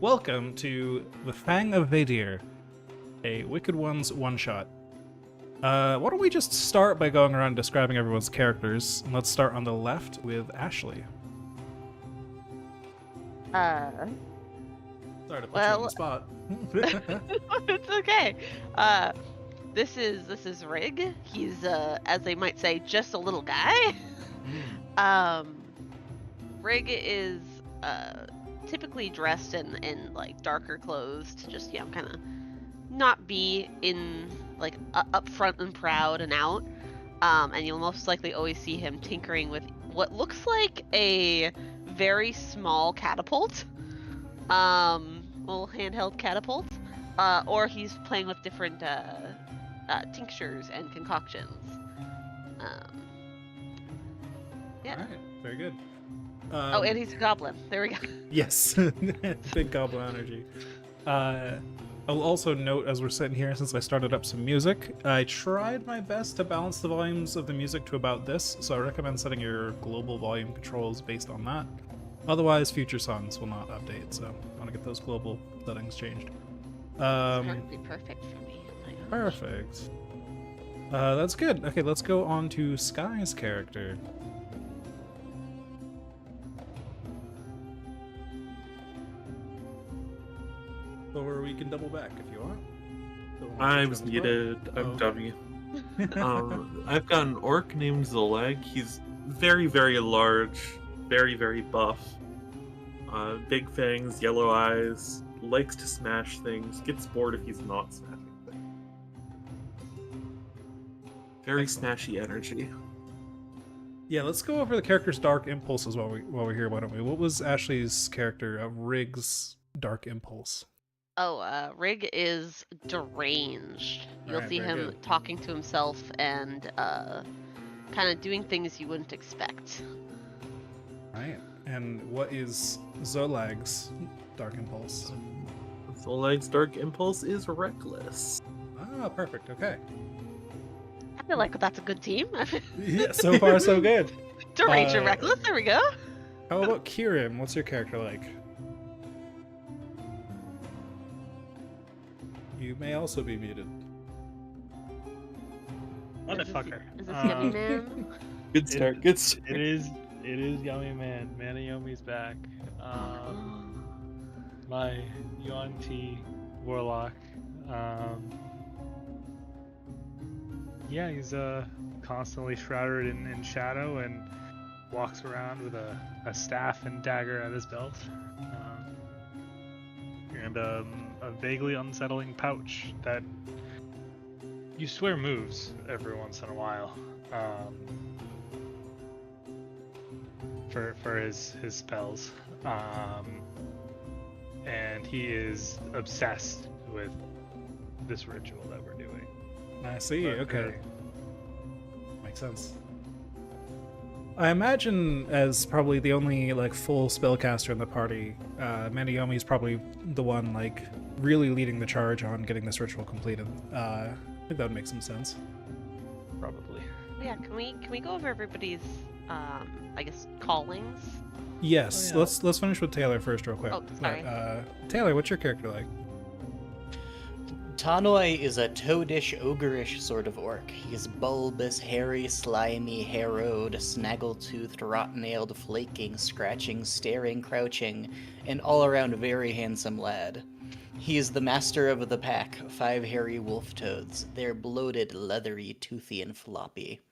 Welcome to the Fang of Veidir, a Wicked Ones one-shot. Why don't we just start by going around describing everyone's characters, and let's start on the left with Ashley. Sorry to put you on the spot. It's okay. This is Rig. He's as they might say, just a little guy. Rig is typically dressed in like darker clothes to just kind of not be in like up front and proud and out. And you'll most likely always see him tinkering with what looks like a very small catapult. Little handheld catapult, or he's playing with different tinctures and concoctions. Yeah. All right, very good. Oh, and he's a goblin. There we go. Yes, big goblin energy. I'll also note as we're sitting here, since I started up some music, I tried my best to balance the volumes of the music to about this, so I recommend setting your global volume controls based on that. Otherwise, future songs will not update, so I want to get those global settings changed. It's perfectly perfect for me. Oh my gosh. Perfect. That's good. Okay, let's go on to Sky's character. Or we can double back if you want. I was muted. I'm dummy. I've got an orc named Zolag. He's very, very large, very, very buff. Big fangs, yellow eyes, likes to smash things, gets bored if he's not smashing things. Very smashy energy. Yeah, let's go over the character's dark impulses while we're here, why don't we? What was Ashley's character, Rig's dark impulse? Oh, Rig is deranged. You'll Alright, see very him good. talking to himself and kind of doing things you wouldn't expect. Right. And what is Zolag's dark impulse? Zolag's dark impulse is reckless. Ah, perfect. Okay. I feel like that's a good team. Yeah, so far so good. Deranged and reckless. There we go. How about Kieran? What's your character like? You may also be muted. Motherfucker. Is this Yummy Man? Good start. Good start. It is Yummy Man. Manayomi's back. My Yuan T Warlock. Yeah, he's constantly shrouded in shadow and walks around with a staff and dagger at his belt. And a vaguely unsettling pouch that you swear moves every once in a while. For his spells. And he is obsessed with this ritual that we're doing. I see. But, Okay. Makes sense. I imagine as probably the only like full spellcaster in the party, Maniomi's probably the one like really leading the charge on getting this ritual completed. I think that would make some sense. Probably. Yeah, can we go over everybody's I guess callings? Yes. Oh, yeah. Let's finish with Taylor first, real quick. Oh, sorry. Taylor, what's your character like? Tanoi is a toadish, ogreish sort of orc. He's bulbous, hairy, slimy, harrowed, snaggle-toothed, rot-nailed, flaking, scratching, staring, crouching, and all-around very handsome lad. He is the master of the pack, 5 hairy wolf toads. They're bloated, leathery, toothy, and floppy.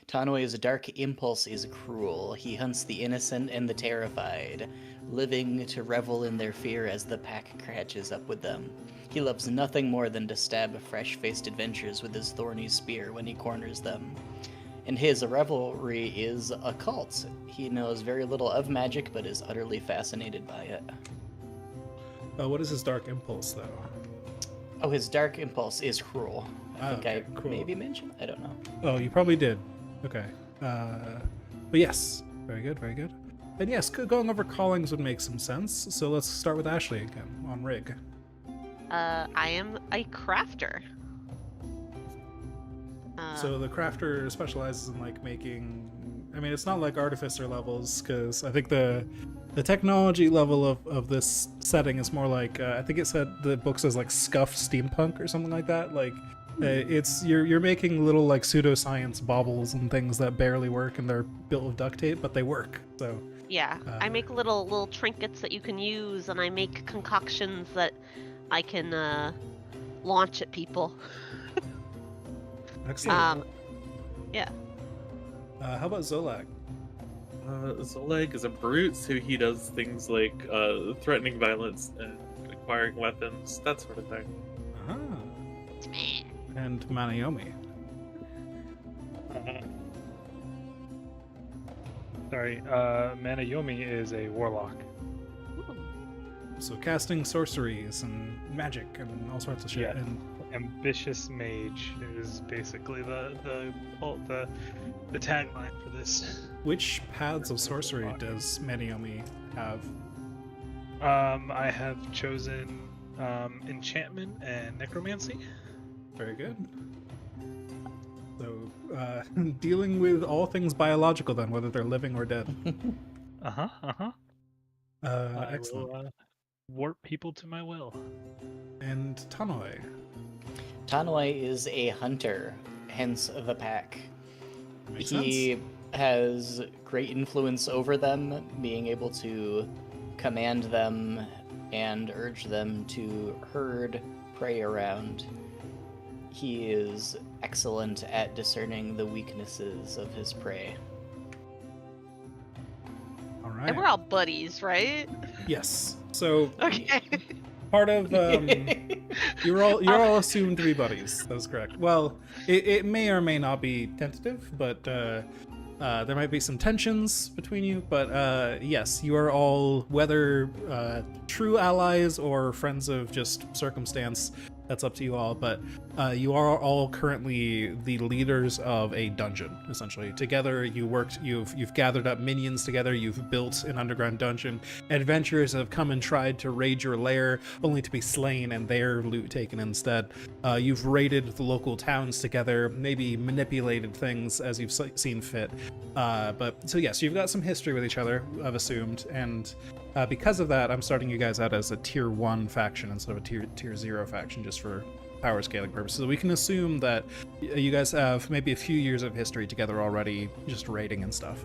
Tanoi's dark impulse is cruel. He hunts the innocent and the terrified, living to revel in their fear as the pack catches up with them. He loves nothing more than to stab fresh-faced adventurers with his thorny spear when he corners them. And his revelry is occult. He knows very little of magic, but is utterly fascinated by it. What is his dark impulse, though? Oh, his dark impulse is cruel. I think okay, I cool. maybe mentioned? I don't know. Oh, you probably did. Okay. But yes, very good, very good. And yes, going over callings would make some sense. So let's start with Ashley again on Rig. I am a crafter. So the crafter specializes in like making. I mean, it's not like artificer levels because I think the The technology level of this setting is more like I think it said the book says like scuffed steampunk or something like that. Like it's you're making little like pseudoscience baubles and things that barely work and they're built with duct tape, but they work. So Yeah, I make little trinkets that you can use, and I make concoctions that I can launch at people. excellent. Yeah. How about Zolag? Zolag is a brute, so he does things like threatening violence and acquiring weapons, that sort of thing. Ah. And Manayomi. Manayomi is a warlock. So casting sorceries and magic and all sorts of shit. Yeah. And Ambitious mage is basically the tagline for this. which paths of sorcery does Manayomi have? I have chosen enchantment and necromancy. Very good. So, dealing with all things biological then, whether they're living or dead. I Excellent. will warp people to my will. And Tanoi. Tanoi is a hunter, hence the pack. Makes He sense. has great influence over them, being able to command them and urge them to herd prey around. He is excellent at discerning the weaknesses of his prey. All right. And we're all buddies, right? Yes. So Okay. part of you're all assumed to be buddies. That's correct. Well, it may or may not be tentative, but there might be some tensions between you. But yes, you are all, whether true allies or friends of just circumstance. That's up to you all. But you are all currently the leaders of a dungeon. Essentially, together you worked. You've gathered up minions together. You've built an underground dungeon. Adventurers have come and tried to raid your lair, only to be slain and their loot taken instead. You've raided the local towns together, maybe manipulated things as you've seen fit. But so yes, you've got some history with each other, I've assumed, and because of that, I'm starting you guys out as a tier 1 faction instead of a tier 0 faction, just for power scaling purposes. So we can assume that you guys have maybe a few years of history together already, just raiding and stuff.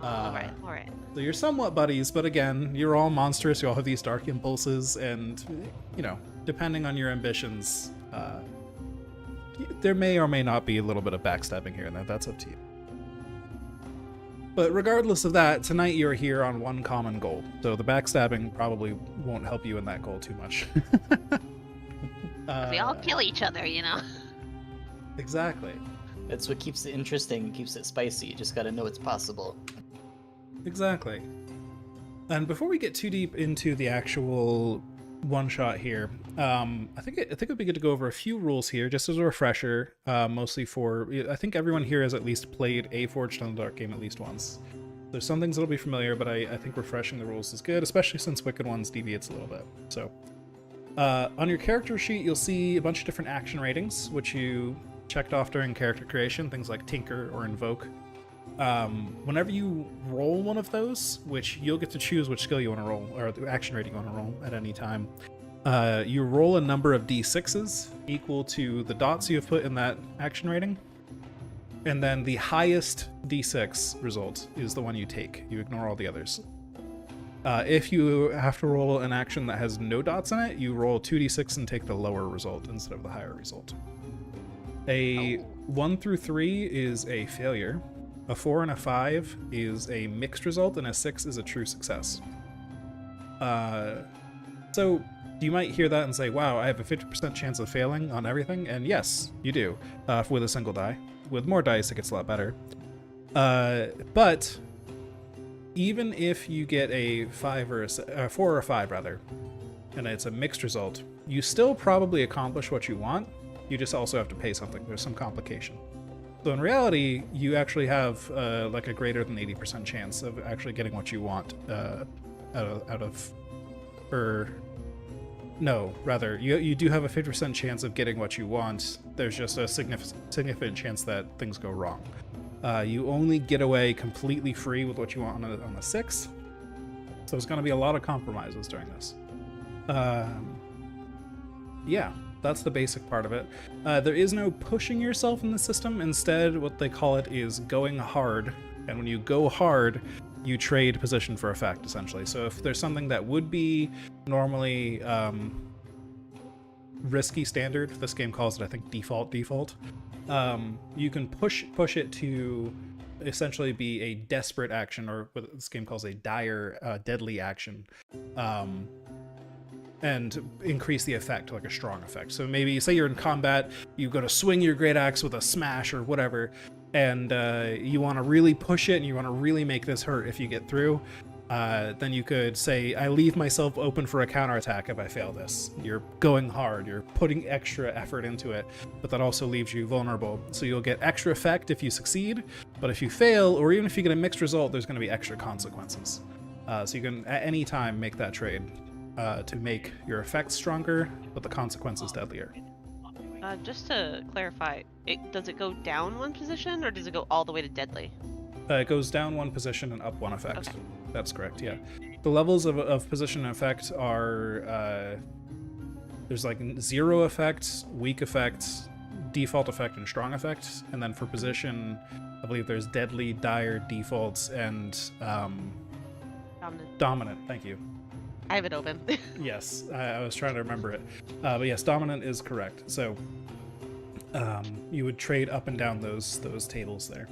All right. So you're somewhat buddies, but again, you're all monstrous. You all have these dark impulses, and depending on your ambitions, there may or may not be a little bit of backstabbing here and there. That's up to you. But regardless of that, tonight you're here on one common goal. So the backstabbing probably won't help you in that goal too much. We all kill each other, Exactly. That's what keeps it interesting, keeps it spicy. You just gotta know it's possible. Exactly. And before we get too deep into the actual one-shot here, I think it would be good to go over a few rules here, just as a refresher, mostly for... I think everyone here has at least played a Forged in the Dark game at least once. There's some things that'll be familiar, but I think refreshing the rules is good, especially since Wicked Ones deviates a little bit. So, on your character sheet, you'll see a bunch of different action ratings, which you checked off during character creation, things like Tinker or Invoke. Whenever you roll one of those, which you'll get to choose which skill you want to roll, or the action rating you want to roll at any time, you roll a number of d6s equal to the dots you have put in that action rating, and then the highest d6 result is the one you take. You ignore all the others. If you have to roll an action that has no dots in it, you roll 2d6 and take the lower result instead of the higher result. A 1 through 3 is a failure. A 4 and a 5 is a mixed result, and a 6 is a true success. So you might hear that and say, wow, I have a 50% chance of failing on everything, and yes, you do, with a single die. With more dice, it gets a lot better. But even if you get a 4 or a 5 rather, and it's a mixed result, you still probably accomplish what you want. You just also have to pay something. There's some complication. So in reality, you actually have like a greater than 80% chance of actually getting what you want you do have a 50% chance of getting what you want. There's just a significant chance that things go wrong. You only get away completely free with what you want on a 6, So there's going to be a lot of compromises during this. Yeah, that's the basic part of it. There is no pushing yourself in the system. Instead, what they call it is going hard. And when you go hard, you trade position for effect, essentially. So if there's something that would be normally risky standard, this game calls it, I think, default, you can push it to essentially be a desperate action, or what this game calls a dire, deadly action, and increase the effect to like a strong effect. So maybe, say you're in combat, you go to swing your great axe with a smash or whatever, and you want to really push it and you want to really make this hurt if you get through. Then you could say, I leave myself open for a counterattack if I fail this. You're going hard, you're putting extra effort into it, but that also leaves you vulnerable. So you'll get extra effect if you succeed, but if you fail, or even if you get a mixed result, there's going to be extra consequences. So you can, at any time, make that trade to make your effects stronger, but the consequences deadlier. Just to clarify, does it go down one position, or does it go all the way to deadly? It goes down one position and up one effect. Okay. That's correct, yeah. The levels of position and effect are... there's like 0 effect, weak effect, default effect, and strong effect. And then for position, I believe there's deadly, dire, defaults, and... Dominant, thank you. I have it open. Yes, I was trying to remember it. But yes, dominant is correct. So you would trade up and down those tables there.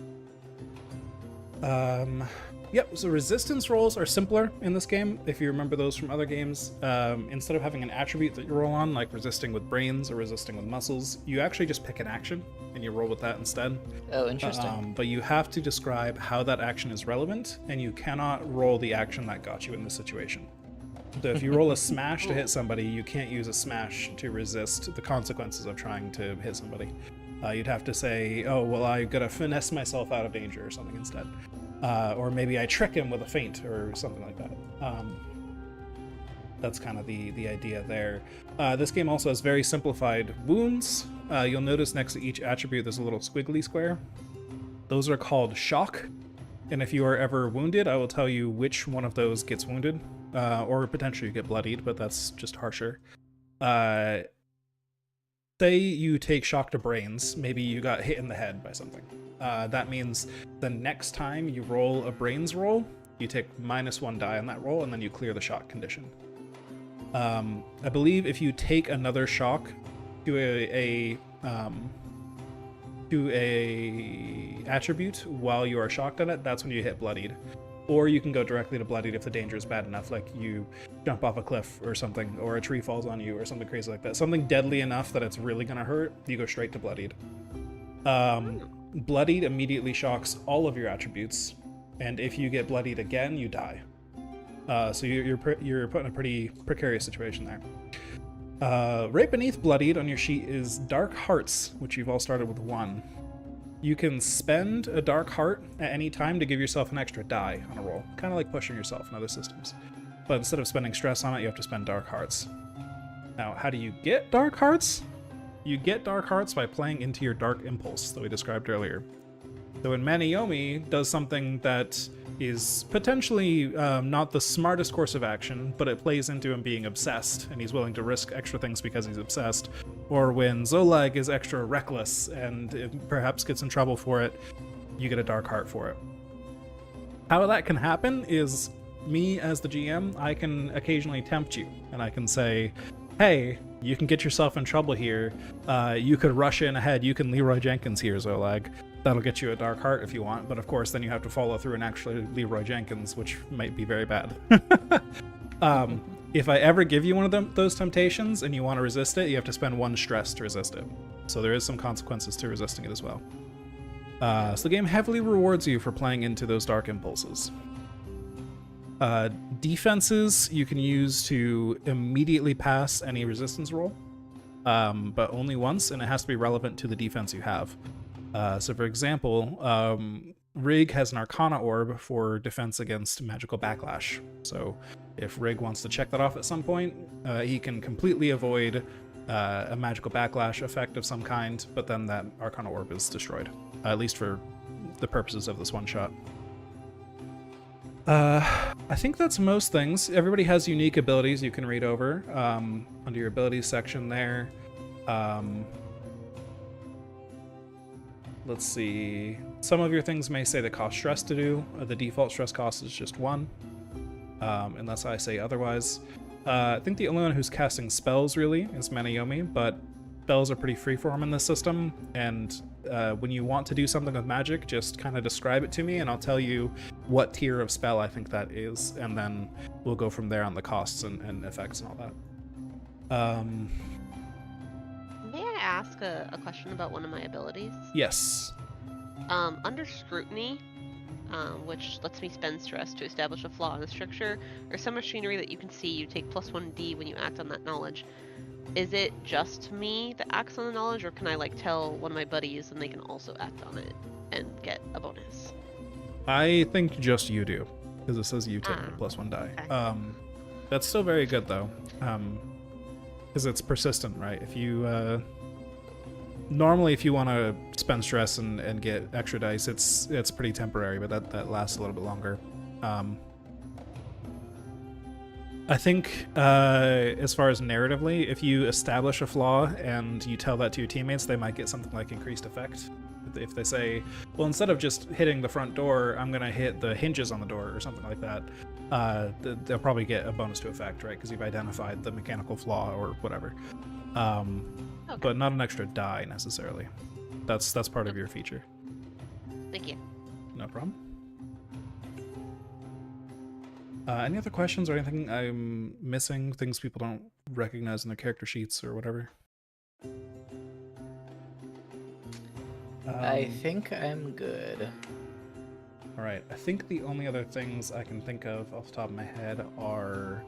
Yep, so resistance rolls are simpler in this game, if you remember those from other games. Instead of having an attribute that you roll on, like resisting with brains or resisting with muscles, you actually just pick an action, and you roll with that instead. Oh, interesting. But you have to describe how that action is relevant, and you cannot roll the action that got you in this situation. So if you roll a smash to hit somebody, you can't use a smash to resist the consequences of trying to hit somebody. You'd have to say, oh, well, I gotta finesse myself out of danger or something instead. Or maybe I trick him with a feint or something like that. That's kind of the idea there. This game also has very simplified wounds. You'll notice next to each attribute there's a little squiggly square. Those are called shock. And if you are ever wounded, I will tell you which one of those gets wounded. Or potentially you get bloodied, but that's just harsher. Say you take shock to brains, maybe you got hit in the head by something. That means the next time you roll a brains roll, you take -1 die on that roll, and then you clear the shock condition. I believe if you take another shock to a attribute while you are shocked at it, that's when you hit bloodied. Or you can go directly to bloodied if the danger is bad enough, like you jump off a cliff or something, or a tree falls on you or something crazy like that. Something deadly enough that it's really gonna hurt, you go straight to bloodied. Bloodied immediately shocks all of your attributes, and if you get bloodied again, you die. So you're put in a pretty precarious situation there. Right beneath bloodied on your sheet is dark hearts, which you've all started with 1. You can spend a dark heart at any time to give yourself an extra die on a roll, kind of like pushing yourself in other systems. But instead of spending stress on it, you have to spend dark hearts. Now, how do you get dark hearts? You get dark hearts by playing into your dark impulse that we described earlier. So when Maniyomi does something that is potentially not the smartest course of action, but it plays into him being obsessed, and he's willing to risk extra things because he's obsessed, or when Zolag is extra reckless and it perhaps gets in trouble for it, you get a dark heart for it. How that can happen is me as the GM, I can occasionally tempt you, and I can say, hey, you can get yourself in trouble here. You could rush in ahead. You can Leroy Jenkins here, Zolag. That'll get you a dark heart if you want, but of course then you have to follow through and actually Leroy Jenkins, which might be very bad. If I ever give you one of those temptations and you want to resist it, you have to spend 1 stress to resist it. So there is some consequences to resisting it as well. So the game heavily rewards you for playing into those dark impulses. Defenses you can use to immediately pass any resistance roll, but only once, and it has to be relevant to the defense you have. So for example, Rig has an Arcana Orb for defense against magical backlash. So if Rig wants to check that off at some point, he can completely avoid a magical backlash effect of some kind, but then that Arcana Orb is destroyed, at least for the purposes of this one shot. I think that's most things. Everybody has unique abilities you can read over under your abilities section there. Let's see. Some of your things may say they cost stress to do. The default stress cost is just 1, unless I say otherwise. I think the only one who's casting spells really is Manayomi, but spells are pretty freeform in this system, and when you want to do something with magic, just kind of describe it to me and I'll tell you what tier of spell I think that is, and then we'll go from there on the costs and effects and all that. May I ask a question about one of my abilities? Yes. Under scrutiny, which lets me spend stress to establish a flaw in the structure or some machinery that you can see, you take +1d when you act on that knowledge. Is it just me that acts on the knowledge, or can I like tell one of my buddies and they can also act on it and get a bonus? I think just you do, because it says you take a +1 die. Okay. That's still very good though, because it's persistent, right? If you normally if you want to spend stress and get extra dice, it's pretty temporary, but that lasts a little bit longer. I think as far as narratively, if you establish a flaw and you tell that to your teammates, they might get something like increased effect. If they say, well, instead of just hitting the front door, I'm going to hit the hinges on the door or something like that, they'll probably get a bonus to effect, right? Because you've identified the mechanical flaw or whatever. Okay. But not an extra die necessarily. That's part of your feature. Thank you. No problem. Any other questions or anything I'm missing? Things people don't recognize in their character sheets or whatever? I think I'm good. All right. I think the only other things I can think of off the top of my head are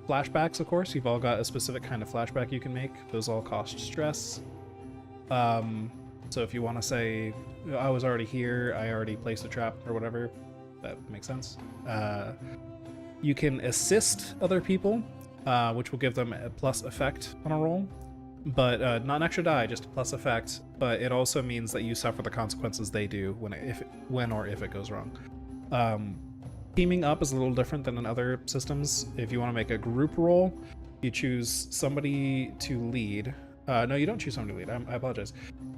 flashbacks, of course. You've all got a specific kind of flashback you can make. Those all cost stress. So if you want to say, I was already here, I already placed a trap or whatever, that makes sense. You can assist other people, which will give them a plus effect on a roll, but not an extra die, just a plus effect. But it also means that you suffer the consequences they do when or if it goes wrong. Teaming up is a little different than in other systems. If you want to make a group roll, you choose somebody to lead. No, you don't choose somebody to lead. I apologize.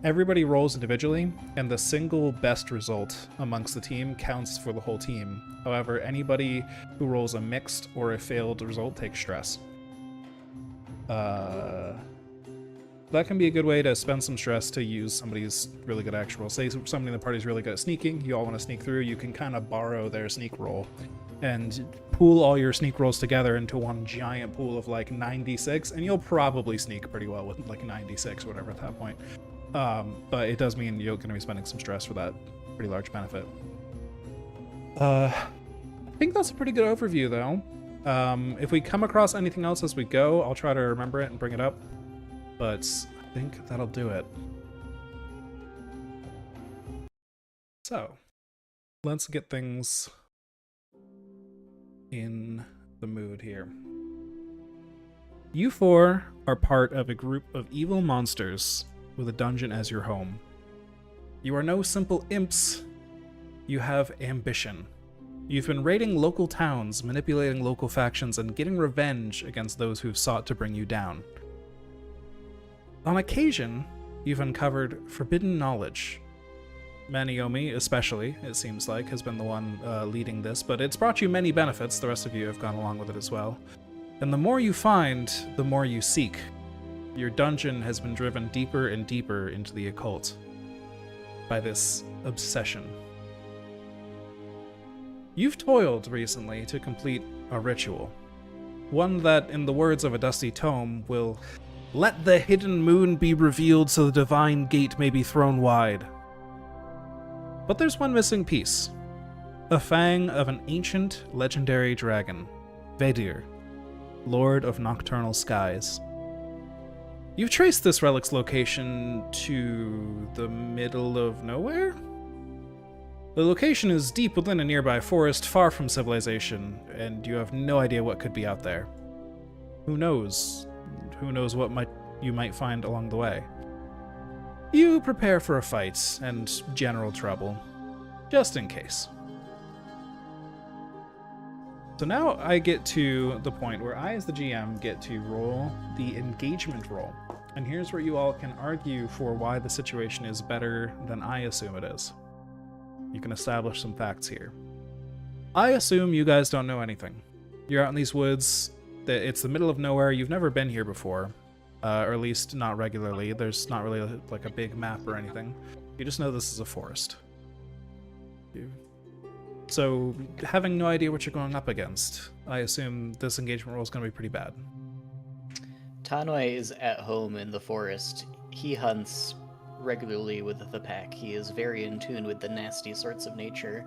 Everybody rolls individually, and the single best result amongst the team counts for the whole team. However, anybody who rolls a mixed or a failed result takes stress. That can be a good way to spend some stress to use somebody's really good action roll. Say somebody in the party is really good at sneaking, you all want to sneak through, you can kind of borrow their sneak roll and pool all your sneak rolls together into one giant pool of like 96, and you'll probably sneak pretty well with like 96 or whatever at that point. But it does mean you're going to be spending some stress for that pretty large benefit. I think that's a pretty good overview though. If we come across anything else as we go, I'll try to remember it and bring it up. But I think that'll do it. So, let's get things in the mood here. You four are part of a group of evil monsters with a dungeon as your home. You are no simple imps. You have ambition. You've been raiding local towns, manipulating local factions, and getting revenge against those who've sought to bring you down. On occasion, you've uncovered forbidden knowledge. Manayomi, especially, it seems like, has been the one leading this, but it's brought you many benefits. The rest of you have gone along with it as well. And the more you find, the more you seek. Your dungeon has been driven deeper and deeper into the occult by this obsession. You've toiled recently to complete a ritual. One that, in the words of a dusty tome, will let the hidden moon be revealed so the divine gate may be thrown wide. But there's one missing piece. A fang of an ancient, legendary dragon, Veidir, Lord of Nocturnal Skies. You've traced this relic's location to the middle of nowhere? The location is deep within a nearby forest, far from civilization, and you have no idea what could be out there. Who knows? Who knows what you might find along the way. You prepare for a fight and general trouble. just in case. So now I get to the point where I, as the GM, get to roll the engagement roll. And here's where you all can argue for why the situation is better than I assume it is. You can establish some facts here. I assume you guys don't know anything. You're out in these woods. It's the middle of nowhere. You've never been here before, or at least not regularly. There's not really like a big map or anything. You just know this is a forest. So, having no idea what you're going up against, I assume this engagement roll is going to be pretty bad. Tanoi is at home in the forest. He hunts regularly with the pack. He is very in tune with the nasty sorts of nature.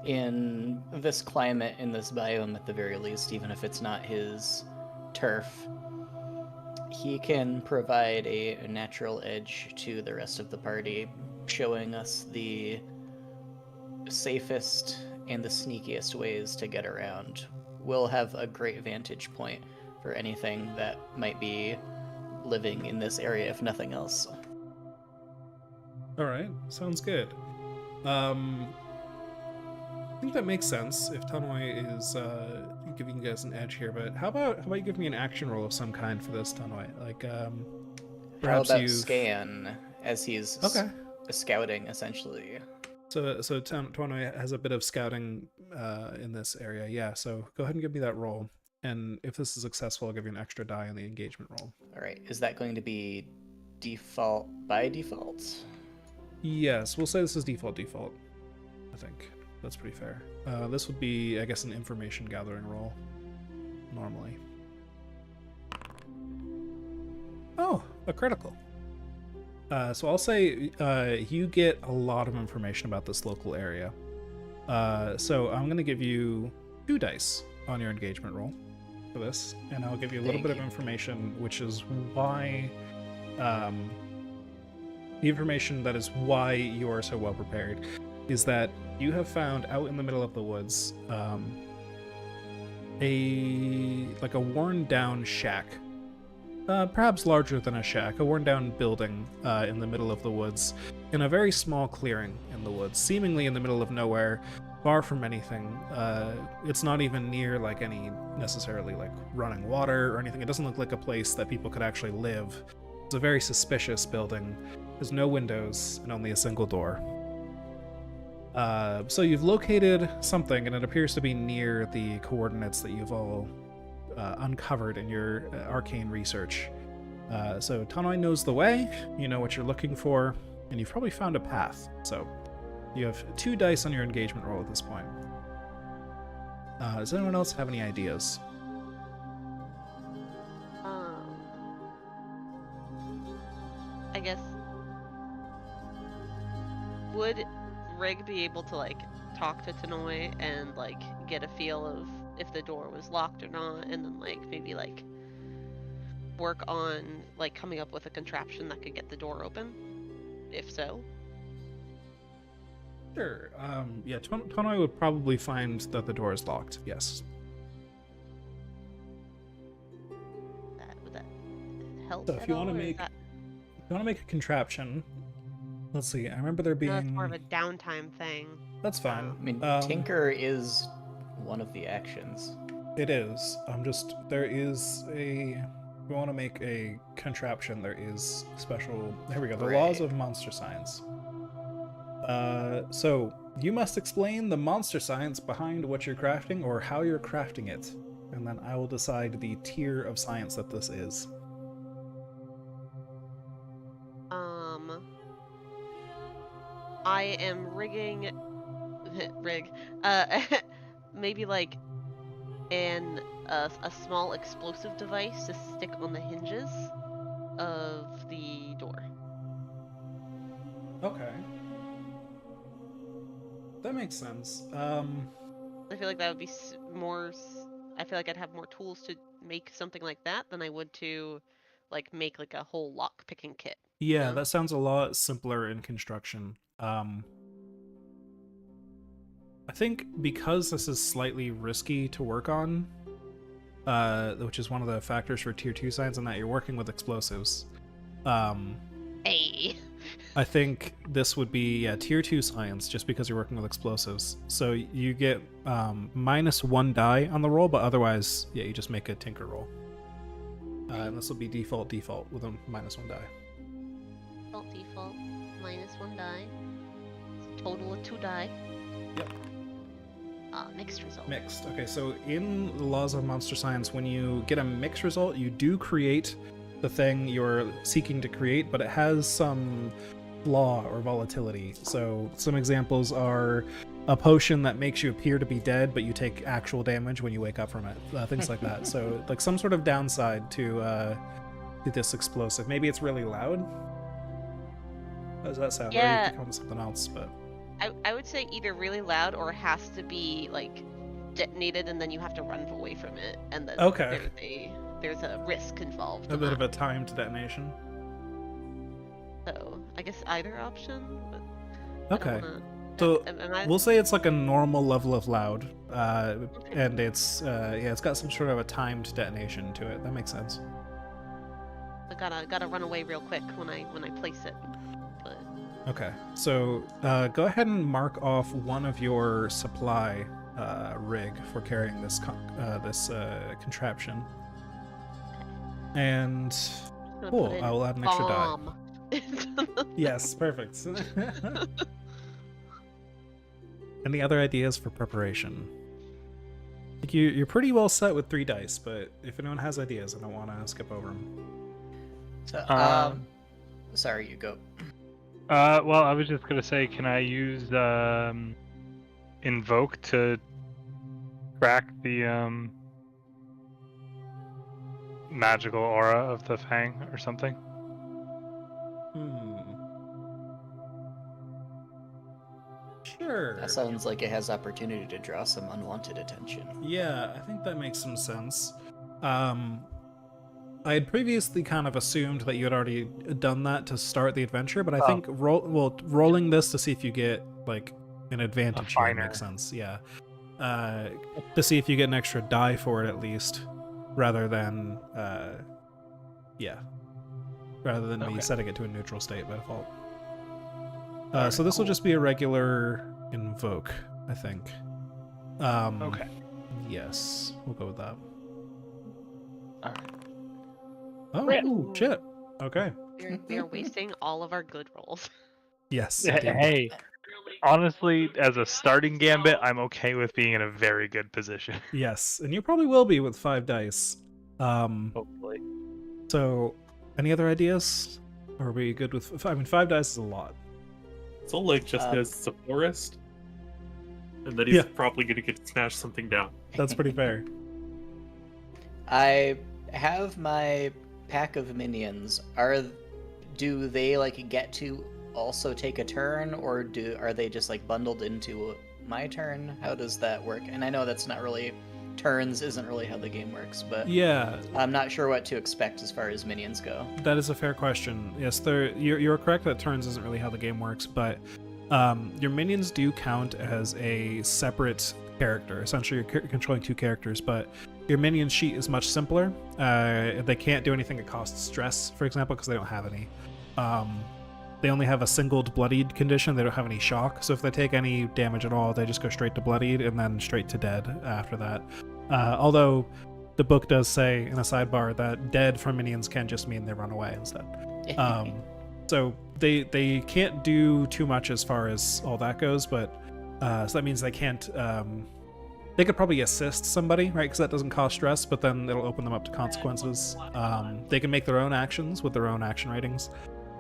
In this climate, in this biome at the very least, even if it's not his turf, he can provide a natural edge to the rest of the party, showing us the safest and the sneakiest ways to get around. We'll have a great vantage point for anything that might be living in this area, if nothing else. Alright, sounds good. I think that makes sense if Tanoi is giving you guys an edge here, but how about you give me an action roll of some kind for this, Tanoi? Like, perhaps How about scan, as he's scouting, essentially? So Tanoi has a bit of scouting in this area, yeah, so go ahead and give me that roll. And if this is successful, I'll give you an extra die on the engagement roll. Alright, is that going to be default by default? Yes, we'll say this is default, I think. That's pretty fair. This would be, I guess, an information gathering roll, normally. Oh, a critical. So I'll say you get a lot of information about this local area. So I'm going to give you 2 dice on your engagement roll for this, and I'll give you a little bit of information, which is why... the information that is why you are so well prepared is that you have found out in the middle of the woods a worn down shack, perhaps larger than a shack, a worn down building in the middle of the woods, in a very small clearing in the woods, seemingly in the middle of nowhere, far from anything. It's not even near like any necessarily like running water or anything. It doesn't look like a place that people could actually live. It's a very suspicious building. There's no windows and only a single door. So you've located something, and it appears to be near the coordinates that you've all uncovered in your arcane research. So Tanoi knows the way, you know what you're looking for, and you've probably found a path. So you have 2 dice on your engagement roll at this point. Does anyone else have any ideas? I guess, would Rig be able to like talk to Tanoi and like get a feel of if the door was locked or not, and then like maybe like work on like coming up with a contraption that could get the door open, if so? Sure. Yeah, Tanoi would probably find that the door is locked, yes. Would that help? So if you want to make a contraption, let's see. I remember there being. No, that's more of a downtime thing. That's fine. I mean, Tinker is one of the actions. It is. There is a. If we want to make a contraption, there is special. There we go. The laws of monster science. So you must explain the monster science behind what you're crafting or how you're crafting it, and then I will decide the tier of science that this is. I am rigging maybe like a small explosive device to stick on the hinges of the door. Okay. That makes sense. I feel like that would be more. I feel like I'd have more tools to make something like that than I would to like make like a whole lock picking kit. Yeah, know? that sounds a lot simpler in construction. I think because this is slightly risky to work on, which is one of the factors for tier 2 science, and that you're working with explosives. Hey. I think this would be tier 2 science, just because you're working with explosives. So you get -1 die on the roll, but otherwise, yeah, you just make a tinker roll. And this will be default with a -1 die. Default, -1 die. It's a total of 2 die. Yep. Mixed result. Mixed. Okay, so in the laws of monster science, when you get a mixed result, you do create the thing you're seeking to create, but it has some flaw or volatility. So some examples are a potion that makes you appear to be dead, but you take actual damage when you wake up from it. Things like that. So like some sort of downside to this explosive. Maybe it's really loud. How does that sound? Or you Yeah. could come up with something else, but I would say either really loud or it has to be like detonated and then you have to run away from it, and then Okay. there's a risk involved. a in bit that. of a timed detonation. So I guess either option. But I don't Okay. wanna- So am I- we'll say it's like a normal level of loud, Okay. and it's it's got some sort of a timed detonation to it. That makes sense. I gotta run away real quick when I place it. But Okay, so go ahead and mark off one of your supply rig for carrying this contraption, and I'm gonna cool. put in I will add an extra die. bomb. Yes, perfect. Any other ideas for preparation? I think you're pretty well set with 3 dice, but if anyone has ideas, I don't want to skip over them. So, sorry, you go. Well, I was just gonna say, can I use invoke to crack the magical aura of the Fang or something? Sure. That sounds like it has opportunity to draw some unwanted attention. Yeah, I think that makes some sense. I had previously kind of assumed that you had already done that to start the adventure, but I think rolling this to see if you get like an advantage here makes sense. Yeah, to see if you get an extra die for it at least, rather than me setting it to a neutral state by default. So this will just be a regular invoke, I think. Okay. Yes, we'll go with that. Alright. Oh, shit. Okay. we are wasting all of our good rolls. Yes. indeed. Hey, honestly, as a starting gambit, I'm okay with being in a very good position. Yes, and you probably will be with 5 dice. Hopefully. So, any other ideas? Or are we good with... 5 dice is a lot. So like just as a forest, and then he's Yeah. probably gonna get smash something down. That's pretty fair. I have my pack of minions. Do they like get to also take a turn, or are they just like bundled into my turn? How does that work? And I know that's not really turns isn't really how the game works, but Yeah, I'm not sure what to expect as far as minions go. that is a fair question. Yes, you're correct that turns isn't really how the game works, but your minions do count as a separate character. Essentially, you're controlling 2 characters, but your minion sheet is much simpler. They can't do anything that costs stress, for example, because they don't have any. They only have a singled bloodied condition. They don't have any shock. So if they take any damage at all, they just go straight to bloodied and then straight to dead after that. Although the book does say in a sidebar that dead for minions can just mean they run away instead. So they can't do too much as far as all that goes, but so that means they can't. They could probably assist somebody, right? Because that doesn't cost stress, but then it'll open them up to consequences. They can make their own actions with their own action ratings,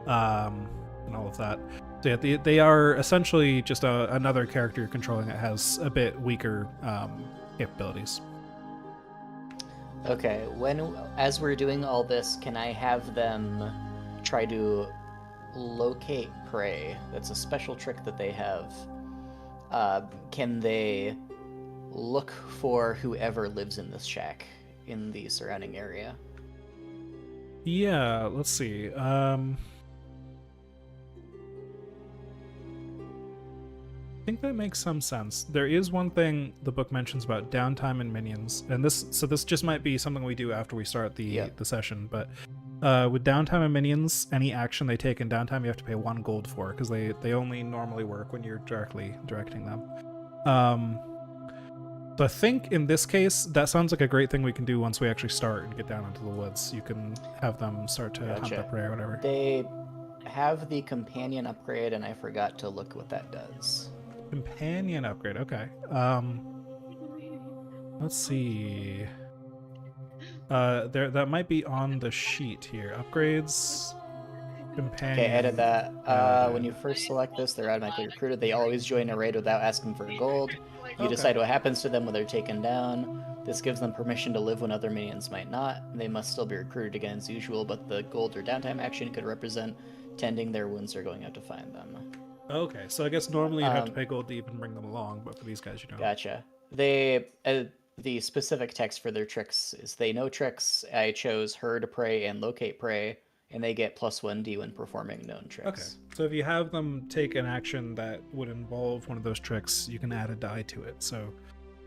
and all of that. So yeah, they are essentially just another character you're controlling that has a bit weaker capabilities. Okay, as we're doing all this, can I have them try to locate prey? That's a special trick that they have. Can they look for whoever lives in this shack in the surrounding area? Yeah, let's see. I think that makes some sense. There is one thing the book mentions about downtime and minions, and this just might be something we do after we start the session. But With downtime and minions, any action they take in downtime you have to pay 1 gold for, because they only normally work when you're directly directing them. So I think in this case, that sounds like a great thing we can do once we actually start and get down into the woods. You can have them start to hunt up prey or whatever. They have the companion upgrade, and I forgot to look what that does. Companion upgrade, okay. Let's see. That might be on the sheet here. Upgrades. Companion. Okay, edit that. When you first select this, they're automatically recruited. They always join a raid without asking for gold. You decide what happens to them when they're taken down. This gives them permission to live when other minions might not. They must still be recruited again as usual, but the gold or downtime action could represent tending their wounds or going out to find them. Okay, so I guess normally you have to pay gold to even bring them along, but for these guys you don't. Gotcha. The specific text for their tricks is they know tricks. I chose herd prey and locate prey, and they get +1d when performing known tricks. Okay, so if you have them take an action that would involve one of those tricks, you can add a die to it. So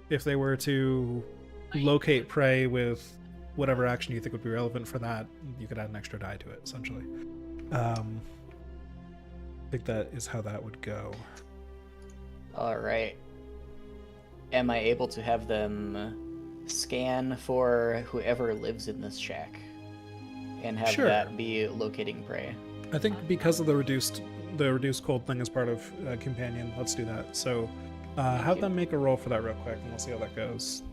if they were to locate prey with whatever action you think would be relevant for that, you could add an extra die to it, essentially. I think that is how that would go. Alright. Am I able to have them scan for whoever lives in this shack? And have that be locating prey? I think because of the reduced cold thing as part of companion, let's do that. So have them make a roll for that real quick, and we'll see how that goes.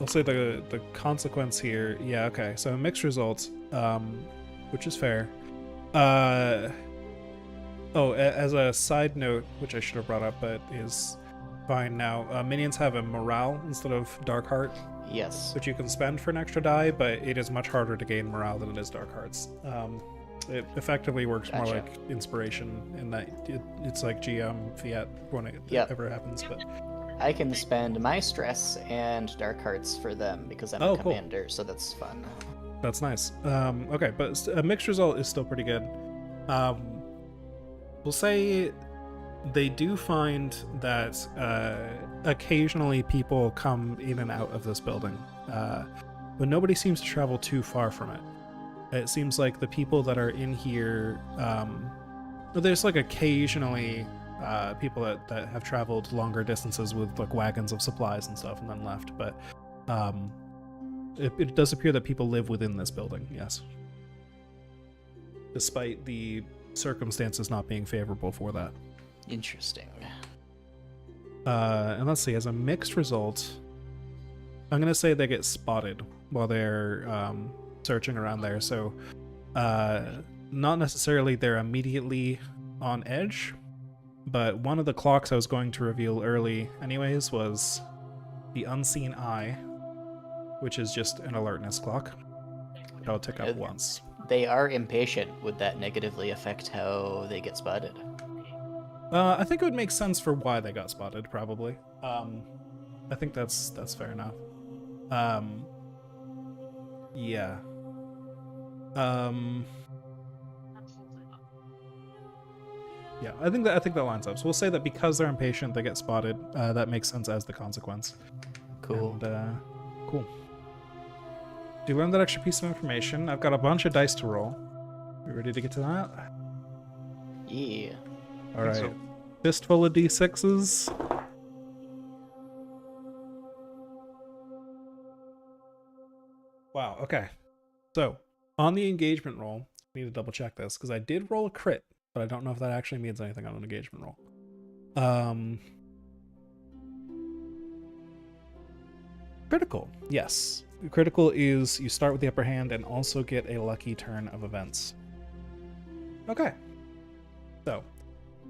I'll say the consequence here. Yeah, okay. So mixed results, which is fair. As a side note, which I should have brought up, but is fine now. Minions have a morale instead of dark heart. Yes. Which you can spend for an extra die, but it is much harder to gain morale than it is dark hearts. It effectively works more like inspiration in that it's like GM fiat when it ever happens. But I can spend my stress and dark hearts for them because I'm a commander, so that's fun. That's nice. Okay, but a mixed result is still pretty good. We'll say they do find that occasionally people come in and out of this building, but nobody seems to travel too far from it. It seems like the people that are in here, there's like occasionally people that have traveled longer distances with like wagons of supplies and stuff and then left, but it does appear that people live within this building, yes. Despite the circumstances not being favorable for that. Interesting. And let's see, as a mixed result, I'm going to say they get spotted while they're searching around there. So not necessarily they're immediately on edge, but one of the clocks I was going to reveal early anyways was the Unseen Eye, which is just an alertness clock. I'll tick up once. They are impatient. Would that negatively affect how they get spotted? I think it would make sense for why they got spotted, probably. I think that's fair enough. Yeah. Yeah, I think that lines up. So we'll say that because they're impatient, they get spotted. That makes sense as the consequence. Cool. And, cool. You learned that extra piece of information. I've got a bunch of dice to roll. You ready to get to that? Yeah. All right. Fistful of d6s. Wow. Okay. So on the engagement roll, I need to double check this because I did roll a crit, but I don't know if that actually means anything on an engagement roll. Critical. Yes. Critical is you start with the upper hand and also get a lucky turn of events. Okay. So,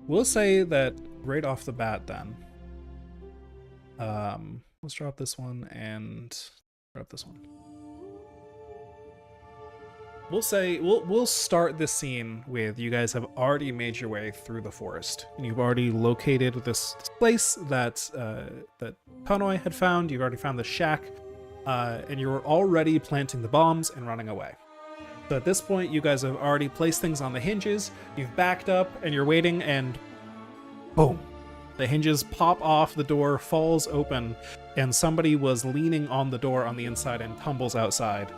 we'll say that right off the bat then. Let's drop this one and drop this one. We'll say we'll start this scene with you guys have already made your way through the forest and you've already located this place that that Panoi had found. You've already found the shack, and you're already planting the bombs and running away. So at this point, you guys have already placed things on the hinges. You've backed up and you're waiting, and boom, the hinges pop off. The door falls open, and somebody was leaning on the door on the inside and tumbles outside.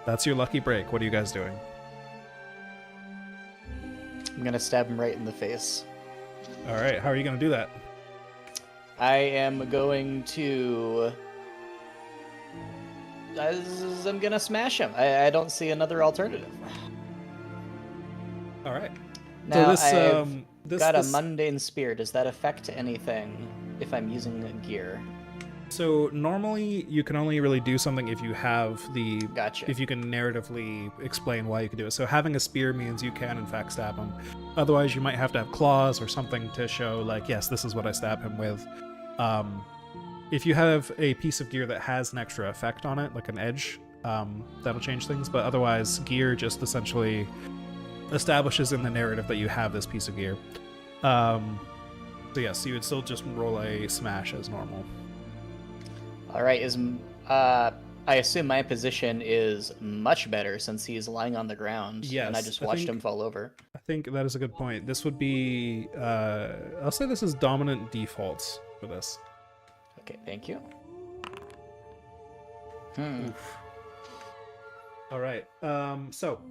That's your lucky break. What are you guys doing? I'm gonna stab him right in the face. All right, how are you going to do that? I am going to. I'm gonna smash him. I don't see another alternative. All right. Now, so I've got a mundane spear. Does that affect anything if I'm using gear? So normally you can only really do something if you have the Gotcha. if you can narratively explain why you can do it. So having a spear means you can in fact stab him. Otherwise you might have to have claws or something to show like, yes, this is what I stab him with. If you have a piece of gear that has an extra effect on it, like an edge, that'll change things. But otherwise gear just essentially establishes in the narrative that you have this piece of gear. So yes, you would still just roll a smash as normal. All right. I assume my position is much better since he's lying on the ground. Yes, and I just watched him fall over. I think that is a good point. This would be, I'll say this is dominant defaults for this. Okay, thank you. All right. So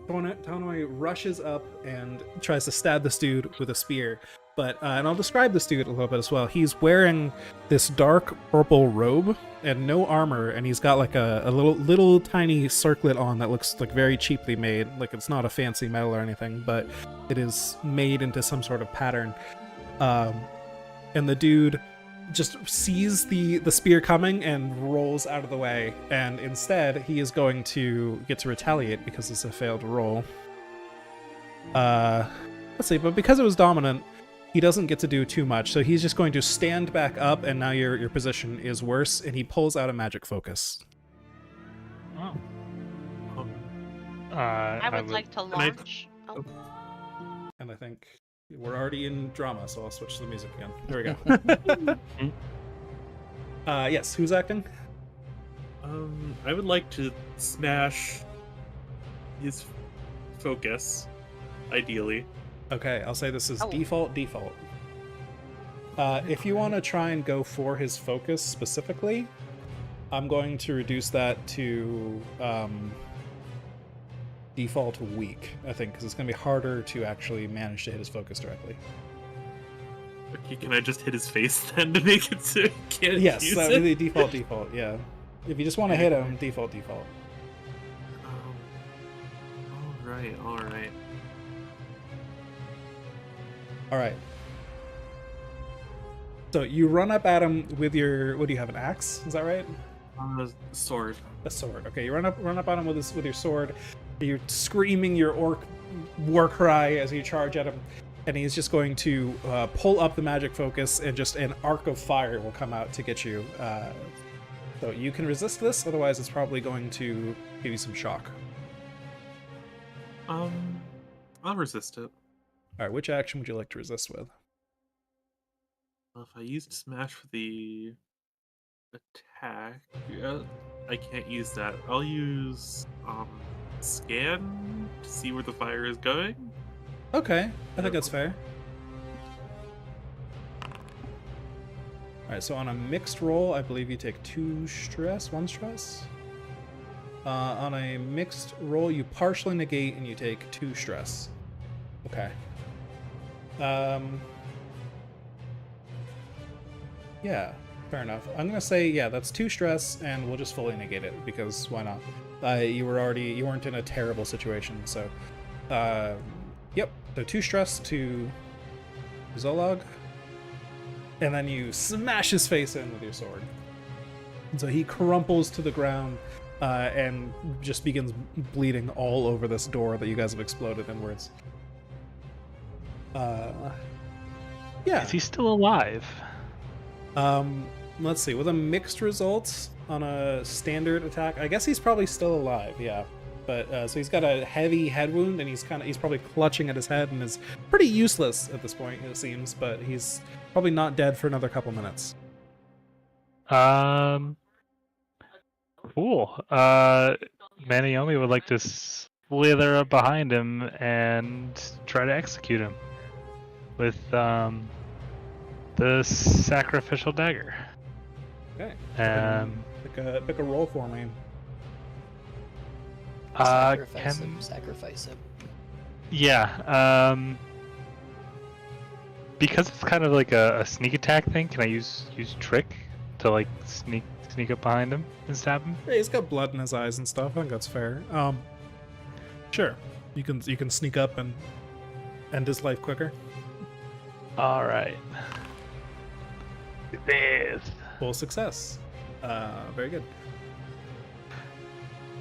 Tonoi rushes up and tries to stab this dude with a spear. But and I'll describe this dude a little bit as well. He's wearing this dark purple robe and no armor, and he's got like a little tiny circlet on that looks like very cheaply made. Like it's not a fancy metal or anything, but it is made into some sort of pattern. And the dude just sees the spear coming and rolls out of the way, and instead he is going to get to retaliate because it's a failed roll. Let's see, but because it was dominant, he doesn't get to do too much, so he's just going to stand back up, and now your position is worse, and he pulls out a magic focus. Oh. I would like to launch. And I think we're already in drama, so I'll switch to the music again. There we go. Yes, who's acting? I would like to smash his focus, ideally. Okay, I'll say this is Oh. default. If you want to try and go for his focus specifically, I'm going to reduce that to default weak, I think, because it's going to be harder to actually manage to hit his focus directly. Okay, can I just hit his face then to make it so he can't Yes, use that it? would be default, yeah. If you just want to hit him, default. Alright. All right. So you run up at him with your, what do you have, an axe? Is that right? Sword. A sword. Okay, you run up at him with your sword. You're screaming your orc war cry as you charge at him, and he's just going to pull up the magic focus, and just an arc of fire will come out to get you. So you can resist this, otherwise it's probably going to give you some shock. I'll resist it. All right, which action would you like to resist with? Well, if I used smash for the attack, I can't use that. I'll use scan to see where the fire is going. Okay, I think that's fair. Alright, so on a mixed roll, I believe you take 1 stress. On a mixed roll, you partially negate and you take 2 stress. Okay. Yeah, fair enough. I'm gonna say, yeah, that's 2 stress, and we'll just fully negate it, because why not? You weren't in a terrible situation, so... Yep, so 2 stress to Zolog, and then you smash his face in with your sword. And so he crumples to the ground, and just begins bleeding all over this door that you guys have exploded inwards. Yeah. Is he still alive? Let's see. With a mixed result on a standard attack, I guess he's probably still alive. Yeah, but so he's got a heavy head wound, and he's probably clutching at his head and is pretty useless at this point, it seems. But he's probably not dead for another couple minutes. Cool. Maniomi would like to slither up behind him and try to execute him with the sacrificial dagger. Okay. Pick a roll for me. Sacrifice can him. Sacrifice him. yeah. Because it's kind of like a sneak attack thing. Can I use trick to like sneak up behind him and stab him? Yeah, he's got blood in his eyes and stuff. I think that's fair. Sure. You can sneak up and end his life quicker. All right. This. Full success. Very good.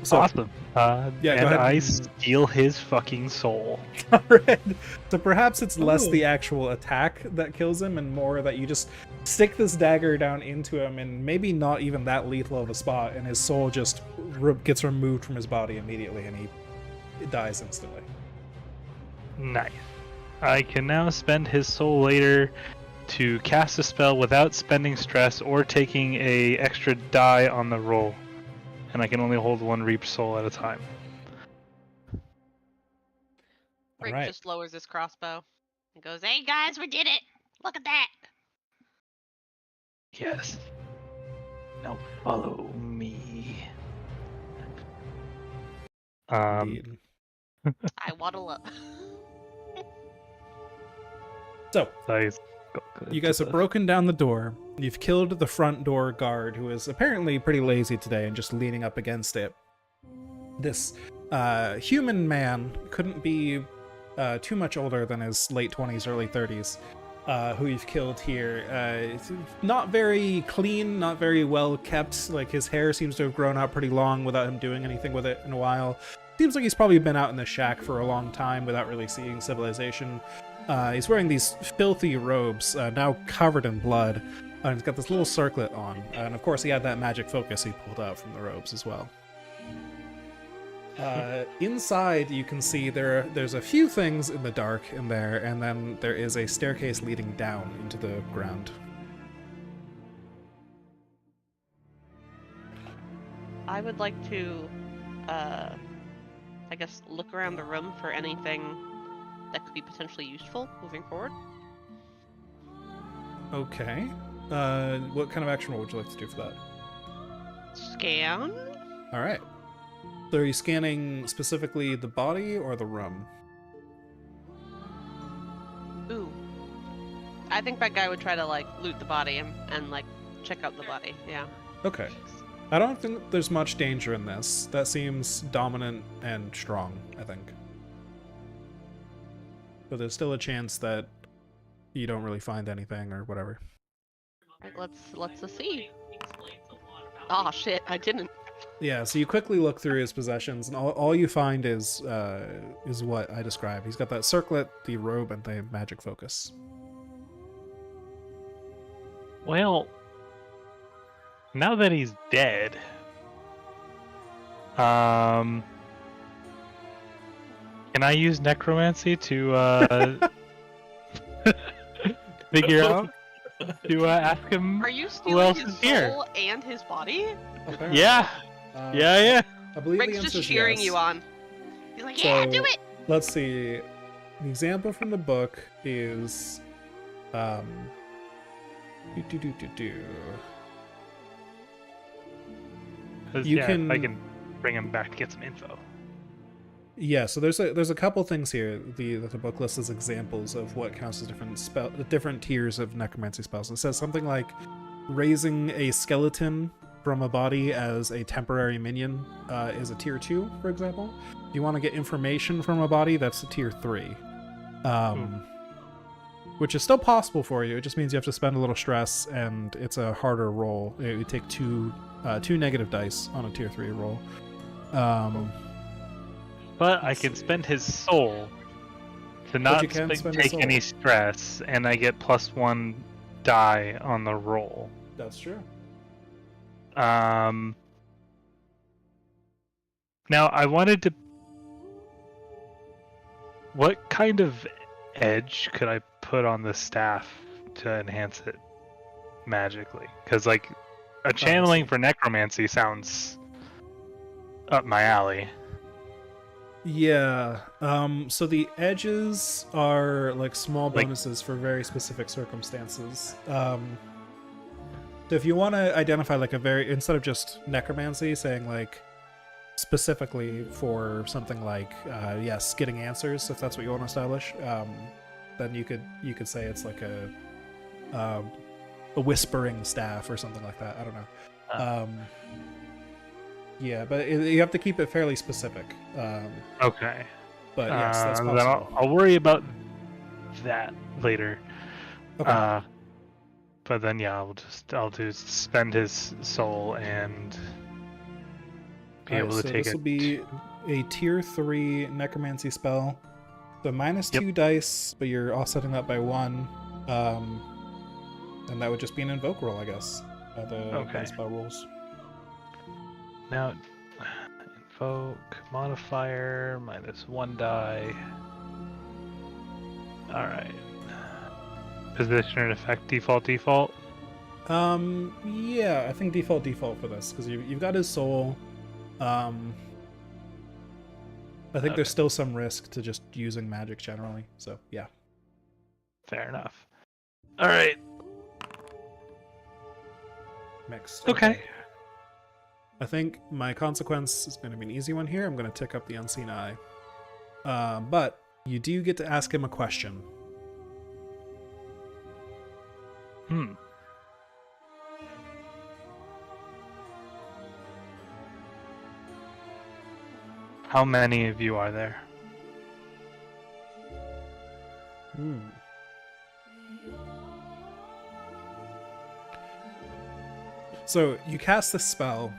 So, Awesome. yeah, go and ahead. I steal his fucking soul. Alright. So perhaps it's less Oh. the actual attack that kills him and more that you just stick this dagger down into him and maybe not even that lethal of a spot, and his soul just gets removed from his body immediately and he dies instantly. Nice. I can now spend his soul later to cast a spell without spending stress or taking a extra die on the roll. And I can only hold one reaped soul at a time. Rick Alright. just lowers his crossbow and goes, "Hey guys, we did it! Look at that!" Yes. Now follow me. Indeed. I waddle up. So, Nice. you guys have broken down the door. You've killed the front door guard, who is apparently pretty lazy today and just leaning up against it. This human man couldn't be too much older than his late 20s, early 30s, who you've killed here. It's not very clean, not very well kept. Like, his hair seems to have grown out pretty long without him doing anything with it in a while. Seems like he's probably been out in the shack for a long time without really seeing civilization. He's wearing these filthy robes, now covered in blood, and he's got this little circlet on. And of course, he had that magic focus he pulled out from the robes as well. Inside, you can see there's a few things in the dark in there, and then there is a staircase leading down into the ground. I would like to, I guess, look around the room for anything that could be potentially useful moving forward. Okay. What kind of action roll would you like to do for that? Scan? All right. So are you scanning specifically the body or the room? Ooh. I think that guy would try to, like, loot the body and like, check out the body, yeah. Okay. I don't think there's much danger in this. That seems dominant and strong, I think. But there's still a chance that you don't really find anything or whatever. Like, let's see. Oh shit, I didn't. Yeah, so you quickly look through his possessions, and all you find is what I described. He's got that circlet, the robe, and the magic focus. Well, now that he's dead, can I use necromancy to figure out to ask him Are you who stealing else his is here? soul and his body? Apparently. Yeah, Uh, yeah. I believe the Rick's answer just is cheering yes. you on. He's like, yeah, So, do it! Let's see. The example from the book is, do. Because You if I can- can bring him back to get some info. Yeah, so there's a couple things here that the book lists as examples of what counts as different tiers of necromancy spells. It says something like raising a skeleton from a body as a temporary minion is a tier 2, for example. If you want to get information from a body, that's a tier 3. Which is still possible for you. It just means you have to spend a little stress, and it's a harder roll. You take two negative dice on a tier 3 roll. But I can spend his soul to not you can spend his take soul. any stress, and I get +1 die on the roll. That's true. Now I wanted to. What kind of edge could I put on the staff to enhance it magically? Because like a channeling for necromancy sounds up my alley. Yeah. So the edges are like small Like- bonuses for very specific circumstances. So if you want to identify like instead of just necromancy, saying like specifically for something like yes, getting answers, if that's what you want to establish, then you could say it's like a whispering staff or something like that. I don't know. Yeah, but you have to keep it fairly specific. Okay. But yes, that's then possible. I'll worry about that later. Okay. But then yeah, I'll do spend his soul and be able to take this it. will be a tier 3 necromancy spell. So minus Yep. 2 dice, but you're offsetting that by 1. And that would just be an invoke roll, I guess. By the spell rules. Now, invoke modifier minus 1 die. All right. Position and effect default. Yeah, I think default for this because you've got his soul. I think there's still some risk to just using magic generally. So yeah. Fair enough. All right. Mixed. Okay. I think my consequence is going to be an easy one here. I'm going to tick up the unseen eye. But you do get to ask him a question. How many of you are there? So you cast this spell,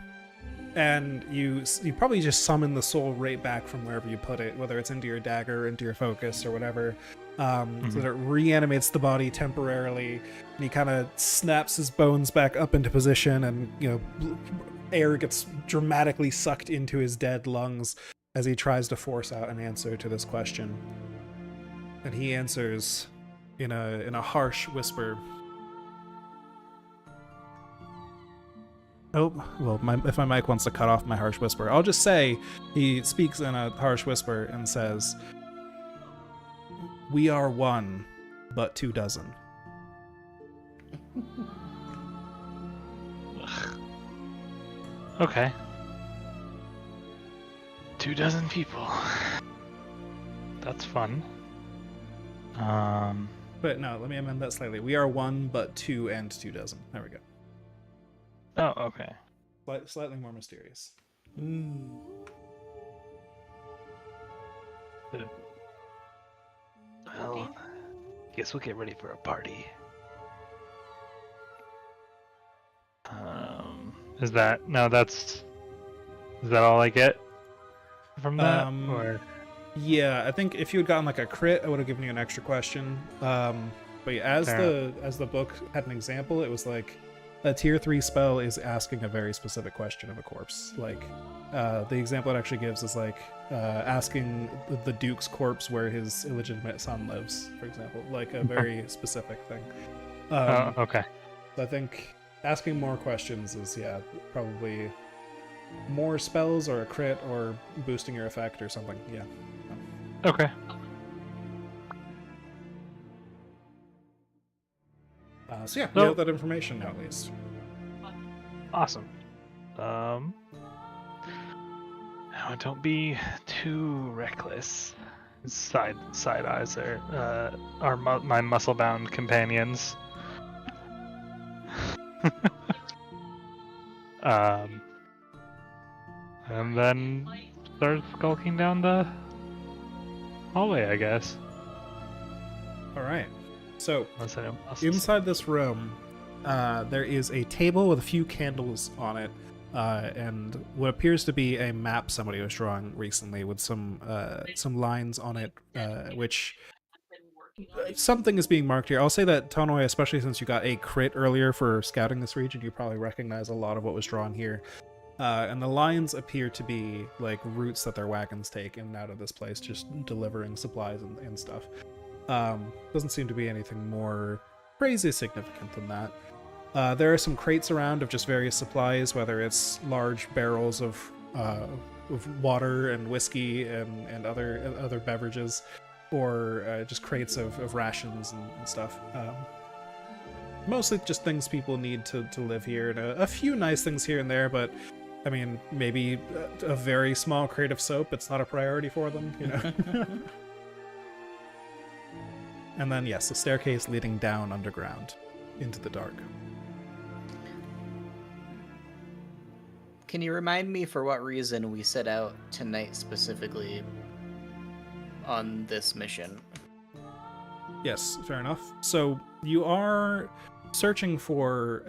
and you probably just summon the soul right back from wherever you put it, whether it's into your dagger, into your focus, or whatever, so that it reanimates the body temporarily, and he kind of snaps his bones back up into position, and air gets dramatically sucked into his dead lungs as he tries to force out an answer to this question. And he answers in a harsh whisper. Oh, well, if my mic wants to cut off my harsh whisper, I'll just say he speaks in a harsh whisper and says, "We are one, but 2 dozen." Okay. 2 dozen people. That's fun. But no, let me amend that slightly. We are 1, but 2 and 2 dozen. There we go. Oh, okay. Slightly more mysterious. Well, guess we'll get ready for a party. Is that all I get from that? Or yeah, I think if you had gotten like a crit, I would have given you an extra question. But yeah, as the book had an example, it was like a tier 3 spell is asking a very specific question of a corpse. Like the example it actually gives is like asking the Duke's corpse where his illegitimate son lives, for example, like a very specific thing. okay. So I think asking more questions is probably more spells or a crit or boosting your effect or something. Yeah. Okay. So yeah, you have that information now at least. Awesome. Now don't be too reckless. Side eyes are my muscle bound companions. And then start skulking down the hallway, I guess. All right. So Unless anyone else inside this room, there is a table with a few candles on it, and what appears to be a map somebody was drawing recently with some lines on it, which something is being marked here. I'll say that Tonoi, especially since you got a crit earlier for scouting this region, you probably recognize a lot of what was drawn here. And the lines appear to be like routes that their wagons take in and out of this place, just delivering supplies and stuff. Doesn't seem to be anything more crazy significant than that. There are some crates around of just various supplies, whether it's large barrels of water and whiskey and other beverages, or just crates of rations and stuff. Mostly just things people need to live here, and a few nice things here and there, but I mean, maybe a very small crate of soap. It's not a priority for them, you know. And then, yes, the staircase leading down underground into the dark. Can you remind me for what reason we set out tonight specifically on this mission? Yes, fair enough. So you are searching for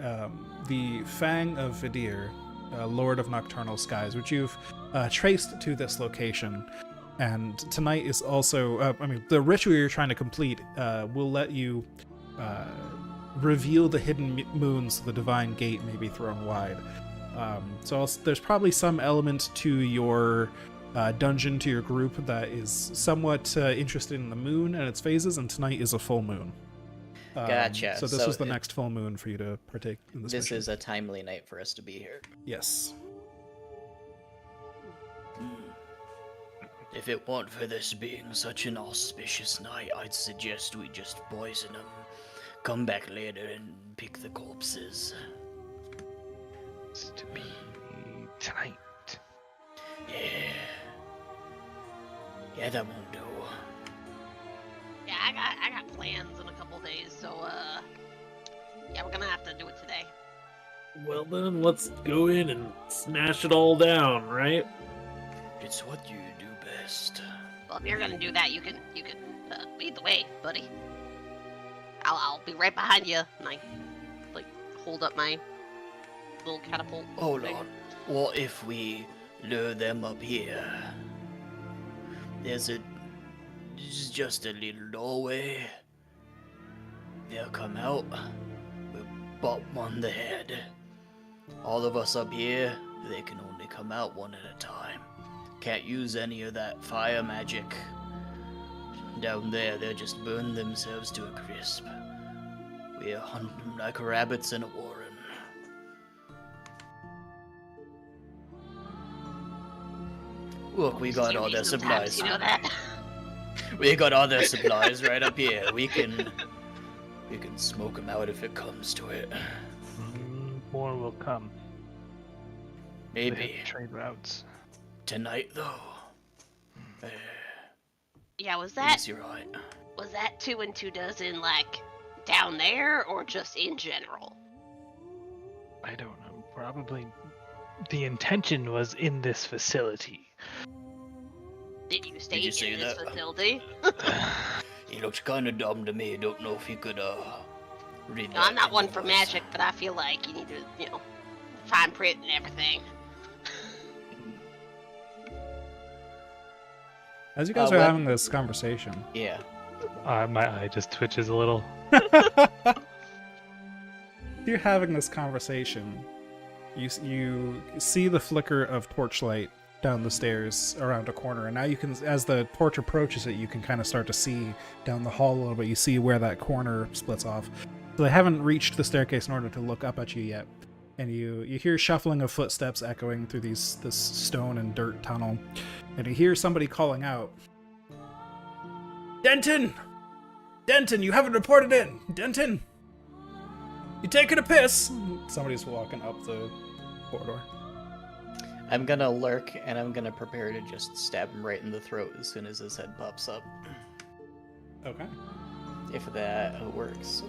the Fang of Veidir, Lord of Nocturnal Skies, which you've traced to this location. And tonight is also, the ritual you're trying to complete will let you reveal the hidden moons so the divine gate may be thrown wide. There's probably some element to your dungeon, to your group, that is somewhat interested in the moon and its phases, and tonight is a full moon. Gotcha. So this was the next full moon for you to partake in this mission. Is a timely night for us to be here. Yes. If it weren't for this being such an auspicious night, I'd suggest we just poison them. Come back later and pick the corpses. It's to be tonight. Yeah, that won't do. Yeah, I got plans in a couple days, so yeah, we're gonna have to do it today. Well then, let's go in and smash it all down, right? It's what you do best. Well, if you're gonna do that, you can lead the way, buddy. I'll be right behind you, and I hold up my little catapult. Hold thing. on. What if we lure them up here? There's just a little doorway. They'll come out. We'll bop them on the head. All of us up here, they can only come out one at a time. Can't use any of that fire magic. Down there, they'll just burn themselves to a crisp. We'll hunt them like rabbits in a warren. Look, we got all their supplies. You know that? We got all their supplies right up here. We can smoke them out if it comes to it. More will come. They Maybe have trade routes. tonight, though. Yeah, was that You're right. 2 and 2 dozen down there or just in general? I don't know. Probably the intention was in this facility. Did you stay you say in this that? facility? He looks kind of dumb to me. Don't know if you could read No, that. I'm not in one your for voice. magic, but I feel like you need to, fine print and everything. As you guys are having this conversation, Yeah. My eye just twitches a little. you're having this conversation. You see the flicker of torchlight down the stairs around a corner, and now you can, as the torch approaches it, you can kind of start to see down the hall a little bit. You see where that corner splits off. So they haven't reached the staircase in order to look up at you yet, and you hear shuffling of footsteps echoing through this stone and dirt tunnel, and you hear somebody calling out, "Denton! Denton, you haven't reported in! Denton! You taking a piss?" Somebody's walking up the corridor. I'm gonna lurk, and I'm gonna prepare to just stab him right in the throat as soon as his head pops up. Okay. If that works.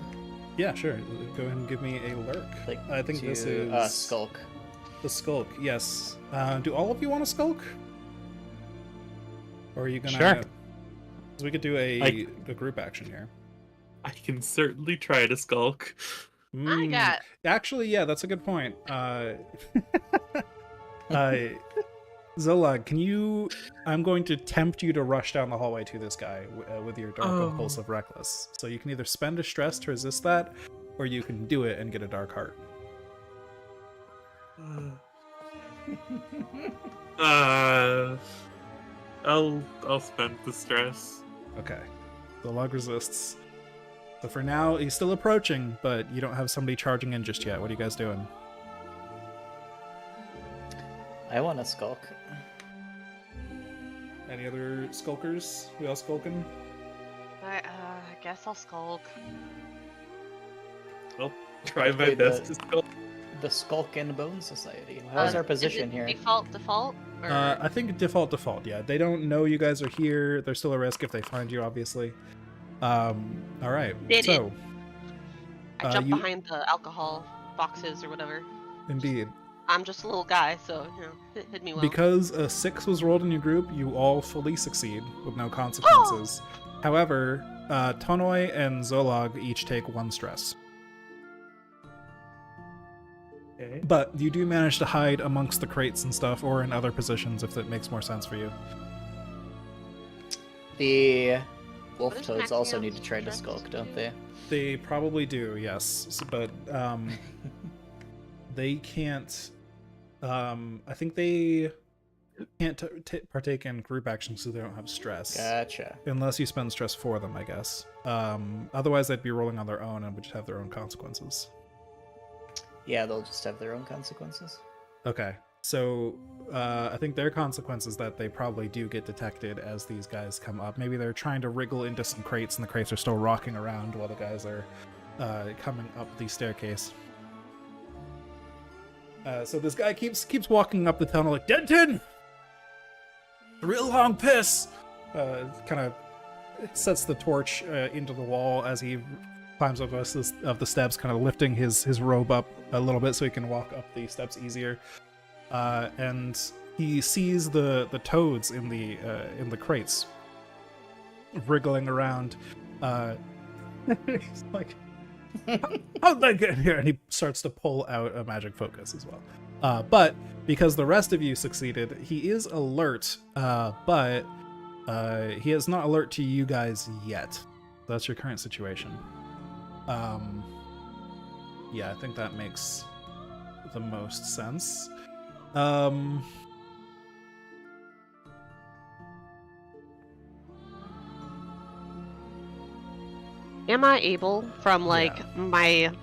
Yeah, sure. Go ahead and give me a lurk. I think this is skulk. the skulk. Yes. Do all of you want to skulk? Or are you gonna? Sure. 'Cause we could do a group action here. I can certainly try to skulk. I got Actually, yeah, that's a good point. Zolag, can you? I'm going to tempt you to rush down the hallway to this guy with your dark impulsive reckless. So you can either spend a stress to resist that, or you can do it and get a dark heart. I'll spend the stress. Okay. Zolag resists. So for now, he's still approaching, but you don't have somebody charging in just yet. What are you guys doing? I want to skulk. Any other skulkers? We all skulking? I guess I'll skulk. I'll try my Okay, best to skulk. the Skulk and Bone Society? How's our position is it here? Default? Or... I think default, yeah. They don't know you guys are here. There's still a risk if they find you, obviously. All right, so... I jump you... behind the alcohol boxes or whatever. Indeed. I'm just a little guy, so, hit me well. Because a 6 was rolled in your group, you all fully succeed with no consequences. However, Tonoi and Zolog each take 1 stress. Okay. But you do manage to hide amongst the crates and stuff, or in other positions if that makes more sense for you. The wolf There's toads also maximum need to try to stress. skulk, don't they? They probably do, yes. But they can't... I think they can't partake in group actions so they don't have stress. Gotcha. Unless you spend stress for them, I guess. Otherwise, they'd be rolling on their own and would just have their own consequences. Yeah, they'll just have their own consequences. Okay, so I think their consequence is that they probably do get detected as these guys come up. Maybe they're trying to wriggle into some crates and the crates are still rocking around while the guys are coming up the staircase. So this guy keeps walking up the tunnel like, Denton! A real long piss! Kind of sets the torch into the wall as he climbs up of the steps, kind of lifting his robe up a little bit so he can walk up the steps easier. And he sees the toads in the crates wriggling around. He's like, how'd they get here? And he starts to pull out a magic focus as well. But because the rest of you succeeded, he is alert, but he is not alert to you guys yet. That's your current situation. Yeah, I think that makes the most sense. Am I able, from my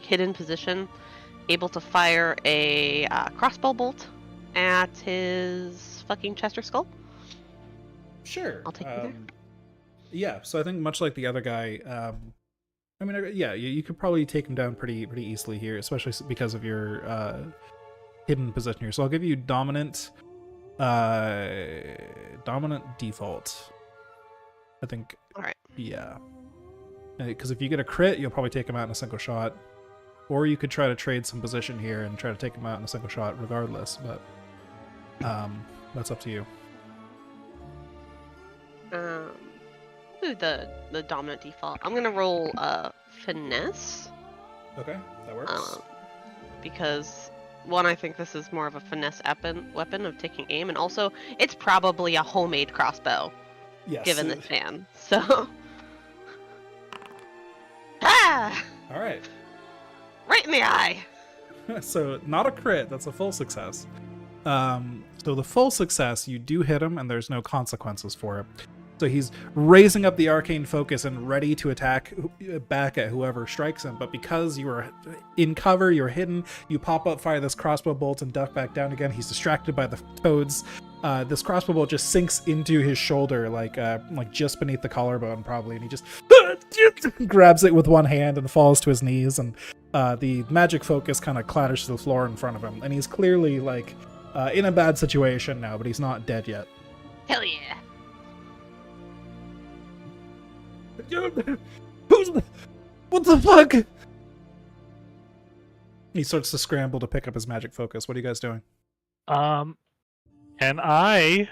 hidden position, able to fire a crossbow bolt at his fucking chest or skull? Sure. I'll take it there. Yeah, so I think much like the other guy, I mean, yeah, you could probably take him down pretty easily here, especially because of your hidden position here. So I'll give you dominant default. I think. All right. Yeah. Because if you get a crit, you'll probably take him out in a single shot. Or you could try to trade some position here and try to take him out in a single shot regardless, but that's up to you. Do the dominant default. I'm gonna roll finesse. Okay, that works. Because one, I think this is more of a finesse weapon of taking aim, and also it's probably a homemade crossbow, Yes. given this fan. So, ah, All right. right in the eye. So not a crit, that's a full success. So the full success, you do hit him and there's no consequences for it. So he's raising up the arcane focus and ready to attack back at whoever strikes him. But because you are in cover, you're hidden, you pop up, fire this crossbow bolt and duck back down again. He's distracted by the toads. This crossbow bolt just sinks into his shoulder, like just beneath the collarbone probably. And he just grabs it with one hand and falls to his knees. And the magic focus kind of clatters to the floor in front of him. And he's clearly in a bad situation now, but he's not dead yet. Hell yeah. What the fuck? He starts to scramble to pick up his magic focus. What are you guys doing? And I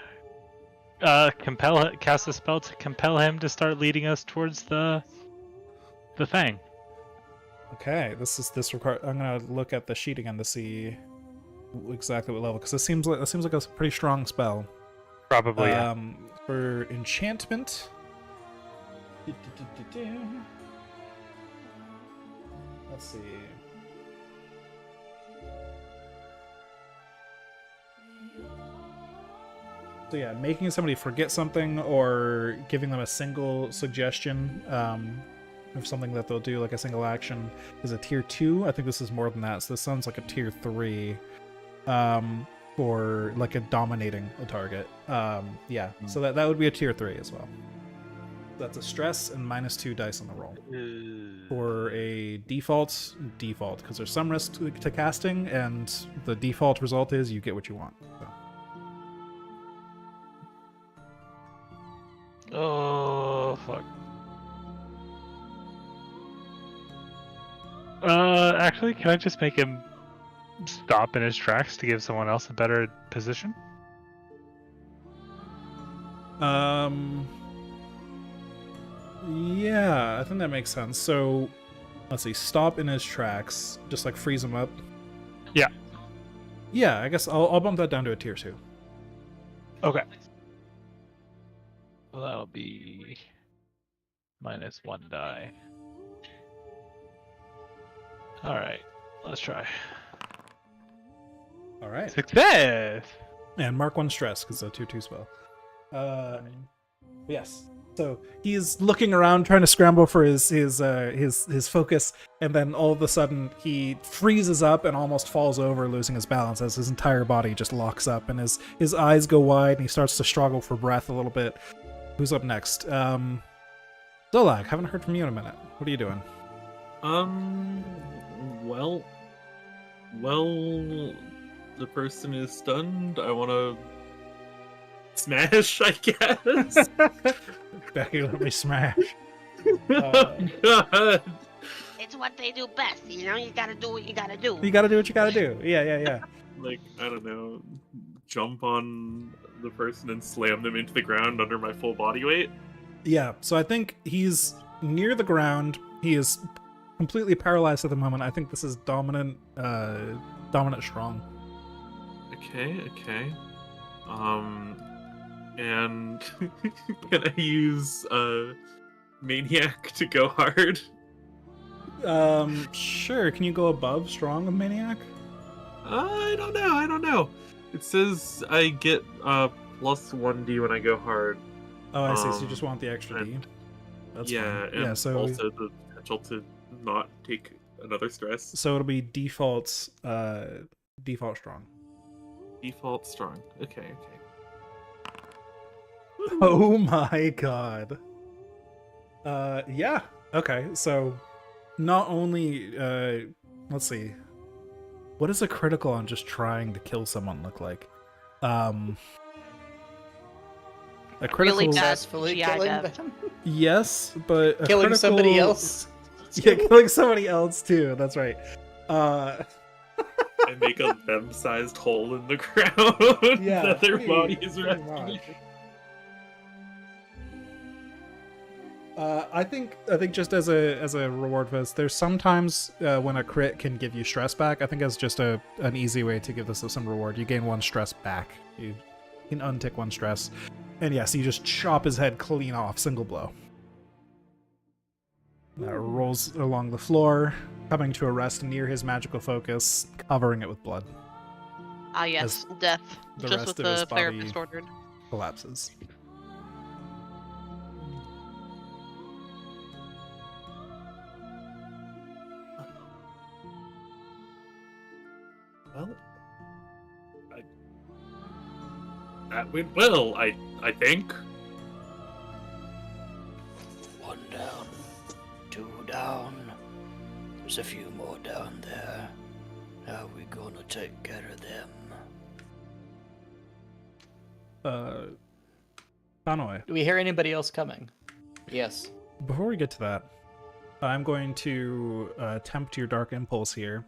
cast a spell to compel him to start leading us towards the Fang. Okay, this require. I'm gonna look at the sheet again to see exactly what level, because it seems like a pretty strong spell. Probably. Yeah. For enchantment. Let's see. So yeah, making somebody forget something or giving them a single suggestion of something that they'll do, like a single action, is a tier 2. I think this is more than that, so this sounds like a tier 3 for like a dominating a target. Yeah, so that would be a tier 3 as well. That's a stress and -2 dice on the roll. For a default, because there's some risk to casting, and the default result is you get what you want. So. Oh, fuck. Actually, can I just make him stop in his tracks to give someone else a better position? Yeah, I think that makes sense. So, let's see, stop in his tracks, just like freeze him up. Yeah. Yeah, I guess I'll bump that down to a tier 2. Okay. Well, that'll be -1 die. Alright, let's try. Alright. Success! And mark 1 stress, because it's a 2/2 spell. Yes. So he's looking around, trying to scramble for his focus, and then all of a sudden he freezes up and almost falls over, losing his balance as his entire body just locks up, and his eyes go wide, and he starts to struggle for breath a little bit. Who's up next? Zolag, haven't heard from you in a minute. What are you doing? Well, the person is stunned. I want to smash, I guess. Becky, let me smash. God. It's what they do best, you know? You gotta do what you gotta do. You gotta do what you gotta do. Yeah. Like, I don't know, jump on the person and slam them into the ground under my full body weight. Yeah, so I think he's near the ground. He is completely paralyzed at the moment. I think this is dominant strong. Okay. And can I use Maniac to go hard? Sure. Can you go above strong of Maniac? I don't know. It says I get +1d when I go hard. Oh, I see. So you just want the extra D. That's yeah, fine. and Yeah, so also the potential to not take another stress. So it'll be default strong. Default strong. Okay. Oh my god. Yeah. Okay, so not only let's see. What does a critical on just trying to kill someone look like? A critical Really bad Successfully GI killing dev. them. Yes, but a Killing critical... somebody else. Yeah, killing somebody else too. That's right. I make a them-sized hole in the ground Yeah, that their pretty- body is pretty resting. much. I think just as a reward for this, there's sometimes when a crit can give you stress back. I think that's just an easy way to give this some reward. You gain 1 stress back. You can untick 1 stress, and yes, you just chop his head clean off, single blow. Rolls along the floor, coming to a rest near his magical focus, covering it with blood. Ah, yes, death. the Just rest what of his the body- therapist ordered. Collapses. Well, that went well, I think. 1 down, 2 down. There's a few more down there. How are we gonna take care of them? Tanoi, Do we hear anybody else coming? Yes. before we get to that, I'm going to tempt your dark impulse here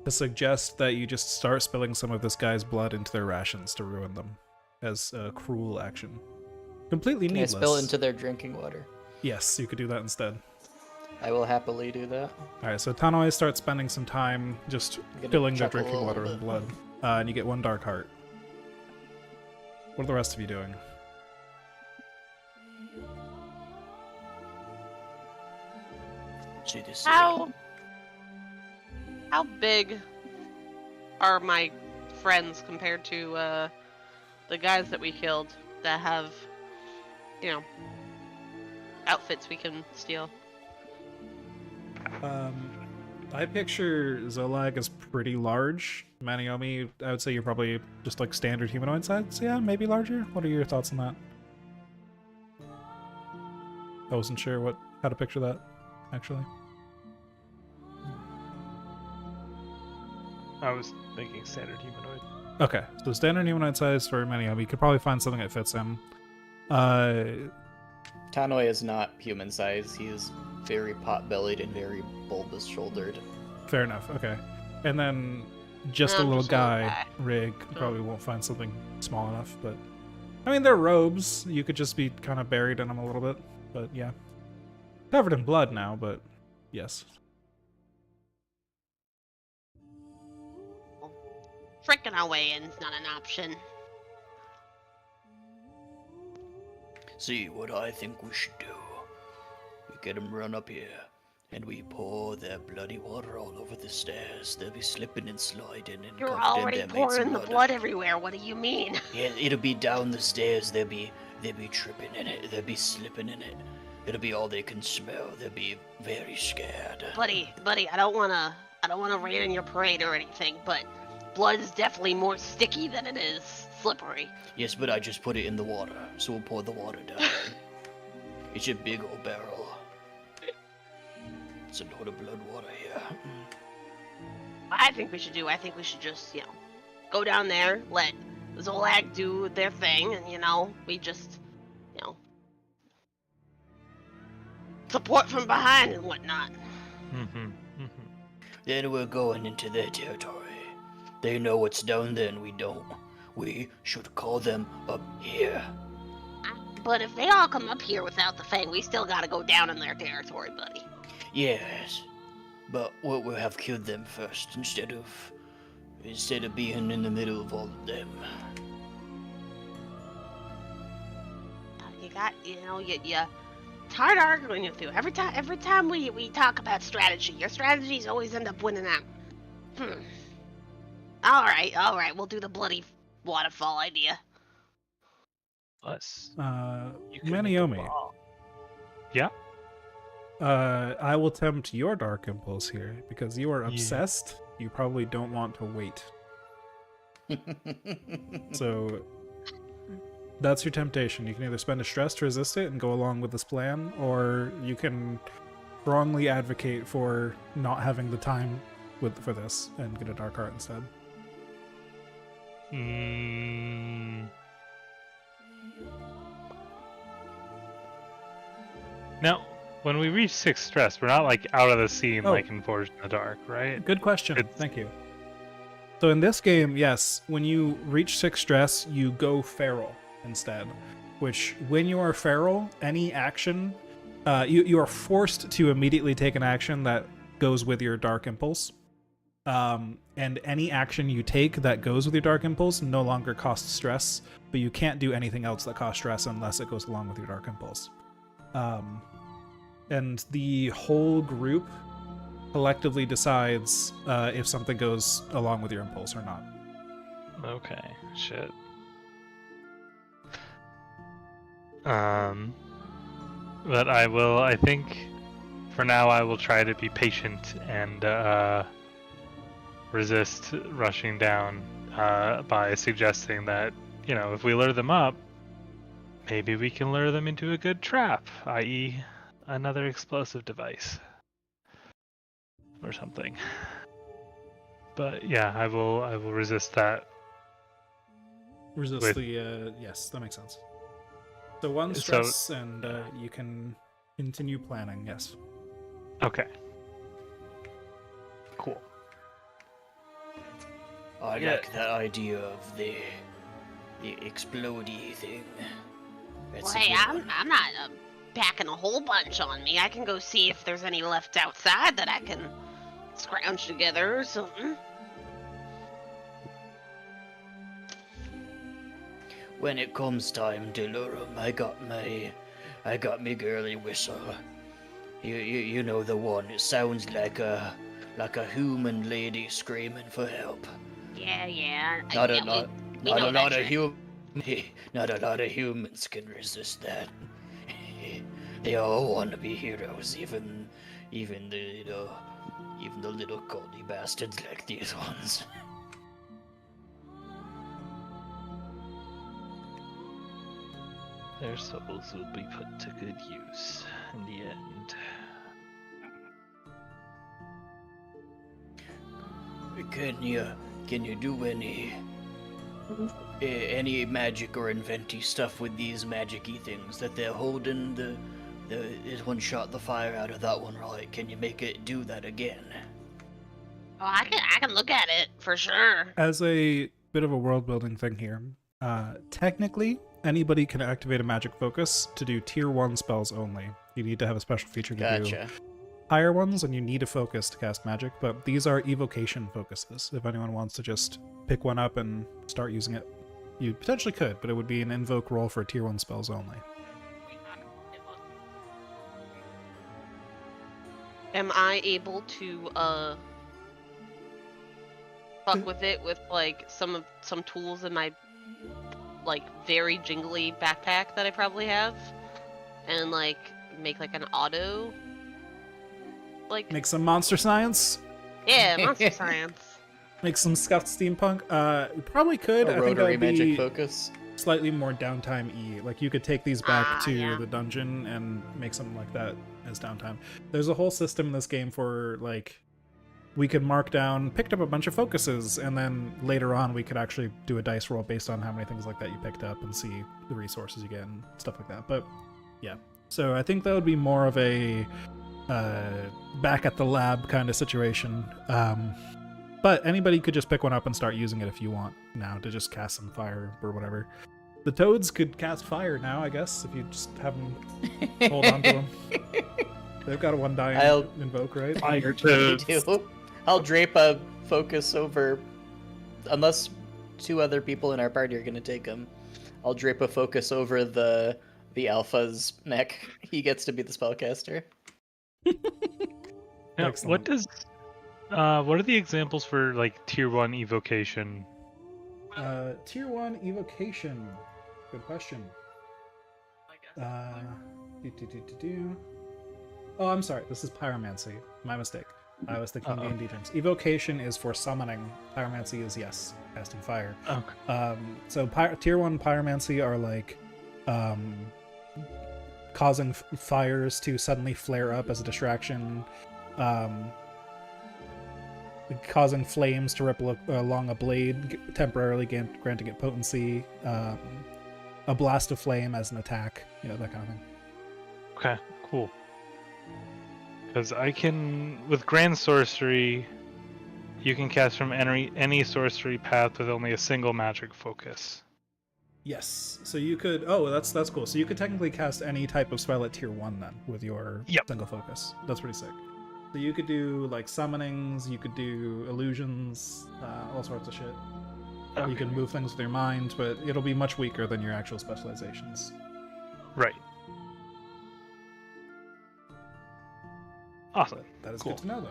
to suggest that you just start spilling some of this guy's blood into their rations to ruin them as a cruel action. Completely Can I needless. spill into their drinking water? Yes, you could do that instead. I will happily do that. Alright, so Tanoi starts spending some time just gonna filling their chuckle a drinking water little with bit. blood. And you get 1 dark heart. What are the rest of you doing? See this? How big are my friends compared to the guys that we killed that have, outfits we can steal? I picture Zolag as pretty large. Maniomi, I would say you're probably just like standard humanoid size. Yeah, maybe larger. What are your thoughts on that? I wasn't sure how to picture that, actually. I was thinking standard humanoid. Okay, so standard humanoid size for Maniomi. You could probably find something that fits him. Uh, Tanoi is not human size. He is very pot-bellied and very bulbous-shouldered. fair enough. Okay, and then just a I'm little just a little guy guy. rig probably won't find something small enough. But I mean, they're robes. You could just be kind of buried in them a little bit. But yeah, covered in blood now. But yes. Freaking our way in's not an option. See, what I think we should do. We get them run up here, and we pour their bloody water all over the stairs. They'll be slipping and sliding and You're covered already in their mates' pouring the blood everywhere. What do you mean? Yeah, it'll be down the stairs. They'll be tripping in it. They'll be slipping in it. It'll be all they can smell. They'll be very scared. buddy, I don't wanna rain on your parade or anything, but blood is definitely more sticky than it is slippery. Yes, but I just put it in the water, so we'll pour the water down. It's a big old barrel. It's a load of blood water here. I think we should just, go down there, let Zolag do their thing, and, we just, support from behind and whatnot. Then we're going into their territory. They know what's down there and we don't. We should call them up here. But if they all come up here without the Fang, we still gotta go down in their territory, buddy. Yes, but we'll have killed them first instead of being in the middle of all of them. It's hard arguing with you. Every time we talk about strategy, your strategies always end up winning out. All right, we'll do the bloody waterfall idea. Plus, Maniomi. Yeah. I will tempt your dark impulse here because you are obsessed. You probably don't want to wait. So that's your temptation. You can either spend a stress to resist it and go along with this plan, or you can strongly advocate for not having the time for this and get a dark heart instead. Now, when we reach 6 stress, we're not like out of the scene like in Forged in the Dark, right? Good question. Thank you. So in this game, yes, when you reach 6 stress, you go feral instead. Which, when you are feral, any action, you are forced to immediately take an action that goes with your dark impulse. And any action you take that goes with your dark impulse no longer costs stress, but you can't do anything else that costs stress unless it goes along with your dark impulse. And the whole group collectively decides if something goes along with your impulse or not. Okay, shit. But I think for now I will try to be patient and resist rushing down by suggesting that, if we lure them up, maybe we can lure them into a good trap, i.e. another explosive device. Or something. But yeah, I will resist that. Resist yes, that makes sense. So one stress and you can continue planning, yes. Okay. Cool. I like that idea of the explodey thing. Well, hey, I'm not packing a whole bunch on me. I can go see if there's any left outside that I can scrounge together or something. When it comes time to lure 'em, I got me girly whistle. You know the one. It sounds like a human lady screaming for help. Yeah. Not a lot of humans can resist that. They all want to be heroes, even the little coldy bastards like these ones. Their souls will be put to good use in the end. Can you do any magic or inventy stuff with these magic-y things that they're holding? This one shot the fire out of that one, right? Can you make it do that again? Oh, I can look at it for sure. As a bit of a world building thing here, technically anybody can activate a magic focus to do tier 1 spells only. You need to have a special feature to do Gotcha. higher ones, and you need a focus to cast magic, but these are evocation focuses. If anyone wants to just pick one up and start using it, you potentially could, but it would be an invoke roll for tier 1 spells only. Am I able to fuck with it with like some tools in my like very jingly backpack that I probably have, and like make like an auto like Make some monster science? yeah monster science. Make some scuffed steampunk? You probably could. A I think that rotary would magic be focus. slightly more downtime-y. Like, you could take these back to yeah. the dungeon and make something like that as downtime. There's a whole system in this game for, like, we could mark down, picked up a bunch of focuses, and then later on we could actually do a dice roll based on how many things like that you picked up and see the resources you get and stuff like that. But, yeah. So I think that would be more of a back at the lab kind of situation. But anybody could just pick one up and start using it if you want now to just cast some fire or whatever. The toads could cast fire now, I guess, if you just have them hold on to them. They've got a 1 die invoke, right? Fire They toads. do. I'll drape a focus over, unless 2 other people in our party are gonna take them. I'll drape a focus over the alpha's neck. He gets to be the spellcaster. Now, Excellent. what are the examples for like tier 1 evocation? Tier 1 evocation. Good question. Oh, I'm sorry. This is pyromancy. My mistake. I was thinking D&D terms. Evocation is for summoning. Pyromancy is, yes, casting fire. Okay. So tier 1 pyromancy are like causing fires to suddenly flare up as a distraction, causing flames to ripple along a blade, temporarily granting it potency, a blast of flame as an attack, that kind of thing. Okay, cool. Because I can, with Grand Sorcery, you can cast from any sorcery path with only a single magic focus. Yes, so you could. Oh, that's cool. So you could technically cast any type of spell at tier 1 then with your single focus. That's pretty sick. So you could do like summonings, you could do illusions, all sorts of shit. Okay. You can move things with your mind, but it'll be much weaker than your actual specializations. Right. Awesome. That is Cool. good to know, though.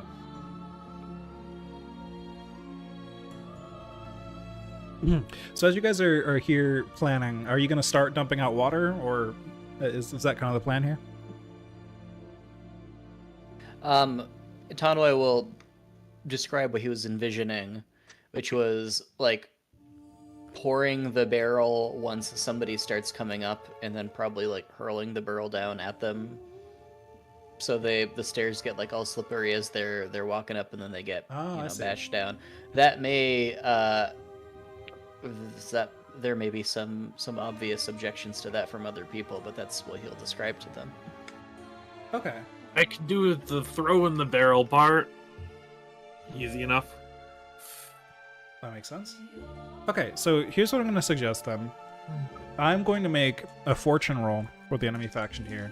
So as you guys are here planning, are you going to start dumping out water, or is that kind of the plan here? Tanway will describe what he was envisioning, which was like pouring the barrel once somebody starts coming up, and then probably like hurling the barrel down at them. So the stairs get like all slippery as they're walking up, and then they get bashed down. That may there may be some obvious objections to that from other people, but that's what he'll describe to them. Okay. I can do the throw in the barrel part. Easy enough. That makes sense. Okay, so here's what I'm going to suggest then. I'm going to make a fortune roll for the enemy faction here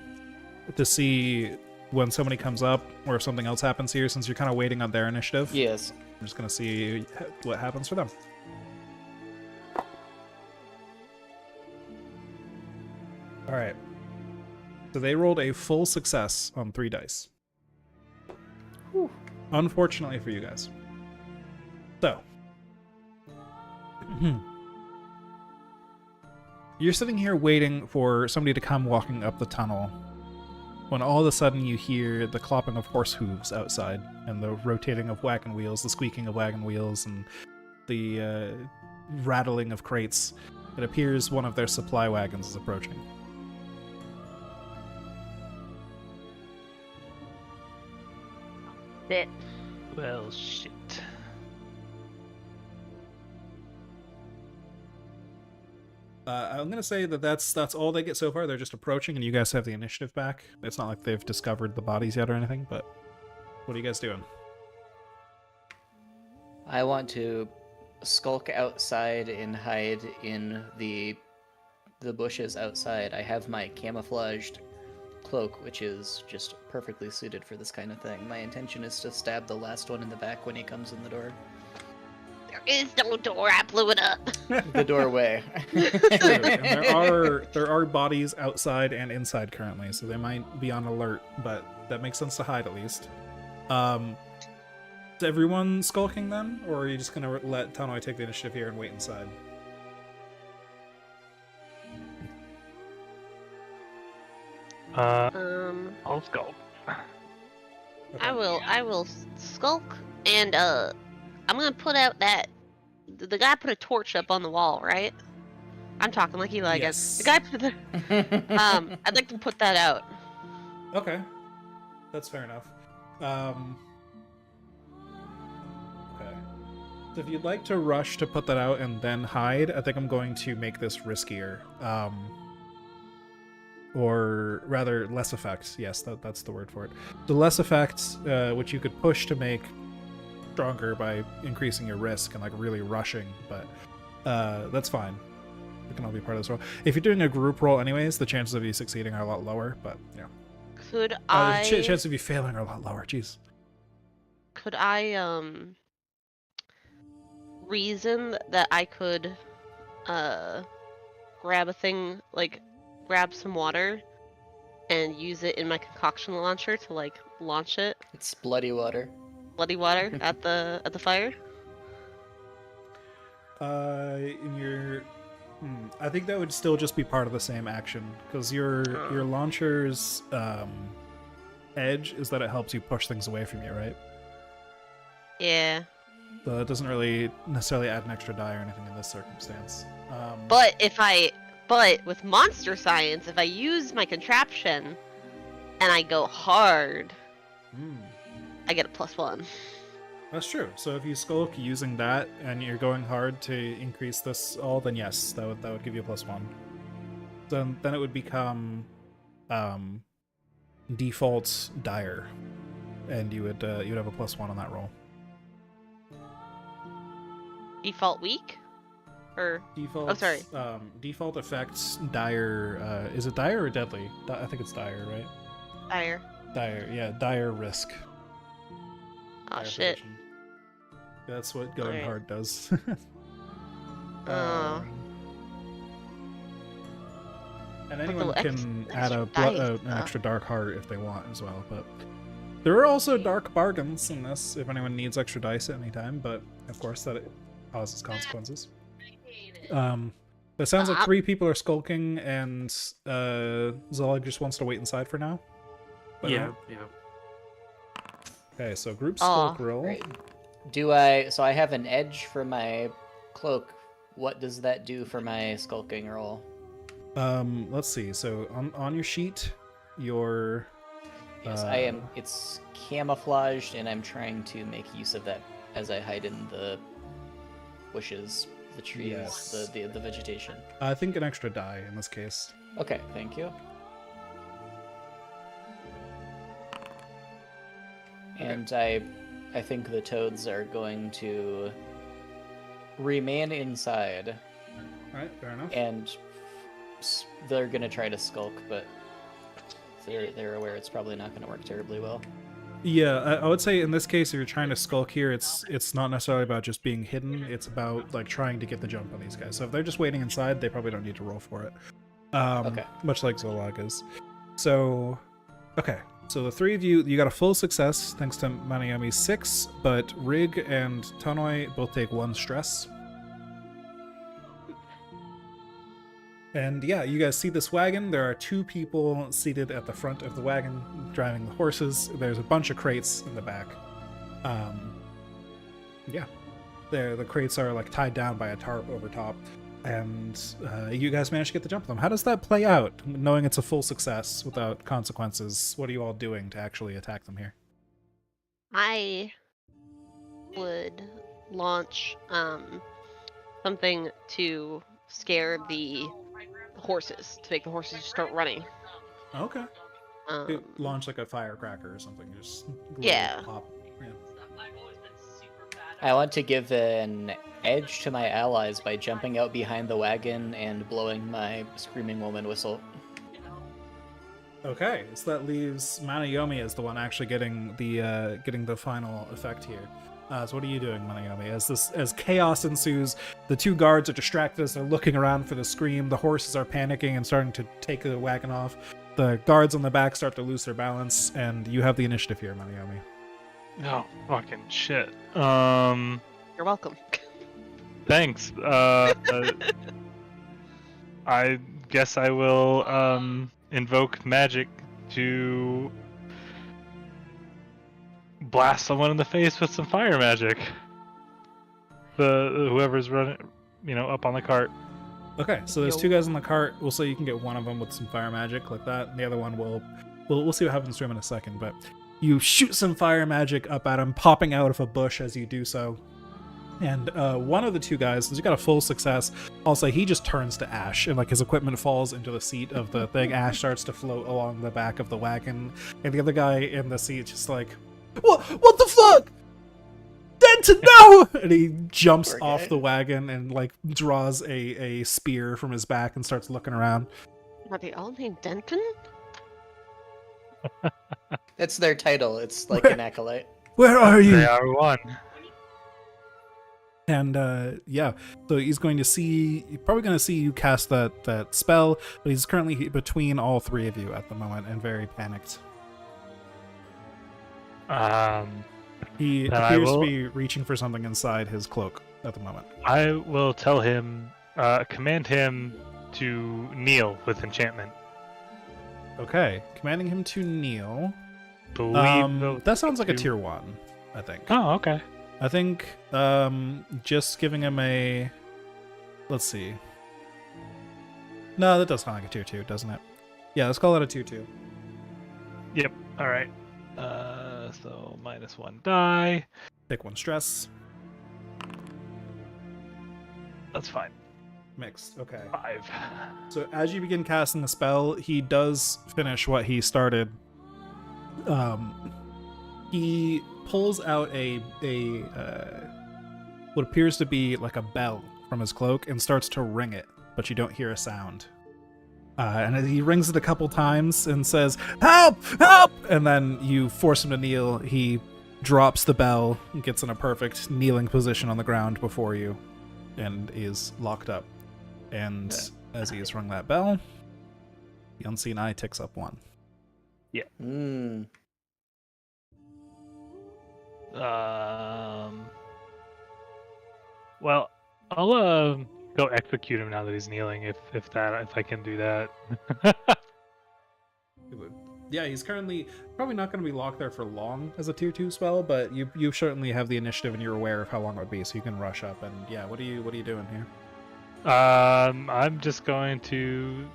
to see when somebody comes up or if something else happens here, since you're kind of waiting on their initiative. Yes. I'm just going to see what happens for them. All right. So they rolled a full success on 3 dice. Whew. Unfortunately for you guys. So. You're sitting here waiting for somebody to come walking up the tunnel, when all of a sudden you hear the clopping of horse hooves outside, and the rotating of wagon wheels, the squeaking of wagon wheels, and the rattling of crates. It appears one of their supply wagons is approaching. Sit. Well, shit. I'm gonna say that's all they get so far. They're just approaching, and you guys have the initiative back. It's not like they've discovered the bodies yet or anything. But what are you guys doing? I want to skulk outside and hide in the bushes outside. I have my camouflaged cloak, which is just perfectly suited for this kind of thing. My intention is to stab the last one in the back when he comes in the door. There is no door. I blew it up. The doorway. True. And there are bodies outside and inside currently, so they might be on alert. But that makes sense to hide at least. Is everyone skulking then, or are you just gonna let Tanoi take the initiative here and wait inside? I'll skulk. Okay. I will skulk, and I'm gonna put out that the guy put a torch up on the wall, right? I'm talking like Eli again. Yes. The guy put the I'd like to put that out. Okay, that's fair enough. Okay. So if you'd like to rush to put that out and then hide, I think I'm going to make this riskier. Or rather, less effect. Yes, that's the word for it. The less effect, which you could push to make stronger by increasing your risk and like really rushing, but that's fine. It can all be part of this roll. If you're doing a group roll anyways, the chances of you succeeding are a lot lower, but yeah. Could The I chances of you failing are a lot lower, jeez. could I reason that I could grab a thing, like grab some water and use it in my concoction launcher to like launch it, It's bloody water. bloody water at the fire? In your I think that would still just be part of the same action, because your launcher's edge is that it helps you push things away from you, right? Yeah. So it doesn't really necessarily add an extra die or anything in this circumstance. But with monster science, if I use my contraption and I go hard, I get a +1. That's true. So if you skulk using that and you're going hard to increase this all, then yes, that would give you a +1. Then it would become default dire, and you would have a +1 on that roll. Default weak? Or Default. Oh, sorry. Default effects dire. Is it dire or deadly? I think it's dire, right? fire? Dire. Yeah, dire risk. Oh Dire shit. position. That's what going Alright. hard does. Oh. And But the anyone can add extra dice, an extra dark heart if they want as well. But there are also dark bargains in this if anyone needs extra dice at any time. But of course, that it causes consequences. But it sounds like 3 people are skulking, and Zolag just wants to wait inside for now. But Yeah. Okay, so group Aw. skulk roll. Great. So I have an edge for my cloak. What does that do for my skulking roll? Let's see. So on your sheet, your Yes, I am. It's camouflaged, and I'm trying to make use of that as I hide in the bushes, the trees, Yes. the vegetation. I think an extra die in this case. Okay, thank you. And I think the toads are going to remain inside, All right, fair enough. and they're gonna try to skulk, but they're aware it's probably not gonna work terribly well. Yeah, I would say in this case, if you're trying to skulk here, it's not necessarily about just being hidden. It's about like trying to get the jump on these guys. So if they're just waiting inside, they probably don't need to roll for it. Okay. Much like Zolag is. So, okay. So the 3 of you got a full success thanks to Manayami's 6, but Rig and Tanoi both take 1 stress. And yeah, you guys see this wagon. There are 2 people seated at the front of the wagon driving the horses. There's a bunch of crates in the back. Yeah. The crates are like tied down by a tarp over top. And you guys managed to get the jump on them. How does that play out, knowing it's a full success without consequences? What are you all doing to actually attack them here? I would launch something to scare the horses, to make the horses start running. Okay. Um, Launch like a firecracker or something. Just Yeah. Pop. Yeah. I want to give an edge to my allies by jumping out behind the wagon and blowing my screaming woman whistle. Okay, so that leaves Manayomi as the one actually getting the final effect here. So what are you doing, Manayomi? As chaos ensues, the two guards are distracted as they're looking around for the scream. The horses are panicking and starting to take the wagon off. The guards on the back start to lose their balance, and you have the initiative here, Manayomi. Oh, fucking shit. You're welcome. Thanks. I guess I will invoke magic to blast someone in the face with some fire magic. Whoever's running, up on the cart. Okay, so there's two guys on the cart. We'll say you can get one of them with some fire magic like that, and the other one we'll see what happens to him in a second. But you shoot some fire magic up at him, popping out of a bush as you do so. And one of the two guys, since you got a full success, also he just turns to ash, and like his equipment falls into the seat of the thing. Ash starts to float along the back of the wagon, and the other guy in the seat just like, what the fuck? Denton, no! And he jumps Poor off guy. the wagon and like draws a spear from his back and starts looking around. Are they all named Denton? That's their title. It's like an acolyte. Where are you? They are one. And yeah, so he's probably going to see you cast that spell, but he's currently between all three of you at the moment and very panicked. He Then appears to be reaching for something inside his cloak at the moment. I will tell him, command him to kneel with enchantment. Okay, commanding him to kneel. Believe That sounds like a tier 1, I think. Oh, okay. I think just giving him a... Let's see. No, that does sound like a tier 2, doesn't it? Yeah, let's call it a tier 2. Yep. All right. So -1 die. Take 1 stress. That's fine. Mixed, okay. 5. So as you begin casting the spell, he does finish what he started. He pulls out a what appears to be like a bell from his cloak and starts to ring it, but you don't hear a sound. And as he rings it a couple times and says, "Help! Help!" And then you force him to kneel. He drops the bell, gets in a perfect kneeling position on the ground before you, and is locked up. And as he has rung that bell, the unseen eye ticks up 1. Hmm. Well, I'll go execute him now that he's kneeling. If I can do that. Yeah, he's currently probably not going to be locked there for long as a tier 2 spell, but you certainly have the initiative and you're aware of how long it would be, so you can rush up. And yeah, what are you doing here? I'm just going to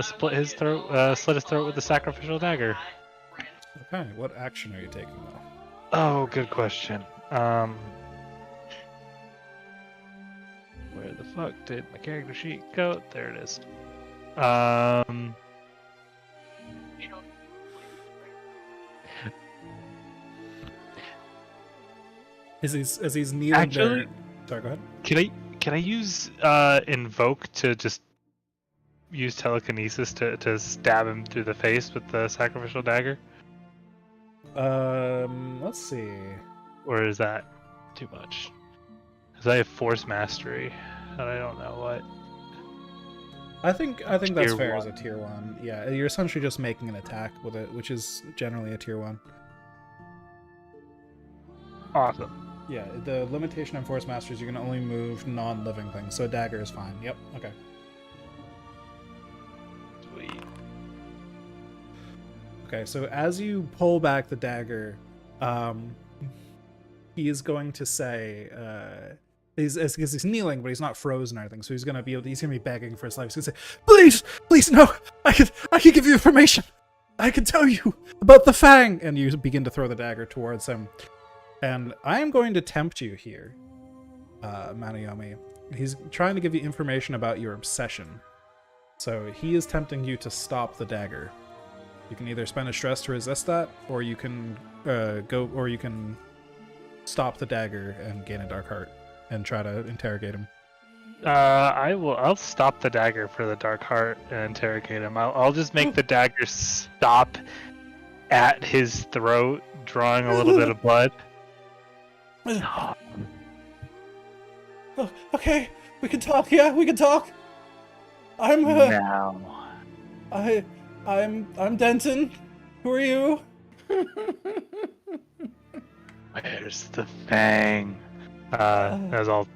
slit his throat with the sacrificial dagger. Okay, what action are you taking though? Oh, good question. Where the fuck did my character sheet go? There it is. As he's kneeling Actually, there. Sorry, go ahead. Can I use invoke to just use telekinesis to stab him through the face with the sacrificial dagger? Let's see. Or is that too much? Because I have force mastery, and I don't know what. I think that's Tier fair as a 1. tier 1. Yeah, you're essentially just making an attack with it, which is generally a tier 1. Awesome. Yeah, the limitation on force master is you can only move non-living things, so a dagger is fine. Yep, okay. Sweet. Okay, so as you pull back the dagger, he is going to say, he's kneeling, but he's not frozen or anything, so he's gonna be begging for his life. He's gonna say, please, no, I can give you information. I can tell you about the Fang, and you begin to throw the dagger towards him. And I am going to tempt you here, Manayomi. He's trying to give you information about your obsession. So he is tempting you to stop the dagger. You can either spend a stress to resist that, or you can you can stop the dagger and gain a dark heart and try to interrogate him. I'll stop the dagger for the dark heart and interrogate him. I'll just make the dagger stop at his throat, drawing a little bit of blood. Oh, okay, we can talk. Yeah, we can talk. I'm Denton. Who are you? Where's the Fang? As I'll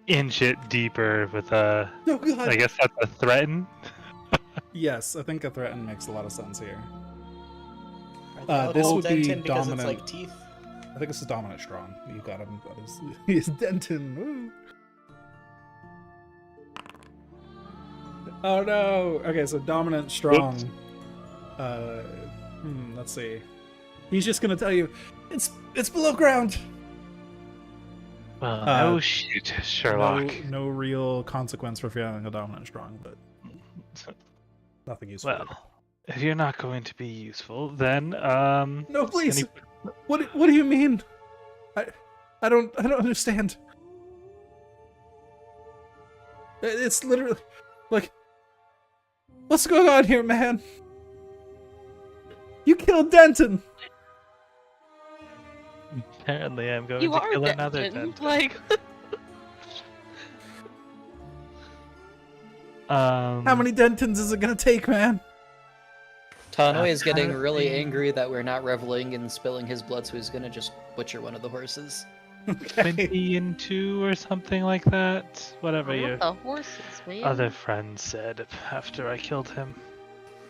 inch it deeper with a. Oh God. I guess that's a threaten. Yes, I think a threaten makes a lot of sense here. This would be Denton because dominant. it's like teeth. I think this is dominant strong. You got him. He's Denton. Woo. Oh no. Okay, so dominant strong. Let's see. He's just gonna tell you, it's below ground. Oh shit, Sherlock. No real consequence for feeling a dominant strong, but nothing useful. Well, if you're not going to be useful, then no, please. What do you mean? I don't understand. It's literally like, what's going on here, man? You killed Denton. Apparently, I'm going You to are kill another Denton. Denton. Like, How many Dentons is it gonna take, man? Tanoi is getting really apparently- angry that we're not reveling in spilling his blood, so he's gonna just butcher one of the horses. 20 and 2 or something like that? Whatever your the horses, man. other friend said after I killed him.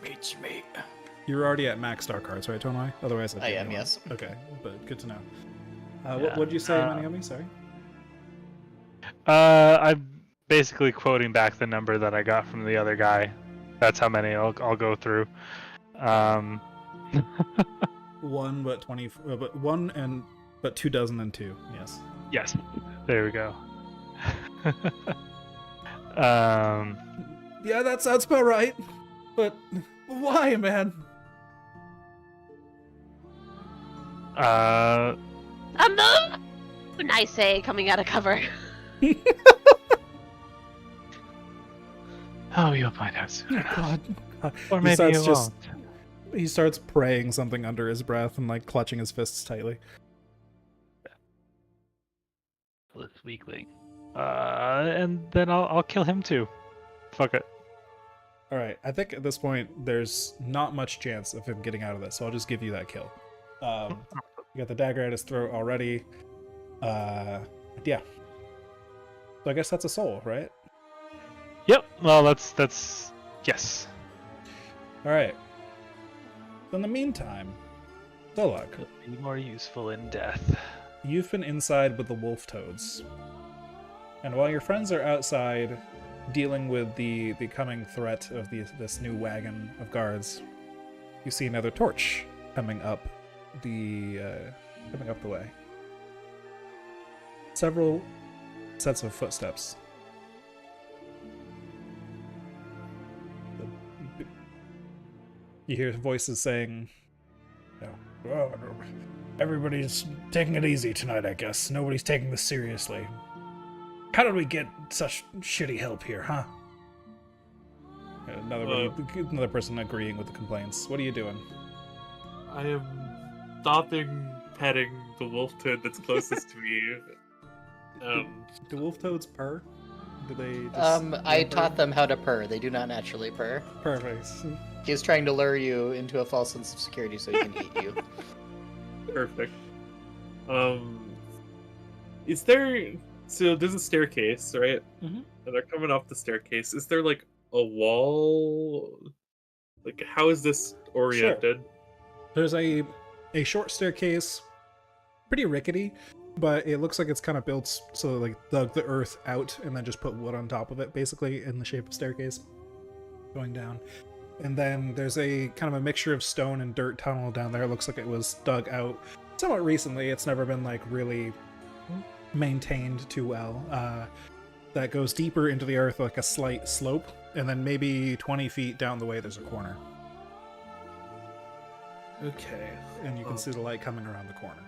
Meets me. You're already at max dark cards, right, Tonoi? Otherwise, I am, yes. Okay, but good to know. Yeah, What'd you say, Maniomi? Sorry. I'm basically quoting back the number that I got from the other guy. That's how many I'll go through. One, but 20. But one and but 2 dozen and 2. Yes. Yes, there we go. Yeah, that sounds about right. But why, man? I'm the nice say coming out of cover. Oh, you'll find out soon. God. Or He maybe starts you just- won't. He starts praying something under his breath and like clutching his fists tightly. This weakling. And then I'll kill him too. Fuck it. All right, I think at this point there's not much chance of him getting out of this, so I'll just give you that kill. You got the dagger at his throat already. Yeah. So I guess that's a soul, right? Yep. Well, that's yes. All right. In the meantime, Dolok, Could be more useful in death. you've been inside with the wolf toads, and while your friends are outside dealing with the coming threat of this new wagon of guards, you see another torch coming up the way. Several sets of footsteps. You hear voices saying, "Oh, everybody's taking it easy tonight, I guess. Nobody's taking this seriously. How did we get such shitty help here, huh?" Another person agreeing with the complaints. What are you doing? I am stopping petting the wolf toad that's closest to me. Do wolf toads purr? Do they just I purr? taught them how to purr. They do not naturally purr. Perfect. He's trying to lure you into a false sense of security so he can eat you. Perfect. Is there... So there's a staircase, right? Mhm. And they're coming off the staircase. Is there, like, a wall? Like, how is this oriented? There's a short staircase, pretty rickety, but it looks like it's kind of built so like dug the earth out and then just put wood on top of it, basically in the shape of staircase going down. And then there's a kind of a mixture of stone and dirt tunnel down there. It looks like it was dug out somewhat recently. It's never been like really maintained too well. That goes deeper into the earth, like a slight slope, and then maybe 20 feet down the way there's a corner, Okay. and you can see the light coming around the corner.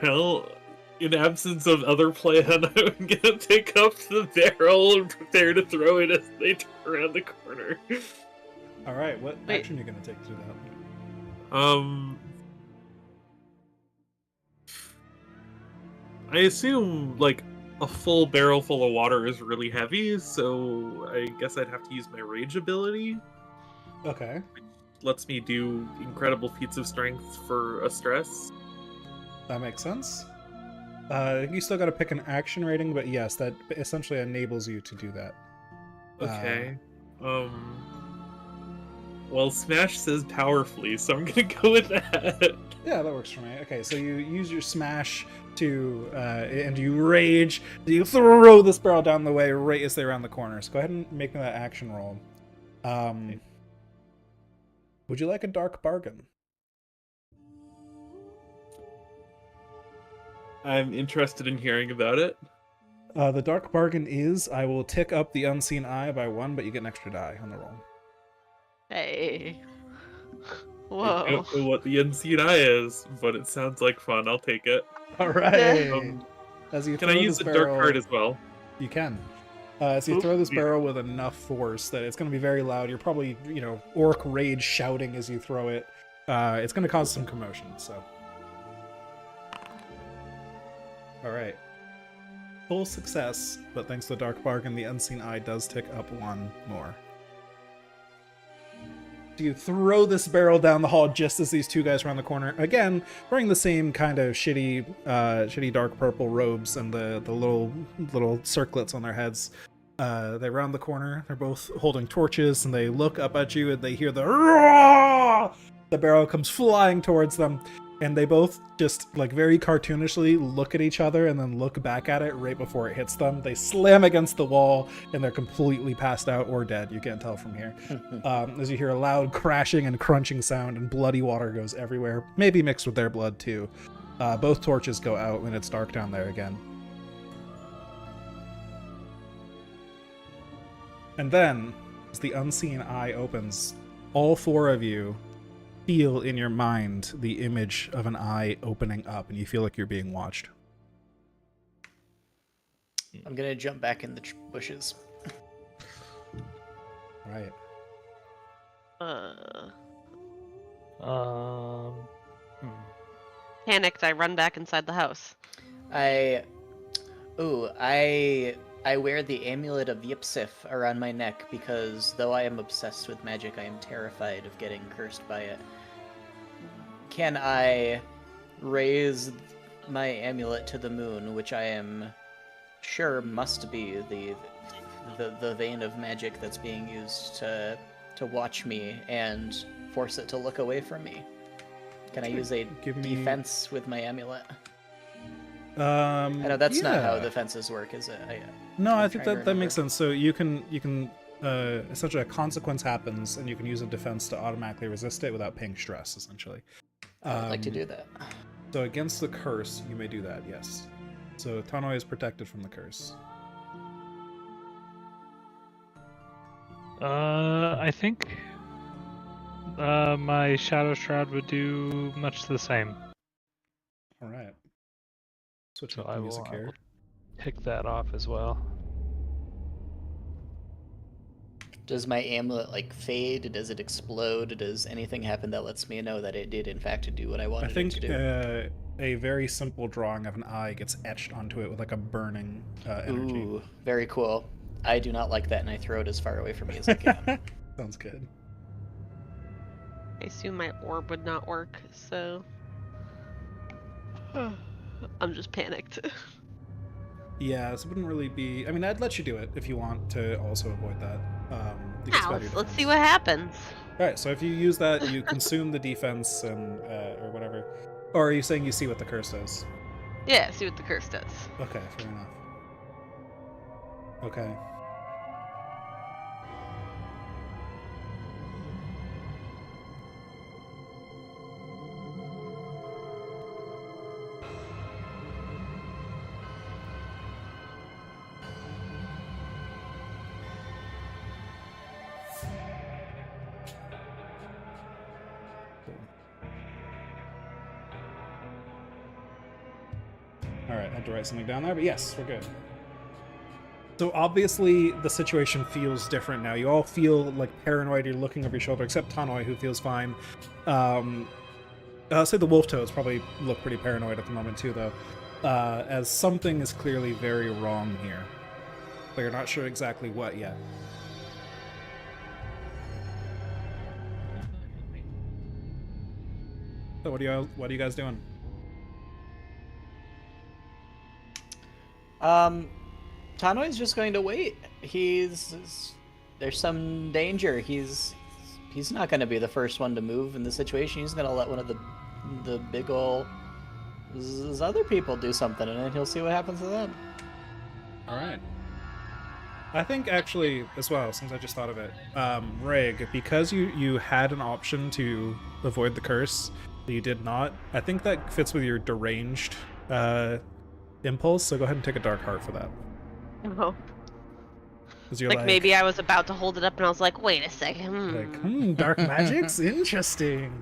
Well, in absence of other plan, I'm gonna pick up the barrel and prepare to throw it as they turn around the corner. All right, what Wait. action are you gonna take to do that? I assume like a full barrel full of water is really heavy, so I guess I'd have to use my rage ability. Okay. Lets me do incredible feats of strength for a stress. That makes sense. You still got to pick an action rating, but yes, that essentially enables you to do that. Okay. Well, Smash says powerfully, so I'm gonna go with that. Yeah, that works for me. Okay, so you use your smash to, and you rage. You throw this barrel down the way right as they round the corner. So go ahead and make me that action roll. Would you like a dark bargain? I'm interested in hearing about it. The dark bargain is I will tick up the unseen eye by 1, but you get an extra die on the roll. Hey. I Whoa. don't know what the unseen eye is, but it sounds like fun. I'll take it. All right. Um, As you Can I throw use this the barrel, dark card as well? You can. As you Oops. throw this barrel with enough force that it's going to be very loud. You're probably, orc rage shouting as you throw it. It's going to cause some commotion, so. All right. Full success, but thanks to the dark bargain, the unseen eye does tick up 1 more. So you throw this barrel down the hall just as these two guys round the corner. Again, wearing the same kind of shitty dark purple robes and the little circlets on their heads. They round the corner. They're both holding torches, and they look up at you, and they hear the roar! The barrel comes flying towards them, and they both just, like, very cartoonishly look at each other and then look back at it right before it hits them. They slam against the wall, and they're completely passed out or dead. You can't tell from here. As you hear a loud crashing and crunching sound, and bloody water goes everywhere, maybe mixed with their blood, too. Both torches go out when it's dark down there again. And then, as the unseen eye opens, all 4 of you feel in your mind the image of an eye opening up, and you feel like you're being watched. I'm gonna jump back in the bushes. Right. Panicked, I run back inside the house. I wear the amulet of Yipsif around my neck because though I am obsessed with magic, I am terrified of getting cursed by it. Can I raise my amulet to the moon, which I am sure must be the vein of magic that's being used to watch me and force it to look away from me? Can I use a defense with my amulet? I know that's not how defenses work, is it? No, I think that makes sense. So you can essentially a consequence happens, and you can use a defense to automatically resist it without paying stress, essentially. I'd like to do that. So against the curse, you may do that, yes. So Tanoi is protected from the curse. I think my Shadow Shroud would do much the same. All right. Switch So up I the will music here. pick that off as well. Does my amulet like fade? Does it explode? Does anything happen that lets me know that it did in fact do what I wanted I think it to do? a very simple drawing of an eye gets etched onto it with like a burning energy. Ooh, very cool. I do not like that, and I throw it as far away from me as I can. Sounds good. I assume my orb would not work, so I'm just panicked. Yeah, this wouldn't really be. I mean, I'd let you do it if you want to also avoid that. You can Now, spend your let's see defense. what happens. All right, so if you use that, you consume the defense and or whatever. Or are you saying you see what the curse does? Yeah, see what the curse does. Okay, fair enough. Okay. All right, I had to write something down there, but yes, we're good. So obviously the situation feels different now. You all feel like paranoid. You're looking over your shoulder, except Tanoi, who feels fine. I'll say the wolf toads probably look pretty paranoid at the moment too, though, as something is clearly very wrong here, but you're not sure exactly what yet. So what are you guys doing? Tanoi's just going to wait. There's some danger. He's not going to be the first one to move in the situation. He's going to let one of the big ol' other people do something, and then he'll see what happens to them. All right. I think actually, as well, since I just thought of it, Rig, because you had an option to avoid the curse, but you did not, I think that fits with your deranged impulse, so go ahead and take a dark heart for that. Oh. Like maybe I was about to hold it up and I was like, wait a second. Like, dark magic's interesting.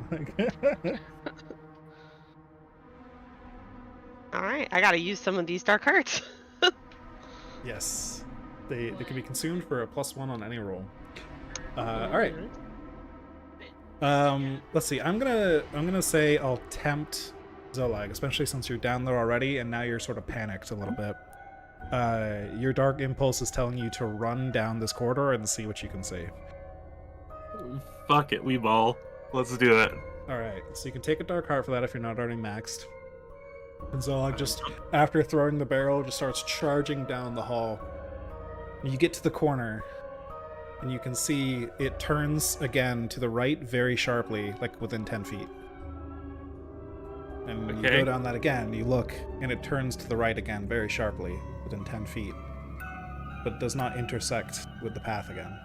Alright, I gotta use some of these dark hearts. Yes. They can be consumed for a +1 on any roll. Alright. Let's see. I'm gonna say I'll tempt Zolag, especially since you're down there already and now you're sort of panicked a little bit. Your dark impulse is telling you to run down this corridor and see what you can see. Fuck it, we ball. Let's do it. Alright, so you can take a dark heart for that if you're not already maxed. And Zolag just, after throwing the barrel, just starts charging down the hall. You get to the corner, and you can see it turns again to the right very sharply, like within 10 feet. And when you go down that again, you look, and it turns to the right again very sharply within 10 feet. But does not intersect with the path again.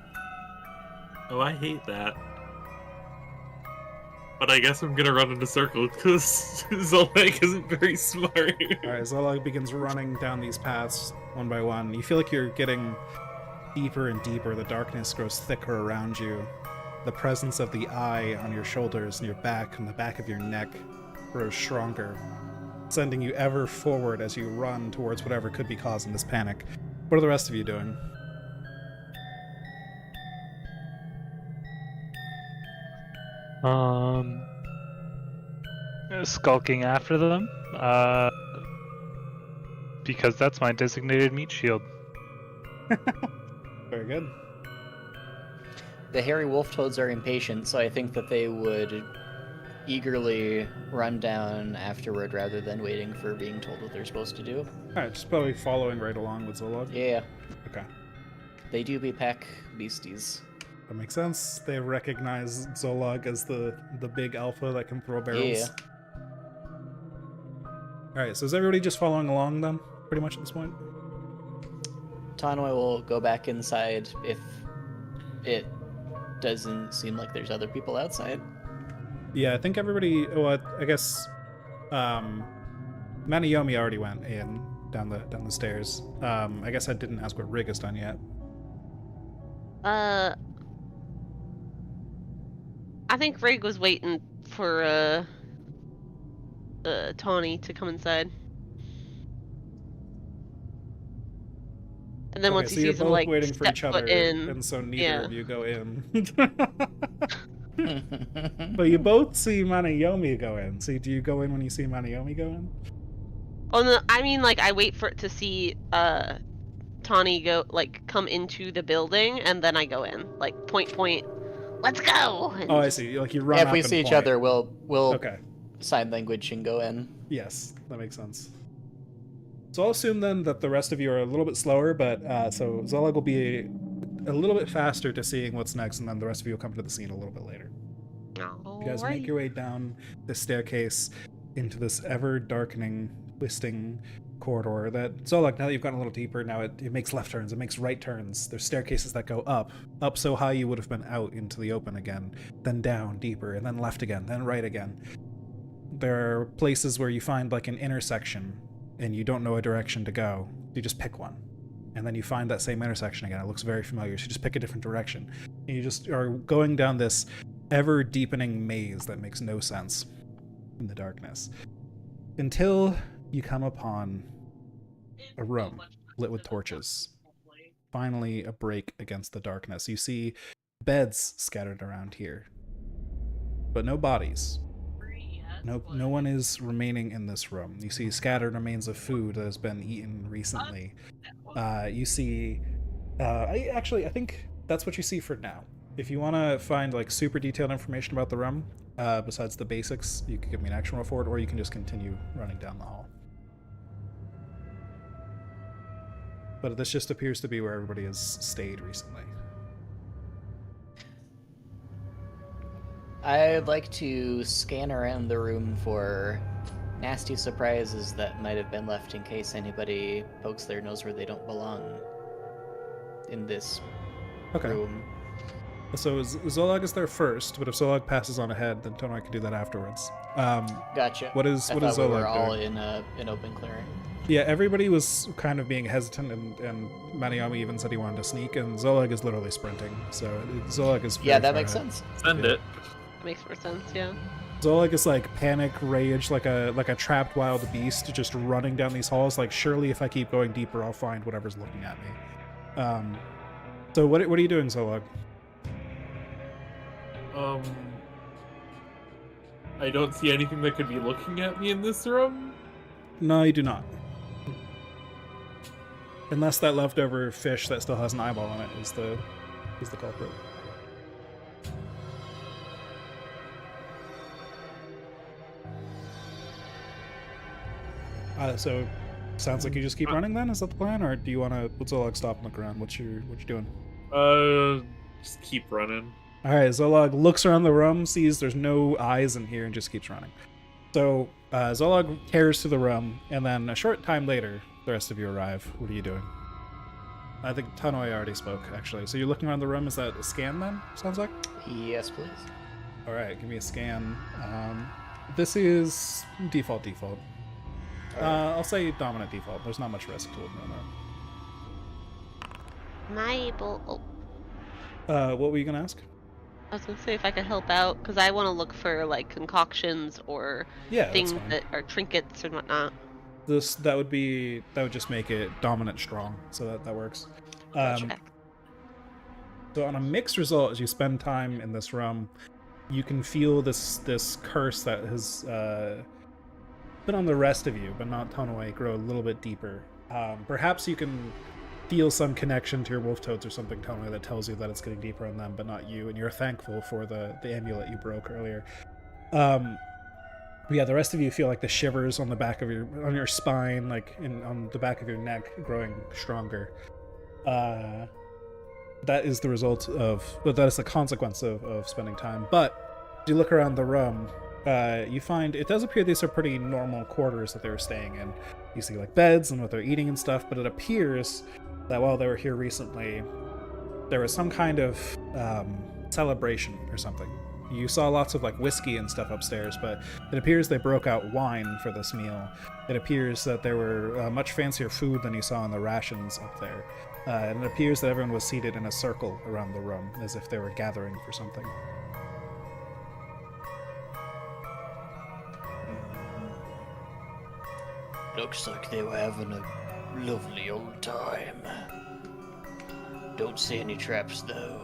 Oh, I hate that. But I guess I'm gonna run in a circle because Zolag isn't very smart. Alright, Zolag begins running down these paths one by one. You feel like you're getting deeper and deeper. The darkness grows thicker around you. The presence of the eye on your shoulders and your back and the back of your neck grows stronger, sending you ever forward as you run towards whatever could be causing this panic. What are the rest of you doing? Skulking after them, because that's my designated meat shield. Very good. The hairy wolf toads are impatient, so I think that they would eagerly run down afterward rather than waiting for being told what they're supposed to do. Alright, just probably following right along with Zolag. Yeah. Okay. They do be pack beasties. That makes sense. They recognize Zolag as the big alpha that can throw barrels. Yeah. Alright, so is everybody just following along then? Pretty much at this point? Tanoi will go back inside if it doesn't seem like there's other people outside. Yeah, I think everybody... Well, I guess... Maniyomi already went in down the stairs. I guess I didn't ask what Rig has done yet. I think Rig was waiting for Tawny to come inside. And then once so he you're sees him both like waiting for step each other, foot in, and so neither yeah. of you go in. But you both see Maniyomi go in. So do you go in when you see Maniyomi go in? Oh no, I mean like I wait for it to see Tawny go like come into the building and then I go in. Like point, let's go. And Oh, I see. Like you run If up we and see each point. other, we'll Okay. sign language and go in. Yes, that makes sense. So I'll assume then that the rest of you are a little bit slower, but so Zolag will be a little bit faster to seeing what's next, and then the rest of you will come to the scene a little bit later. You guys make your way down the staircase into this ever-darkening, twisting corridor that Zolag, now that you've gotten a little deeper, now it makes left turns, it makes right turns. There's staircases that go up so high you would have been out into the open again, then down deeper, and then left again, then right again. There are places where you find like an intersection and you don't know a direction to go. You just pick one. And then you find that same intersection again. It looks very familiar, so you just pick a different direction. And you just are going down this ever-deepening maze that makes no sense in the darkness. Until you come upon a room lit with torches. Finally, a break against the darkness. You see beds scattered around here, but no bodies. No one is remaining in this room. You see scattered remains of food that has been eaten recently. You see, I think that's what you see for now. If you want to find like super detailed information about the room, besides the basics, you can give me an action roll for it, or you can just continue running down the hall. But this just appears to be where everybody has stayed recently. I'd like to scan around the room for nasty surprises that might have been left in case anybody pokes their nose where they don't belong in this room. So Zolag is there first, but if Zolag passes on ahead, then Tonoi can do that afterwards. Gotcha. What is we Zolag were all doing? in an open clearing. Yeah, everybody was kind of being hesitant, and Maniomi even said he wanted to sneak, and Zolag is literally sprinting. So Zolag is Yeah, that far makes ahead. sense. Send it. Makes more sense, yeah. Zolag is like panic, rage, like a trapped wild beast, just running down these halls. Like, surely if I keep going deeper, I'll find whatever's looking at me. So what are you doing, Zolag? I don't see anything that could be looking at me in this room. No, you do not. Unless that leftover fish that still has an eyeball on it is the culprit. So sounds like you just keep running then? Is that the plan? Or do you want to, Zolag, stop and look around? What you doing? Just keep running. Alright, Zolag looks around the room, sees there's no eyes in here, and just keeps running. So Zolag tears through the room, and then a short time later, the rest of you arrive. What are you doing? I think Tonoi already spoke, actually. So you're looking around the room. Is that a scan then, sounds like? Yes, please. Alright, give me a scan. This is default. I'll say dominant default. There's not much risk to looking around Am I able... what were you going to ask? I was gonna say if I could help out, because I want to look for like concoctions or Yeah, things that's fine. that are trinkets and whatnot. That would just make it dominant strong, so that works. Gotcha. So on a mixed result, as you spend time in this room, you can feel this curse that has been on the rest of you, but not Tonoi, grow a little bit deeper. Perhaps you can feel some connection to your wolf toads or something, Tonoi, that tells you that it's getting deeper on them, but not you, and you're thankful for the amulet you broke earlier. Yeah, the rest of you feel like the shivers on the back of your spine, like on the back of your neck, growing stronger. That is the result of, that is the consequence of spending time. But as you look around the room, you find it does appear these are pretty normal quarters that they were staying in. You see like beds and what they're eating and stuff, but it appears that while they were here recently, there was some kind of celebration or something. You saw lots of like whiskey and stuff upstairs, but it appears they broke out wine for this meal. It appears that there were much fancier food than you saw in the rations up there. And it appears that everyone was seated in a circle around the room, as if they were gathering for something. Looks like they were having a lovely old time. Don't see any traps though.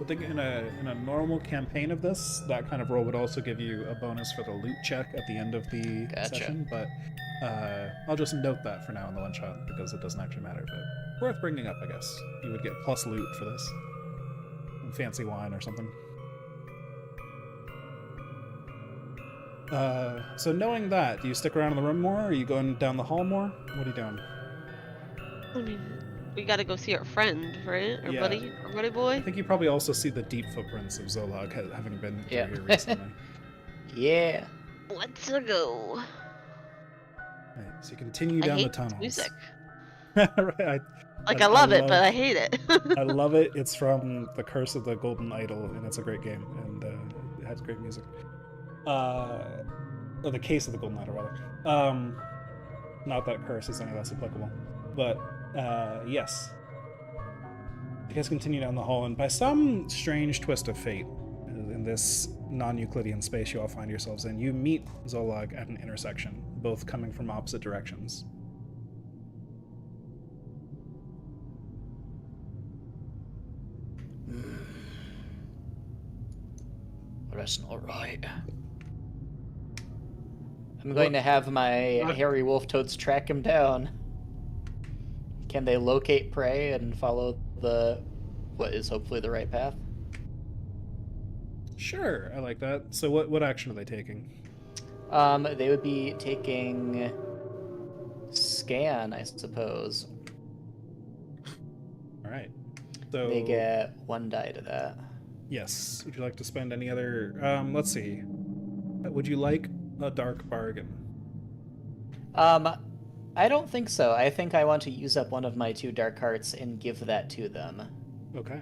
I think in a normal campaign of this, that kind of roll would also give you a bonus for the loot check at the end of the session, but I'll just note that for now in the one shot because it doesn't actually matter, but worth bringing up, I guess. You would get plus loot for this. And fancy wine or something. So knowing that, do you stick around in the room more? Are you going down the hall more? What are you doing? I mean, we gotta go see our friend, right? Our Yeah. buddy, our buddy boy. I think you probably also see the deep footprints of Zolag having been through here recently. Yeah. Let's go. Right, so you continue I down the hate tunnels. this music. Right, Like I love it, but I hate it. I love it. It's from The Curse of the Golden Idol, and it's a great game, and it has great music. Or The Case of the Golden Idol, rather. Not that Curse is any less applicable. But, yes. You guys continue down the hall, and by some strange twist of fate, in this non-Euclidean space you all find yourselves in, you meet Zolag at an intersection both coming from opposite directions. That's not right. I'm going to have my hairy wolf toads track him down. Can they locate prey and follow what is hopefully the right path? Sure, I like that. So what action are they taking? They would be taking scan, I suppose. All right. So They get 1 die to that. yes. Would you like to spend any other? Let's see. Would you like a dark bargain? I don't think so. I think I want to use up one of my 2 dark hearts and give that to them. Okay.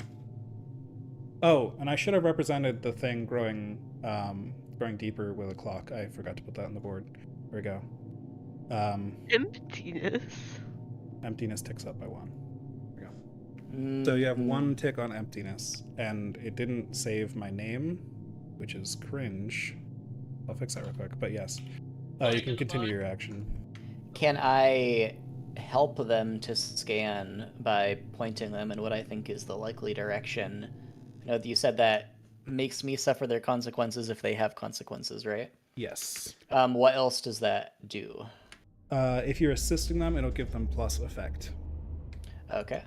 Oh, and I should have represented the thing growing deeper with a clock. I forgot to put that on the board. There we go. Emptiness. Emptiness ticks up by 1. There we go. So you have 1 tick on emptiness, and it didn't save my name, which is cringe. I'll fix that real quick. But yes, you can continue your action. Can I help them to scan by pointing them in what I think is the likely direction? I know that you said that makes me suffer their consequences if they have consequences, right? Yes. What else does that do? If you're assisting them, it'll give them plus effect. Okay.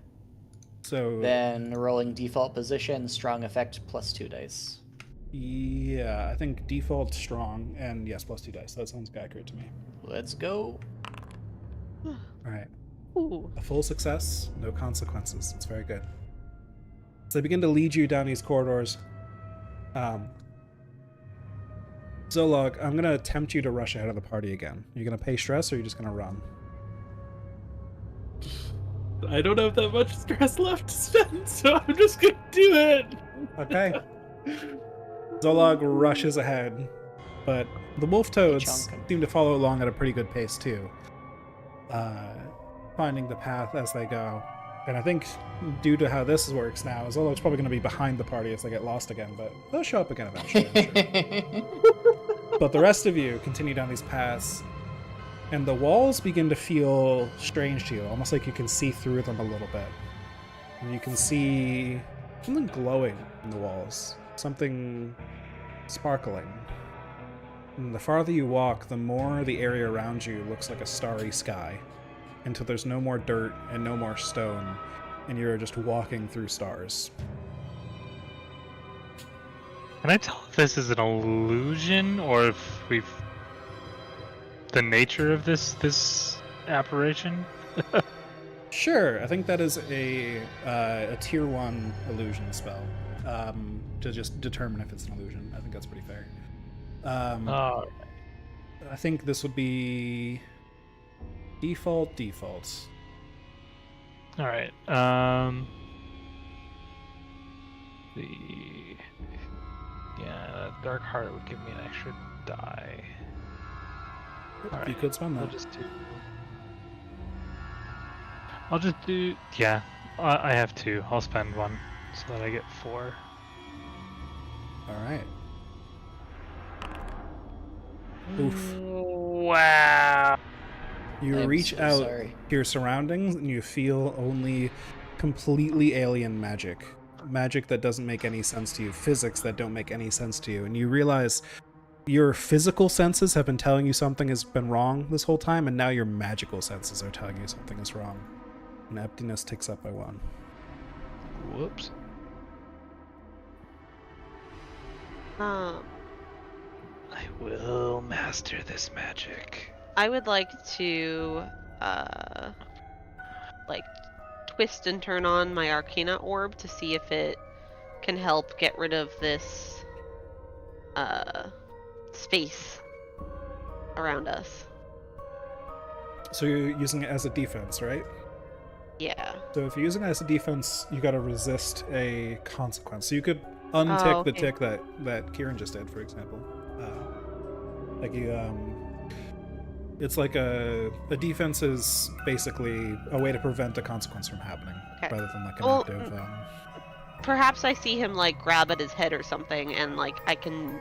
So Then rolling default position, strong effect, plus 2 dice. yeah, I think default strong, and yes, plus 2 dice. That sounds accurate to me. Let's go. All right. Ooh. A full success, no consequences. It's very good. So they begin to lead you down these corridors. Zolog, I'm going to tempt you to rush ahead of the party again. Are you going to pay stress, or are you just going to run? I don't have that much stress left to spend, so I'm just gonna do it. Okay. Zolog rushes ahead, but the wolf toads Chunkin'. seem to follow along at a pretty good pace too, finding the path as they go. And I think due to how this works now, Zolog's probably going to be behind the party if they get lost again, but they'll show up again eventually, I'm sure. But the rest of you continue down these paths, and the walls begin to feel strange to you, almost like you can see through them a little bit. And you can see something glowing in the walls, something sparkling. And the farther you walk, the more the area around you looks like a starry sky, until there's no more dirt and no more stone, and you're just walking through stars. Can I tell if this is an illusion or if we've the nature of this apparition? Sure, I think that is a tier 1 illusion spell, to just determine if it's an illusion. I think that's pretty fair. Oh, I think this would be default. all right. Dark Heart would give me an extra die. All You could spend I'll that. just do. Yeah, I have 2. I'll spend 1 so that I get 4. All right. Oof. Wow. You I'm reach so out sorry. to your surroundings and you feel only completely alien magic. Magic that doesn't make any sense to you. Physics that don't make any sense to you. And you realize your physical senses have been telling you something has been wrong this whole time, and now your magical senses are telling you something is wrong. And emptiness ticks up by 1. Whoops. Um, I will master this magic. I would like to, like, twist and turn on my Arcana orb to see if it can help get rid of this, space around us. So you're using it as a defense, right? Yeah. So if you're using it as a defense, you gotta resist a consequence. So you could untick the okay. tick that Kieran just did, for example. Like you, it's like a defense is basically a way to prevent a consequence from happening, Okay. rather than like an Well, active. Perhaps I see him, like, grab at his head or something, and, like, I can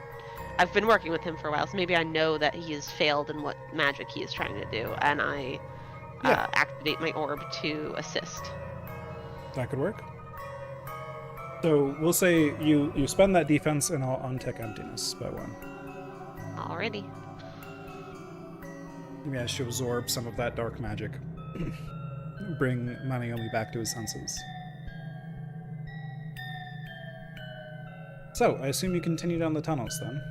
I've been working with him for a while, so maybe I know that he has failed in what magic he is trying to do, and I activate my orb to assist. That could work. So we'll say you spend that defense, and I'll untick emptiness by 1. Alrighty. You manage to absorb some of that dark magic. Bring Maniomi back to his senses. So, I assume you continue down the tunnels then?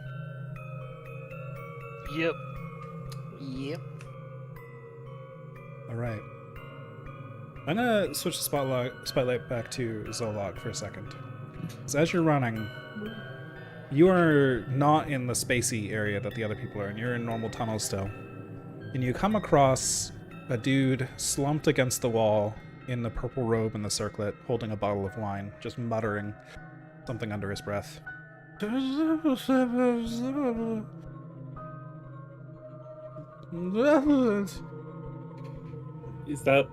Yep. Yep. Alright. I'm gonna switch the spotlight back to Zolog for a second. So as you're running, you are not in the spacey area that the other people are, and you're in normal tunnels still. And you come across a dude slumped against the wall in the purple robe and the circlet, holding a bottle of wine, just muttering something under his breath. Is that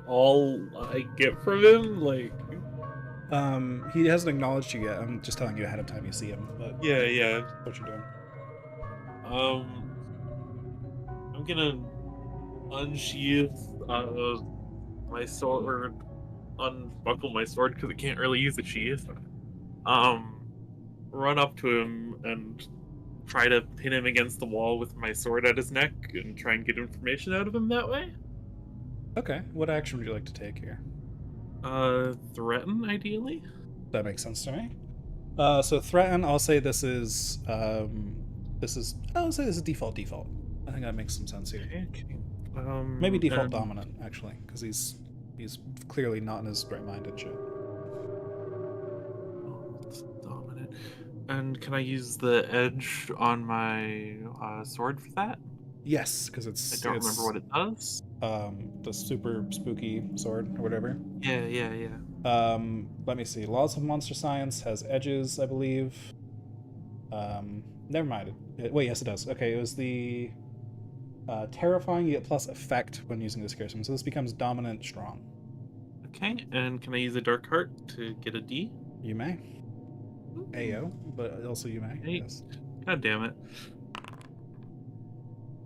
all I get from him? Like, He hasn't acknowledged you yet. I'm just telling you ahead of time you see him, but yeah. what you're doing. I'm gonna unsheath my sword, or unbuckle my sword because it can't really use a sheath. Run up to him and try to pin him against the wall with my sword at his neck and try and get information out of him that way. Okay, what action would you like to take here? Threaten, ideally. That makes sense to me. So threaten, I'll say this is default. I think that makes some sense here. Okay. Maybe default and- dominant, actually, because he's clearly not in his right mind and shit. It's dominant. And can I use the edge on my sword for that? Yes, because it's I don't remember what it does. The super spooky sword or whatever. Yeah. Let me see. Laws of Monster Science has edges, I believe. Never mind. Wait, yes, it does. Okay, it was the terrifying. You get plus effect when using this charisma, so this becomes dominant strong. Okay, and can I use a dark heart to get a D? You may. Ayo, but also you may. Hey. Yes. God damn it.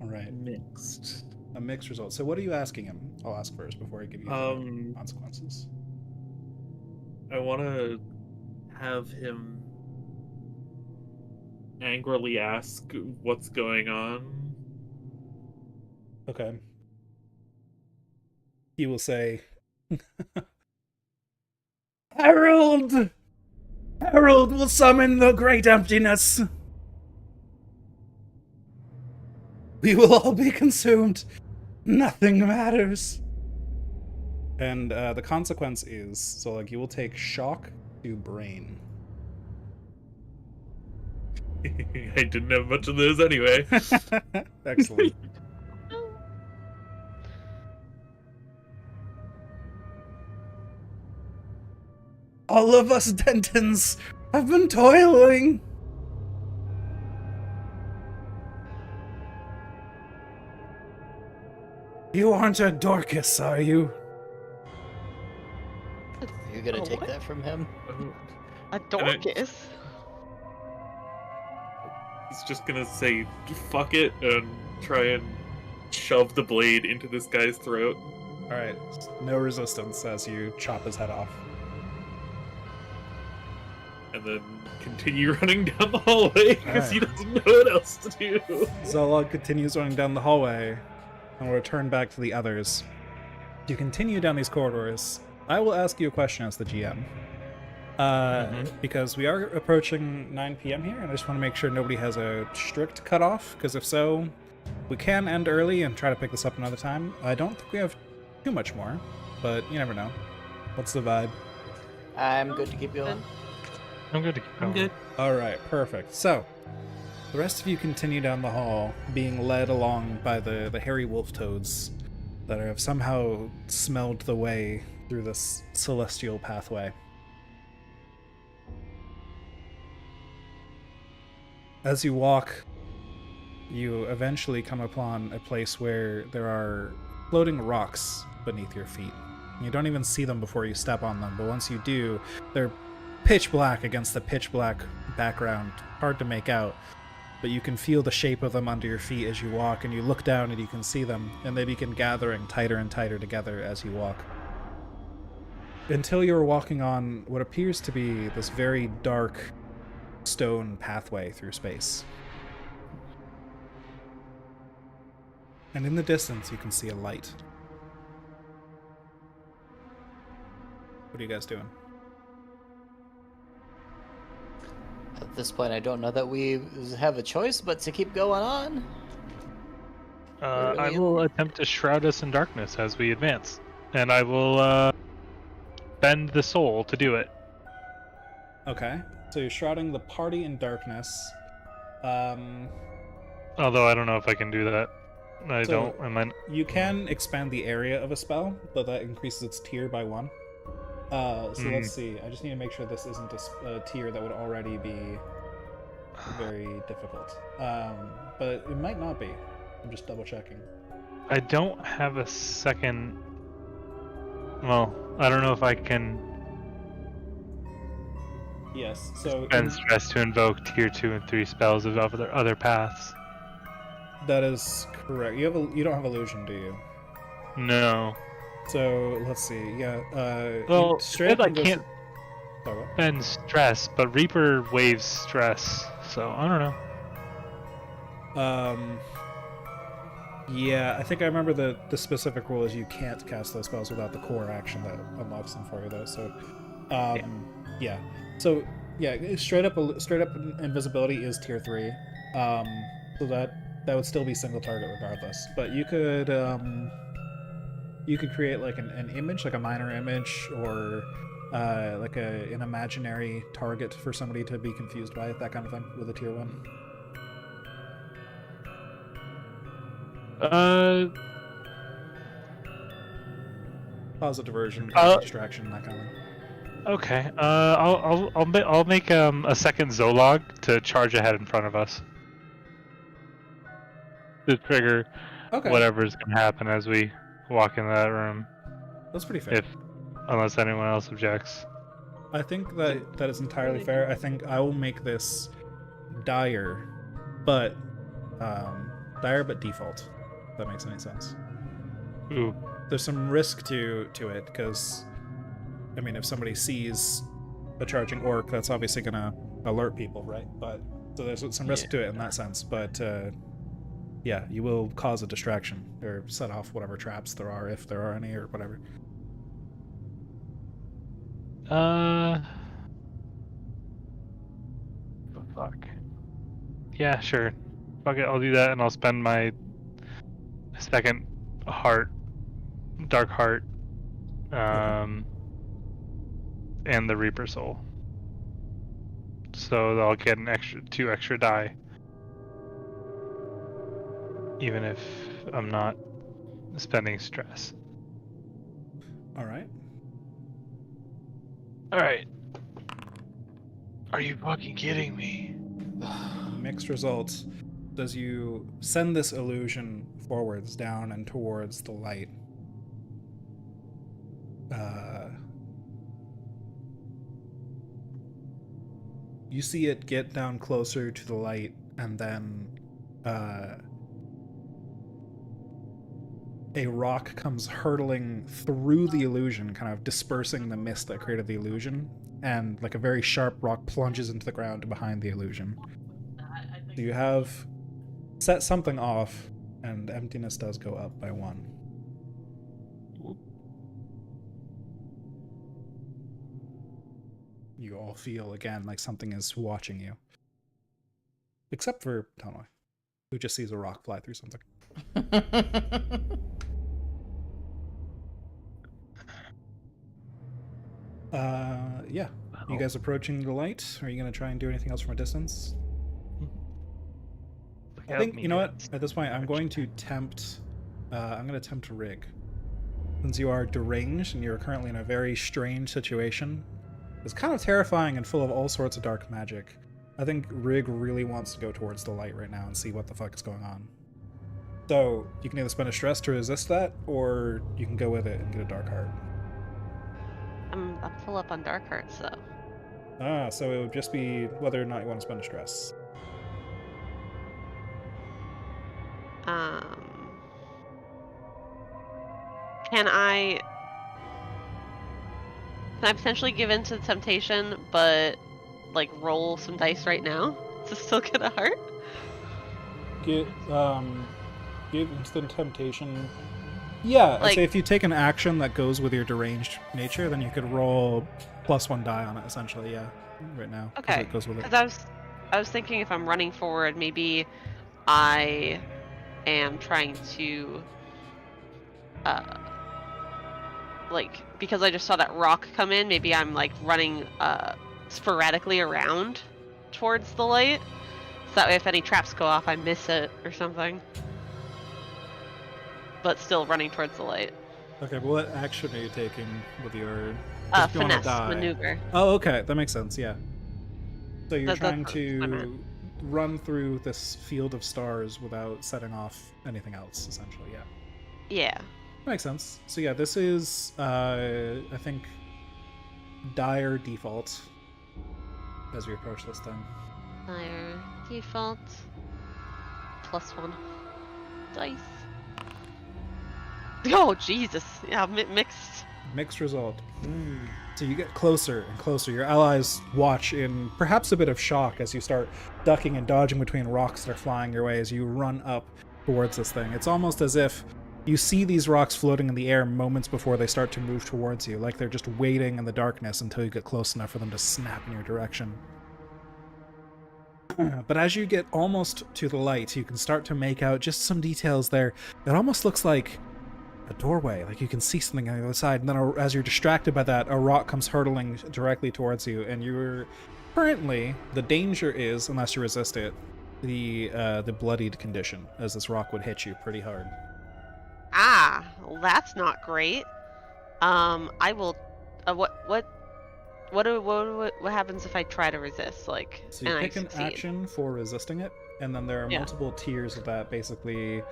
All right. Mixed. A mixed result. So what are you asking him? I'll ask first before I give you the consequences. I want to have him angrily ask what's going on. Okay. He will say, Harold! Harold will summon the great emptiness! We will all be consumed. Nothing matters. And the consequence is, so like you will take shock to brain. I didn't have much of those anyway. Excellent. All of us Dentons have been toiling. You aren't a Dorcas, are you? Are you gonna take what? that from him? A Dorcas? He's just gonna say fuck it and try and shove the blade into this guy's throat. Alright, no resistance as you chop his head off. And then continue running down the hallway because he Alright. doesn't know what else to do. Zolog continues running down the hallway, and will return back to the others. You continue down these corridors. I will ask you a question as the GM. Because we are approaching 9 p.m. here, and I just want to make sure nobody has a strict cutoff, because if so, we can end early and try to pick this up another time. I don't think we have too much more, but you never know. What's the vibe? I'm good to keep going. I'm good to keep I'm going. good. Alright, perfect. So, the rest of you continue down the hall, being led along by the hairy wolf toads that have somehow smelled the way through this celestial pathway. As you walk, you eventually come upon a place where there are floating rocks beneath your feet. You don't even see them before you step on them, but once you do, they're pitch black against the pitch black background, hard to make out. but you can feel the shape of them under your feet as you walk, and you look down and you can see them, and they begin gathering tighter and tighter together as you walk. Until you're walking on what appears to be this very dark stone pathway through space. And in the distance, you can see a light. What are you guys doing? At this point, I don't know that we have a choice but to keep going on. I will attempt to shroud us in darkness as we advance, and I will bend the soul to do it. Okay, so you're shrouding the party in darkness. Although I don't know if I can do that. You can expand the area of a spell, but that increases its tier by 1. Let's see. I just need to make sure this isn't a tier that would already be very difficult. But it might not be. I'm just double checking. I don't have a second. Well, I don't know if I can. Yes. So spend stress to invoke tier 2 and 3 spells of other paths. That is correct. You don't have illusion, do you? No. So let's see. Yeah. Well, straight I can't spend stress, but Reaper waves stress, so I don't know. Yeah, I think I remember the specific rule is you can't cast those spells without the core action that unlocks them for you, though. So, yeah. So yeah, straight up invisibility is tier 3. So that would still be single target regardless. But you could create like an image, like a minor image, or like an imaginary target for somebody to be confused by, that kind of thing, with a tier 1. Cause a diversion, distraction, that kind of thing. Okay. I'll make a second Zolog to charge ahead in front of us. To trigger whatever's gonna happen as we walk in that room. That's pretty fair. Unless anyone else objects. I think that is entirely fair. I think I will make this dire, but default. If that makes any sense. Ooh. There's some risk to it, because I mean, if somebody sees a charging orc, that's obviously gonna alert people, right? But so there's some risk to it in that sense. But yeah, you will cause a distraction or set off whatever traps there are, if there are any, or whatever. Fuck. Yeah, sure. Fuck it, I'll do that, and I'll spend my second dark heart, and the Reaper Soul. So I'll get an 2 extra die. Even if I'm not spending stress. Alright. Are you fucking kidding me? Mixed results. As you send this illusion forwards, down, and towards the light, you see it get down closer to the light, and then a rock comes hurtling through the illusion, kind of dispersing the mist that created the illusion, and like a very sharp rock plunges into the ground behind the illusion. So you have set something off, and emptiness does go up by 1. You all feel again like something is watching you. Except for Tanoi, who just sees a rock fly through something. Yeah. You guys approaching the light? Are you going to try and do anything else from a distance? I think, you know what? At this point, I'm going to tempt Rig. Since you are deranged and you're currently in a very strange situation, it's kind of terrifying and full of all sorts of dark magic. I think Rig really wants to go towards the light right now and see what the fuck is going on. So, you can either spend a stress to resist that, or you can go with it and get a dark heart. I'm full up on dark hearts, though. So it would just be whether or not you want to spend a stress. Can I potentially give in to the temptation, but like roll some dice right now to still get a heart? Give instant temptation. Yeah, I'd Like- say if you take an action that goes with your deranged nature, then you could roll +1 die on it, essentially, yeah. Right now. 'cause Okay. It goes with it. Because I was thinking if I'm running forward, maybe I am trying to like, because I just saw that rock come in, maybe I'm like running sporadically around towards the light. So that way if any traps go off, I miss it or something. But still running towards the light. Okay, but what action are you taking with your... 'cause if you wanna Finesse die- maneuver. Oh, okay, that makes sense, yeah. So you're That's trying what I meant. to run through this field of stars without setting off anything else, essentially, yeah. Yeah. Makes sense. So yeah, this is, I think, dire default as we approach this thing. Fire default. +1 dice. Oh, Jesus. Yeah, mixed. Mixed result. So you get closer and closer. Your allies watch in perhaps a bit of shock as you start ducking and dodging between rocks that are flying your way as you run up towards this thing. It's almost as if you see these rocks floating in the air moments before they start to move towards you, like they're just waiting in the darkness until you get close enough for them to snap in your direction. But as you get almost to the light, you can start to make out just some details there. It almost looks like a doorway, like you can see something on the other side, and then as you're distracted by that, a rock comes hurtling directly towards you, and you're currently, the danger is, unless you resist it, the bloodied condition, as this rock would hit you pretty hard. Ah, well, that's not great. I will. What happens if I try to resist? Like, So you and pick I an succeed? action for resisting it, and then there are Yeah. multiple tiers of that. Basically,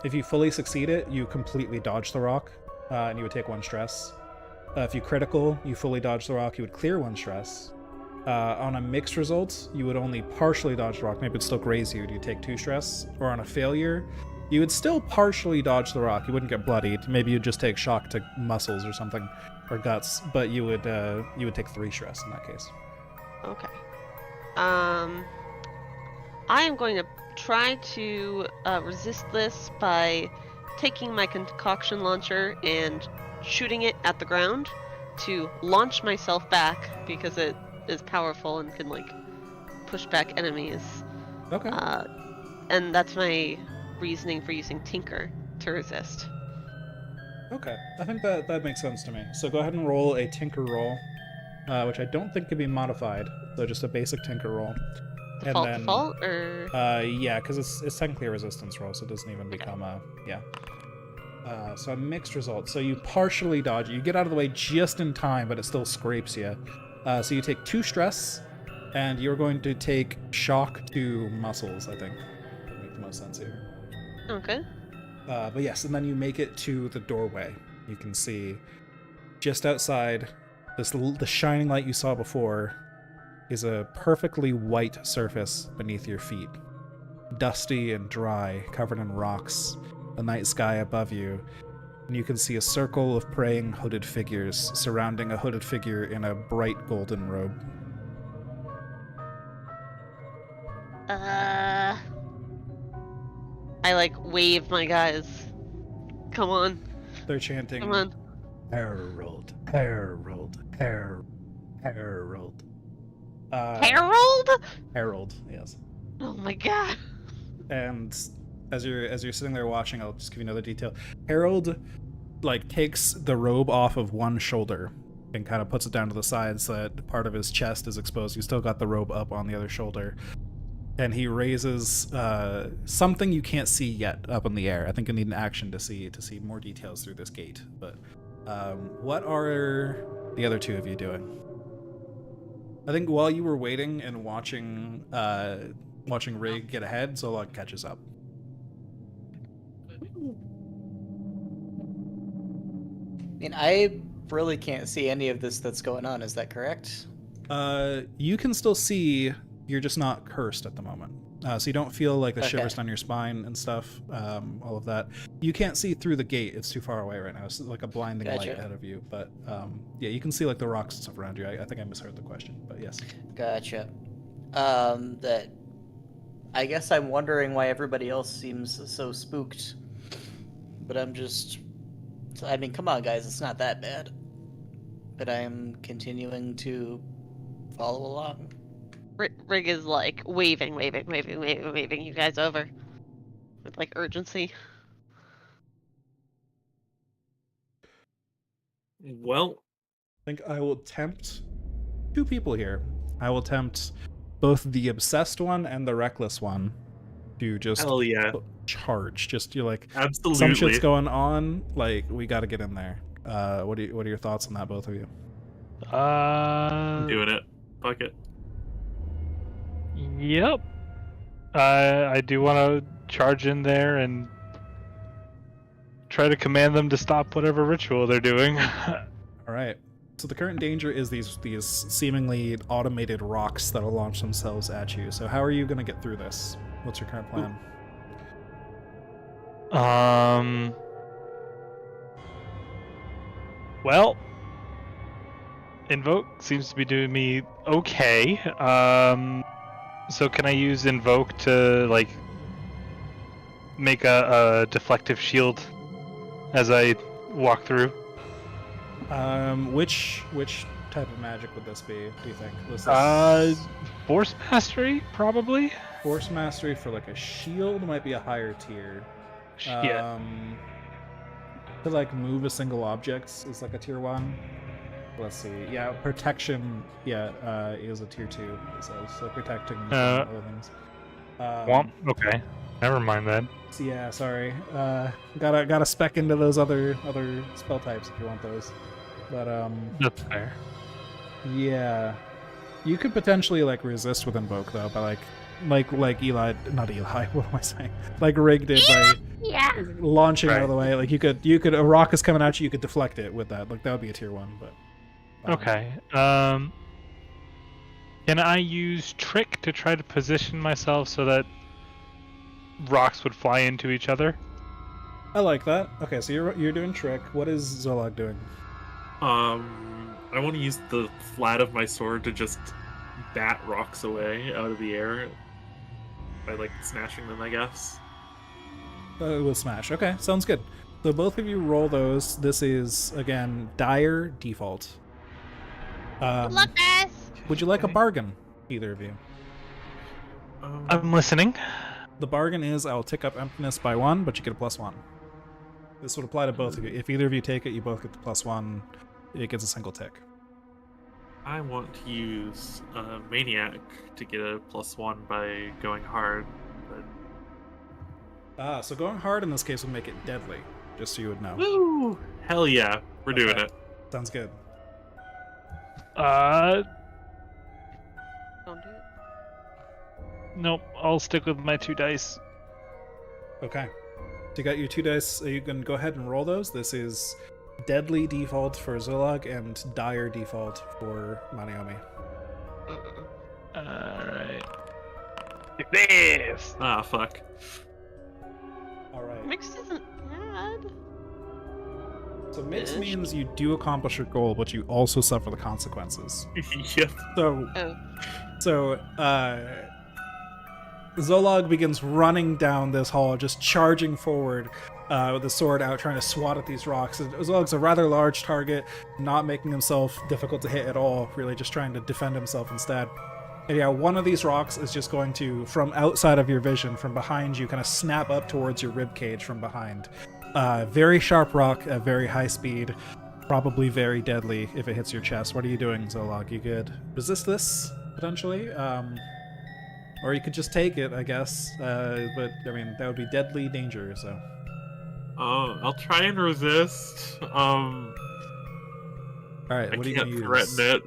if you fully succeed it, you completely dodge the rock, and you would take 1 stress. If you critical, you fully dodge the rock, you would clear 1 stress. On a mixed result, you would only partially dodge the rock, maybe it'd still graze you, and you take 2 stress. Or on a failure, you would still partially dodge the rock, you wouldn't get bloodied, maybe you'd just take shock to muscles or something, or guts, but you would take 3 stress in that case. Okay. I am going to try to resist this by taking my concoction launcher and shooting it at the ground to launch myself back because it is powerful and can like push back enemies. Okay. And that's my reasoning for using Tinker to resist. Okay, I think that makes sense to me. So go ahead and roll a Tinker roll, which I don't think can be modified, so just a basic Tinker roll. Default, or Yeah, because it's technically a resistance roll, so it doesn't even become a... yeah. So a mixed result. So you partially dodge it. You get out of the way just in time, but it still scrapes you. So you take 2 stress, and you're going to take shock to muscles, I think. That would make the most sense here. okay. But yes, and then you make it to the doorway. You can see just outside the shining light you saw before is a perfectly white surface beneath your feet. Dusty and dry, covered in rocks, the night sky above you, and you can see a circle of praying hooded figures surrounding a hooded figure in a bright golden robe. I like wave my guys. Come on. They're chanting, Come on. Herald, Herald, Herald, Herald. Harold? Herald, yes. Oh my god. And as you're sitting there watching, I'll just give you another detail. Harold like takes the robe off of one shoulder and kind of puts it down to the side so that part of his chest is exposed. You still got the robe up on the other shoulder. And he raises something you can't see yet up in the air. I think you need an action to see more details through this gate. But what are the other two of you doing? I think while you were waiting and watching Rig get ahead, Zolog catches up. I mean, I really can't see any of this that's going on. Is that correct? You can still see. You're just not cursed at the moment. So you don't feel like the Okay. shivers down your spine and stuff, all of that. You can't see through the gate. It's too far away right now. It's like a blinding light Gotcha. ahead of you. But yeah, you can see like the rocks and stuff around you. I think I misheard the question, but yes. Gotcha. That. I guess I'm wondering why everybody else seems so spooked. But I'm just. I mean, come on, guys, it's not that bad. But I'm continuing to follow along. Rig is like waving you guys over with like urgency. Well, I think I will tempt two people here. I will tempt both the obsessed one and the reckless one to just hell yeah, charge. Just you're like absolutely. some shit's going on. Like we got to get in there. What are your thoughts on that, both of you? I'm doing it. Fuck it. Yep. I do want to charge in there and try to command them to stop whatever ritual they're doing. All right. So the current danger is these seemingly automated rocks that'll launch themselves at you. So how are you going to get through this? What's your current plan? Well, Invoke seems to be doing me okay. So can I use Invoke to like make a deflective shield as I walk through? Which type of magic would this be, do you think? Was this Force Mastery, probably? Force Mastery for like a shield might be a higher tier. Yeah. To like move a single object is like a tier 1. Let's see. Yeah, protection, is a tier 2. So it's like protecting other things. Okay. Never mind that. So yeah, sorry. Gotta spec into those other spell types if you want those. But That's fair. yeah, you could potentially like resist with Invoke though, by like Eli, not Eli. What am I saying? Like Rig did by launching out of the way. Like you could a rock is coming at you, you could deflect it with that. Like that would be a tier 1. But Okay. Can I use Trick to try to position myself so that rocks would fly into each other? I like that. Okay, so you're doing Trick. What is Zolog doing? I want to use the flat of my sword to just bat rocks away out of the air by like smashing them, I guess. With Smash. Okay, sounds good. So both of you roll those. This is again dire default. Good luck, guys. Would you like a bargain, either of you? I'm listening. The bargain is I'll tick up emptiness by 1, but you get a +1. This would apply to both of you. If either of you take it, you both get the +1. It gets a single tick. I want to use Maniac to get a +1 by going hard, but So going hard in this case would make it deadly, just so you would know. woo! Hell yeah, we're doing Okay. it. Sounds good. Don't do it. Nope. I'll stick with my 2 dice. Okay. So you got your 2 dice. You can go ahead and roll those. This is deadly default for Zolog and dire default for Maniomi. Alright. This! Ah, fuck. All right. Mixed isn't bad. So mix means you do accomplish your goal, but you also suffer the consequences. Yep. So Zolog begins running down this hall, just charging forward with the sword out, trying to swat at these rocks. Zolog's a rather large target, not making himself difficult to hit at all, really just trying to defend himself instead. And yeah, one of these rocks is just going to, from outside of your vision, from behind you, kind of snap up towards your ribcage from behind. Very sharp rock at very high speed, probably very deadly if it hits your chest. What are you doing, Zolog? You could resist this, potentially, or you could just take it, I guess. But, I mean, that would be deadly danger, so... I'll try and resist. Alright, I what are you can't gonna use? threaten it.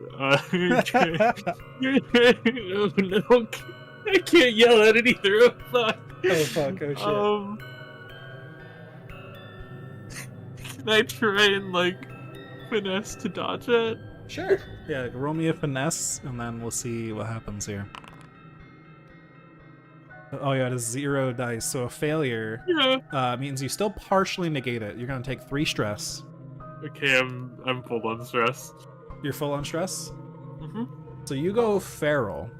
No, I can't yell at it either. Oh, fuck. Oh, fuck, oh, shit. Can I try and, like, finesse to dodge it? Sure. Yeah, roll me a finesse, and then we'll see what happens here. Oh, yeah, it is 0 dice. So a failure means you still partially negate it. You're going to take 3 stress. Okay, I'm full on stress. You're full on stress? Mm-hmm. So you go feral.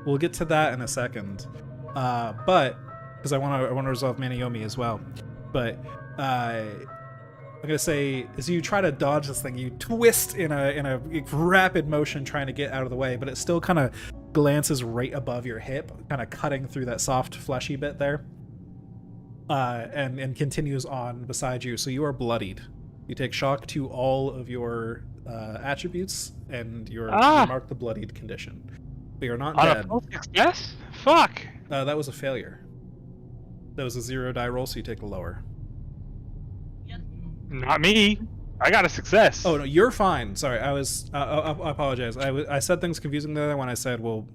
We'll get to that in a second. But, because I want to resolve Maniomi as well. But, I'm gonna say, as you try to dodge this thing, you twist in a rapid motion trying to get out of the way, but it still kind of glances right above your hip, kind of cutting through that soft, fleshy bit there, and continues on beside you. So you are bloodied. You take shock to all of your attributes, and you're marked the bloodied condition. But you're not dead. On a full success? Fuck. That was a failure. That was a 0 die roll, so you take the lower. Not me. I got a success. Oh no, you're fine. Sorry, I apologize. I said things confusing there when I said we'll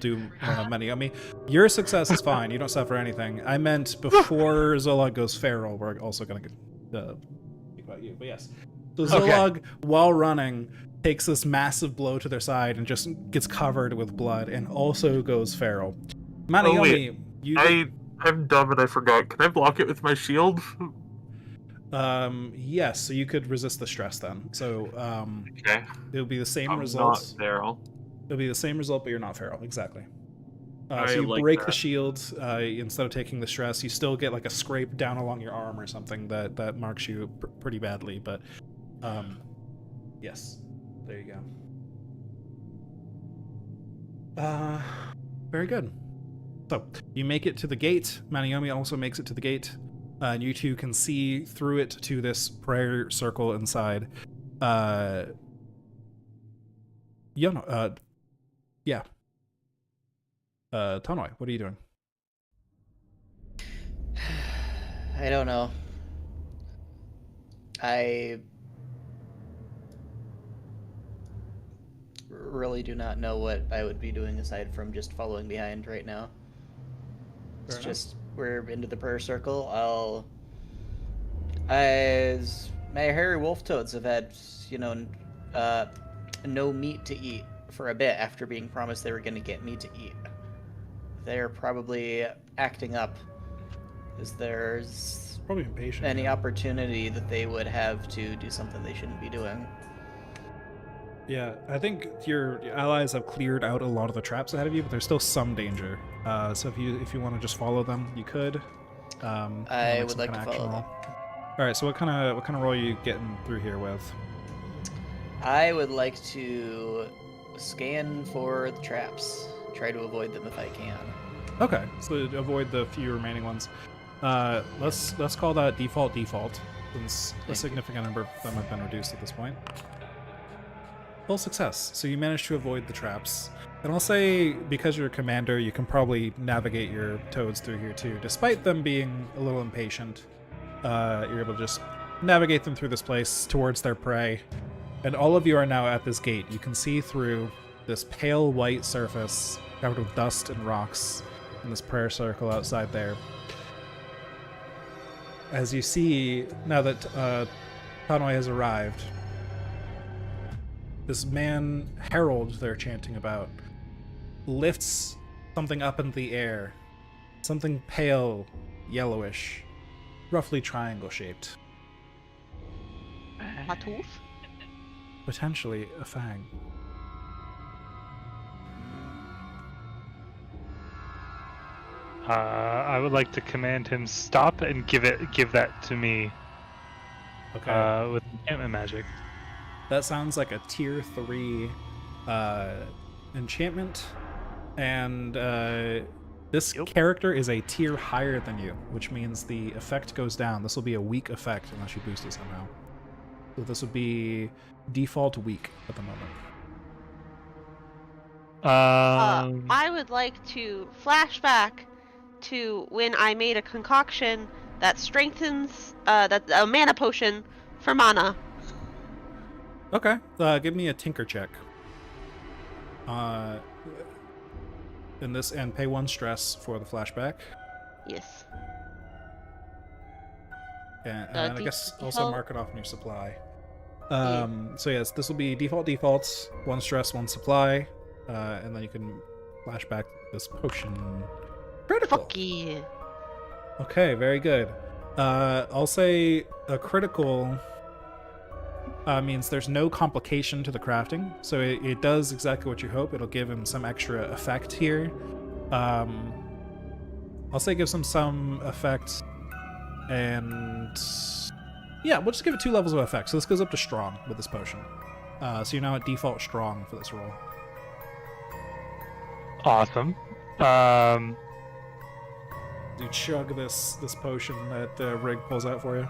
do Maniomi. Your success is fine. You don't suffer anything. I meant before Zolog goes feral, we're also gonna speak about you. But yes, so Zolog, while running, takes this massive blow to their side and just gets covered with blood, and also goes feral. Maniomi, I'm dumb and I forgot. Can I block it with my shield? Yes, so you could resist the stress then. So, okay. It'll be the same I'm results. not feral. It'll be the same result, but you're not feral. Exactly. I So you like break that. the shield, instead of taking the stress, you still get like a scrape down along your arm or something that marks you pretty badly, but, yes. There you go. Very good. So, you make it to the gate. Maniomi also makes it to the gate. And you two can see through it to this prayer circle inside. Yeah. Tanoi, what are you doing? I don't know. I really do not know what I would be doing aside from just following behind right now. It's just, we're into the prayer circle. As my hairy wolf toads have had, no meat to eat for a bit after being promised they were going to get meat to eat. They're probably acting up. Is there's probably impatient. Any opportunity that they would have to do something they shouldn't be doing? Yeah, I think your allies have cleared out a lot of the traps ahead of you, but there's still some danger. So if you want to just follow them, you could. I would like to follow them. All right. So what kind of roll are you getting through here with? I would like to scan for the traps. Try to avoid them if I can. Okay. So avoid the few remaining ones. Let's call that default, since a significant number of them have been reduced at this point. Full success. So you managed to avoid the traps. And I'll say, because you're a commander, you can probably navigate your toads through here too. Despite them being a little impatient, you're able to just navigate them through this place towards their prey. And all of you are now at this gate. You can see through this pale white surface covered with dust and rocks in this prayer circle outside there. As you see, now that Tanoi has arrived, this man, Herald, they're chanting about, lifts something up into the air. Something pale, yellowish, roughly triangle-shaped. A tooth? Potentially a fang. I would like to command him stop and give that to me. Okay. With enchantment magic. That sounds like a tier 3 enchantment, and this character is a tier higher than you, which means the effect goes down. This will be a weak effect unless you boost it somehow. So this would be default weak at the moment. I would like to flashback to when I made a concoction that strengthens a mana potion for mana. Okay, give me a tinker check. And pay 1 stress for the flashback. Yes. And I guess also mark it off in your supply. So yes, this will be defaults, 1 stress, 1 supply, and then you can flashback this potion Critical. Fuck yeah. Okay, very good. I'll say a critical means there's no complication to the crafting, so it does exactly what you hope. It'll give him some extra effect here. I'll say it gives him some effect, and yeah, we'll just give it 2 levels of effect. So this goes up to strong with this potion. So you're now at default strong for this roll. Awesome. You chug this potion that Rig pulls out for you.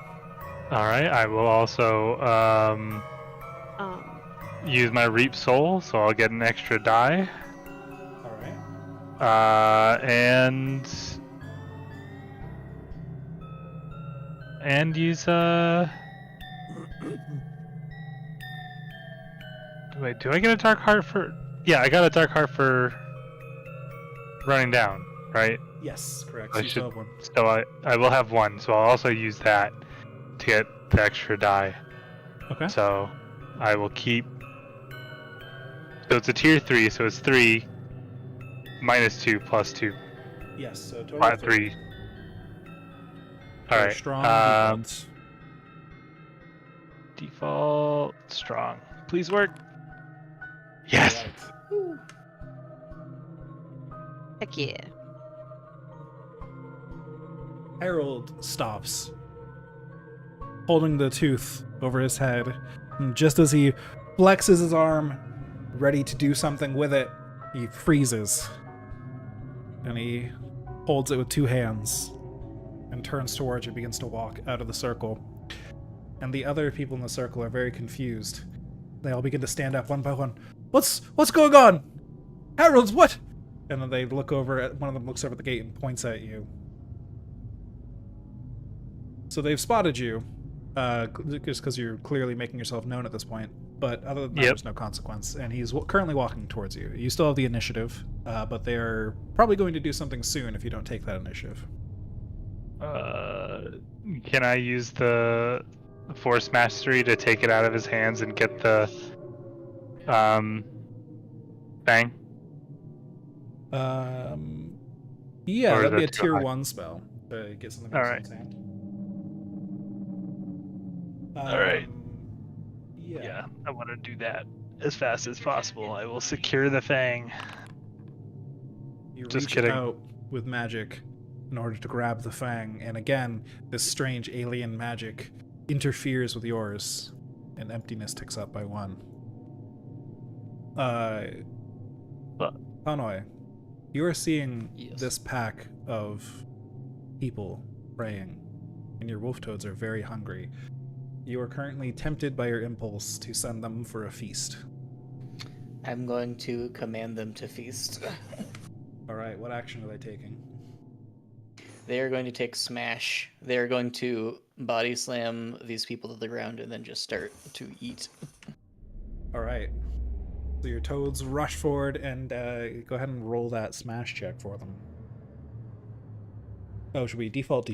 All right. I will also use my Reap Soul, so I'll get an extra die. All right. And use Wait, do I get a Dark Heart for? Yeah, I got a Dark Heart for running down, right? Yes, correct. I You still have one. So I will have one, so I'll also use that to get the extra die. Okay. So I will keep. So it's a tier 3, so it's 3 minus 2 plus 2. Yes, so total 5, 3. So All right. strong defaults. Default strong. Please work. Yes. Heck yeah. Harold stops, holding the tooth over his head, and just as he flexes his arm, ready to do something with it, he freezes. And he holds it with 2 hands and turns towards you, begins to walk out of the circle. And the other people in the circle are very confused. They all begin to stand up one by one. What's going on? Harold, what? And then they look over at one of them looks over at the gate and points at you. So they've spotted you, just because you're clearly making yourself known at this point. But other than that, there's no consequence. And he's currently walking towards you. You still have the initiative, but they're probably going to do something soon if you don't take that initiative. Can I use the Force Mastery to take it out of his hands and get the Fang? Yeah, Or is that'd be a that too tier high? 1 spell to get something All out of right. his hand. All right. Yeah. I want to do that as fast as possible. I will secure the Fang. You Just reach kidding. out with magic in order to grab the Fang, and again, this strange alien magic interferes with yours, and emptiness ticks up by 1. Hanoi, you are seeing Yes. this pack of people praying, and your wolf toads are very hungry. You are currently tempted by your impulse to send them for a feast. I'm going to command them to feast. Alright, what action are they taking? They are going to take smash. They are going to body slam these people to the ground and then just start to eat. Alright. So your toads rush forward and go ahead and roll that smash check for them. Oh, should we default?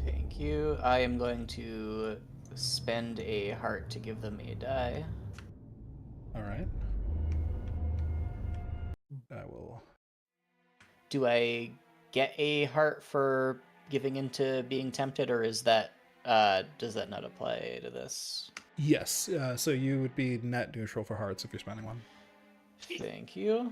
Thank you. I am going to spend a heart to give them a die. Alright. I will... Do I get a heart for giving into being tempted, or is that does that not apply to this? Yes, so you would be net neutral for hearts if you're spending one. Thank you.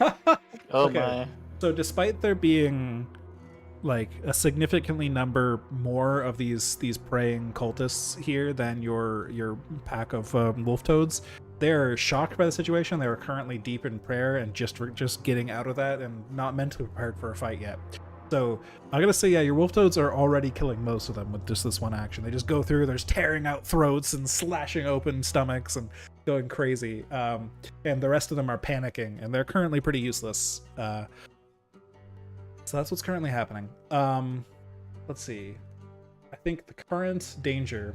Oh Okay. my. So despite there being like a significantly number more of these praying cultists here than your pack of wolf toads, they're shocked by the situation. They are currently deep in prayer and just getting out of that and not mentally prepared for a fight yet. So I gotta say, yeah, your wolf toads are already killing most of them with just this one action. They just go through, they're just tearing out throats and slashing open stomachs and going crazy. And the rest of them are panicking, and they're currently pretty useless. So that's what's currently happening. Let's see. I think the current danger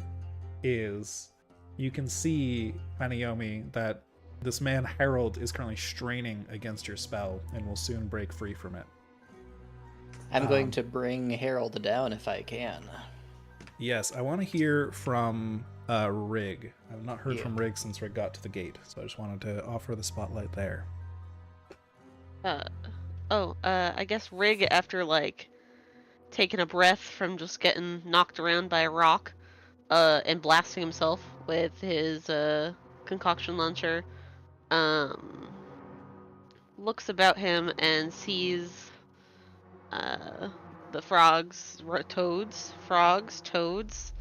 is you can see, Panayomi, that this man Harold is currently straining against your spell and will soon break free from it. I'm going to bring Harold down if I can. Yes, I want to hear from Rig. I've not heard Yeah. from Rig since Rig got to the gate, so I just wanted to offer the spotlight there. I guess Rig, after like taking a breath from just getting knocked around by a rock, and blasting himself with his concoction launcher, looks about him and sees the toads,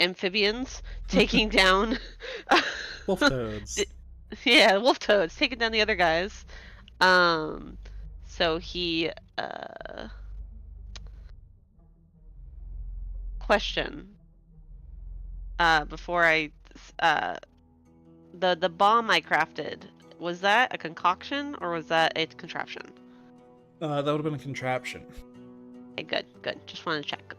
amphibians taking down Wolf toads. yeah, wolf toads taking down the other guys. So he question before I the bomb I crafted, was that a concoction or was that a contraption? That would have been a contraption. Okay, good. Just want to check.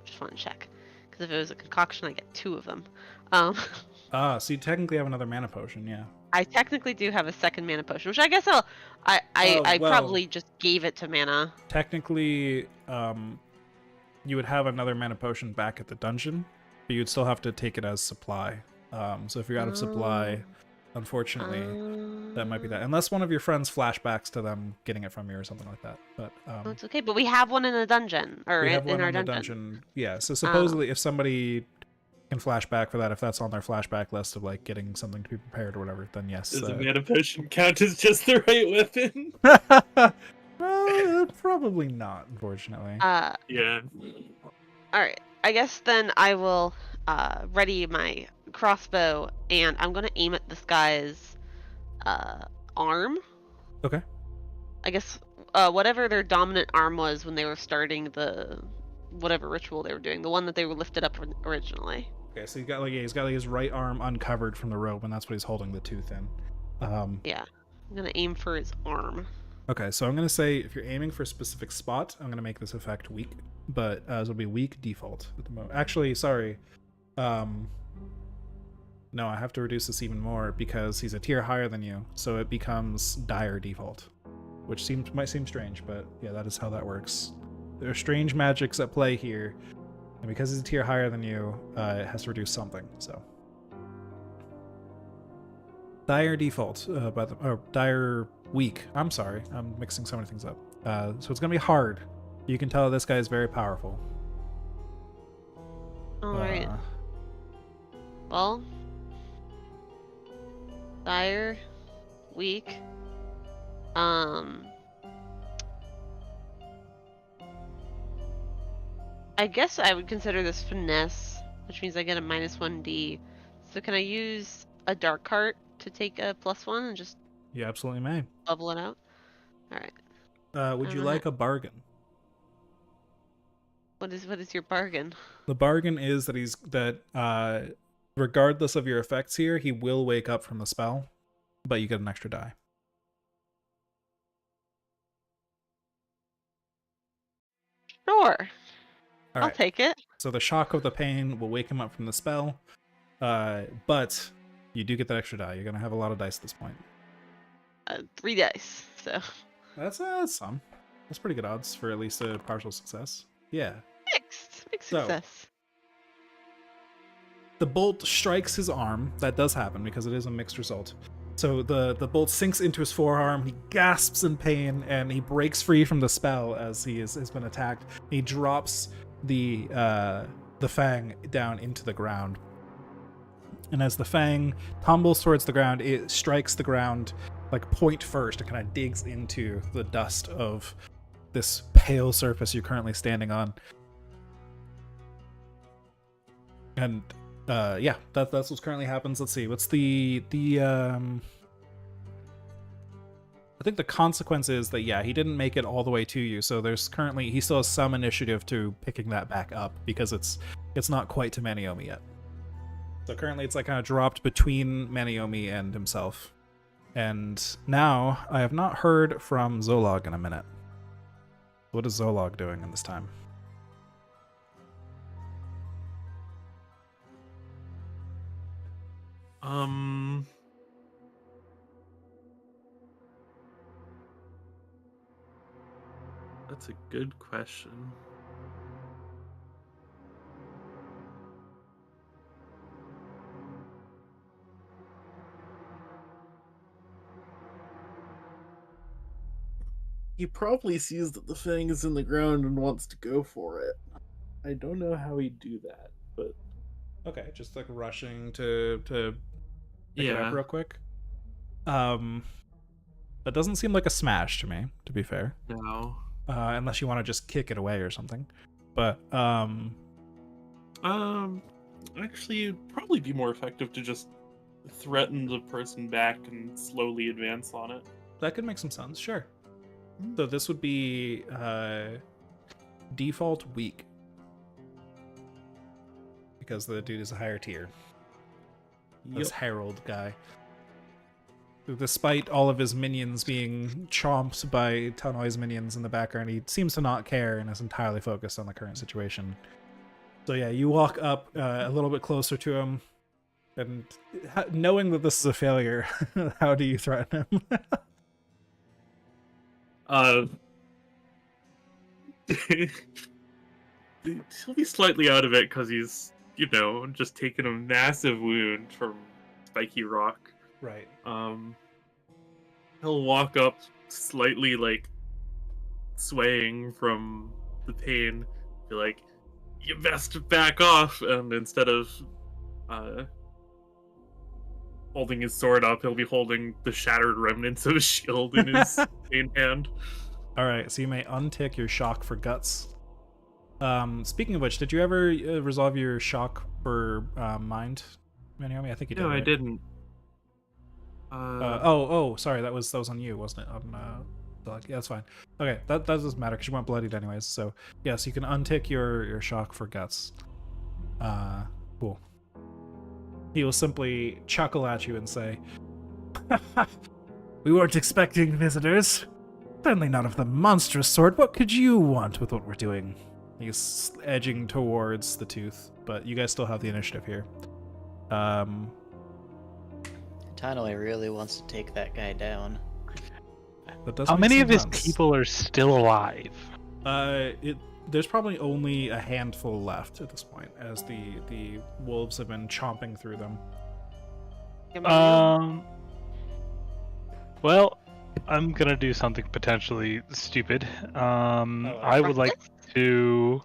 Because if it was a concoction, I get 2 of them. So you technically have another mana potion, yeah. I technically do have a second mana potion, which I guess I Well, probably just gave it to mana. Technically, you would have another mana potion back at the dungeon, but you'd still have to take it as supply. So if you're out of supply, unfortunately, that might be that. Unless one of your friends flashbacks to them getting it from you or something like that. But Oh, it's okay, but we have one in the dungeon, or we have in one our in the dungeon. Yeah, so supposedly if somebody can flashback for that, if that's on their flashback list of like getting something to be prepared or whatever, then yes. Does the mana potion count as just the right weapon? Probably not, unfortunately. Yeah. Alright. I guess then I will ready my crossbow, and I'm gonna aim at this guy's arm. Okay. I guess whatever their dominant arm was when they were starting the whatever ritual they were doing, the one that they were lifted up originally. Okay, so he's got his right arm uncovered from the rope, and that's what he's holding the tooth in. Yeah, I'm gonna aim for his arm. Okay, so I'm gonna say if you're aiming for a specific spot, I'm gonna make this effect weak, but it'll be weak default at the moment. Actually, sorry. No, I have to reduce this even more because he's a tier higher than you, so it becomes dire default, which might seem strange, but yeah, that is how that works. There are strange magics at play here, and because he's a tier higher than you, it has to reduce something. So dire default, dire weak. I'm sorry, I'm mixing so many things up. So it's gonna be hard. You can tell this guy is very powerful. All right. Well, dire, weak. I guess I would consider this finesse, which means I get a -1d. So can I use a dark heart to take a +1 and just You absolutely may. bubble it out? All right. Would you like a bargain? What is your bargain? The bargain is that regardless of your effects here, he will wake up from the spell, but you get an extra die. Sure. All I'll right. take it. So the shock of the pain will wake him up from the spell, but you do get that extra die. You're gonna have a lot of dice at this point. 3 dice. So That's some. That's pretty good odds for at least a partial success. Yeah. mixed So- success. The bolt strikes his arm. That does happen because it is a mixed result. So the bolt sinks into his forearm. He gasps in pain and he breaks free from the spell as he has been attacked. He drops the Fang down into the ground. And as the Fang tumbles towards the ground, it strikes the ground like point first. It kind of digs into the dust of this pale surface you're currently standing on. And yeah, that's what currently happens. Let's see. What's the I think the consequence is that yeah, he didn't make it all the way to you. So he still has some initiative to picking that back up because it's not quite to Maniomi yet. So currently it's like kind of dropped between Maniomi and himself. And now I have not heard from Zolog in a minute. What is Zolog doing in this time? That's a good question. He probably sees that the Fang is in the ground and wants to go for it. I don't know how he'd do that, but Okay, just like rushing to pick it up yeah. real quick. That doesn't seem like a smash to me, to be fair. No. Unless you want to just kick it away or something. But Actually, it'd probably be more effective to just threaten the person back and slowly advance on it. that could make some sense, sure. So this would be default weak. Because the dude is a higher tier. This Herald guy. Despite all of his minions being chomped by Tanoi's minions in the background, he seems to not care and is entirely focused on the current situation. So yeah, you walk up a little bit closer to him, and knowing that this is a failure, how do you threaten him? He'll be slightly out of it because he's, just taken a massive wound from spiky rock. Right. He'll walk up slightly, like, swaying from the pain, be like, "You best back off," and instead of holding his sword up, he'll be holding the shattered remnants of his shield in his main hand. Alright, so you may untick your shock for guts. Speaking of which, did you ever resolve your shock for mind, Maniomi? I think you did. No, I right? didn't. Sorry, that was on you, wasn't it? Yeah, that's fine. Okay, that doesn't matter because you weren't bloodied anyways. So yes, you can untick your shock for guts. Cool. He will simply chuckle at you and say, "We weren't expecting visitors. Certainly not of the monstrous sort. What could you want with what we're doing?" He's edging towards the tooth, but you guys still have the initiative here. Tanoi really wants to take that guy down. That does How make many some of his sense. people are still alive? There's probably only a handful left at this point, as the wolves have been chomping through them. Well, I'm gonna do something potentially stupid. I would like to,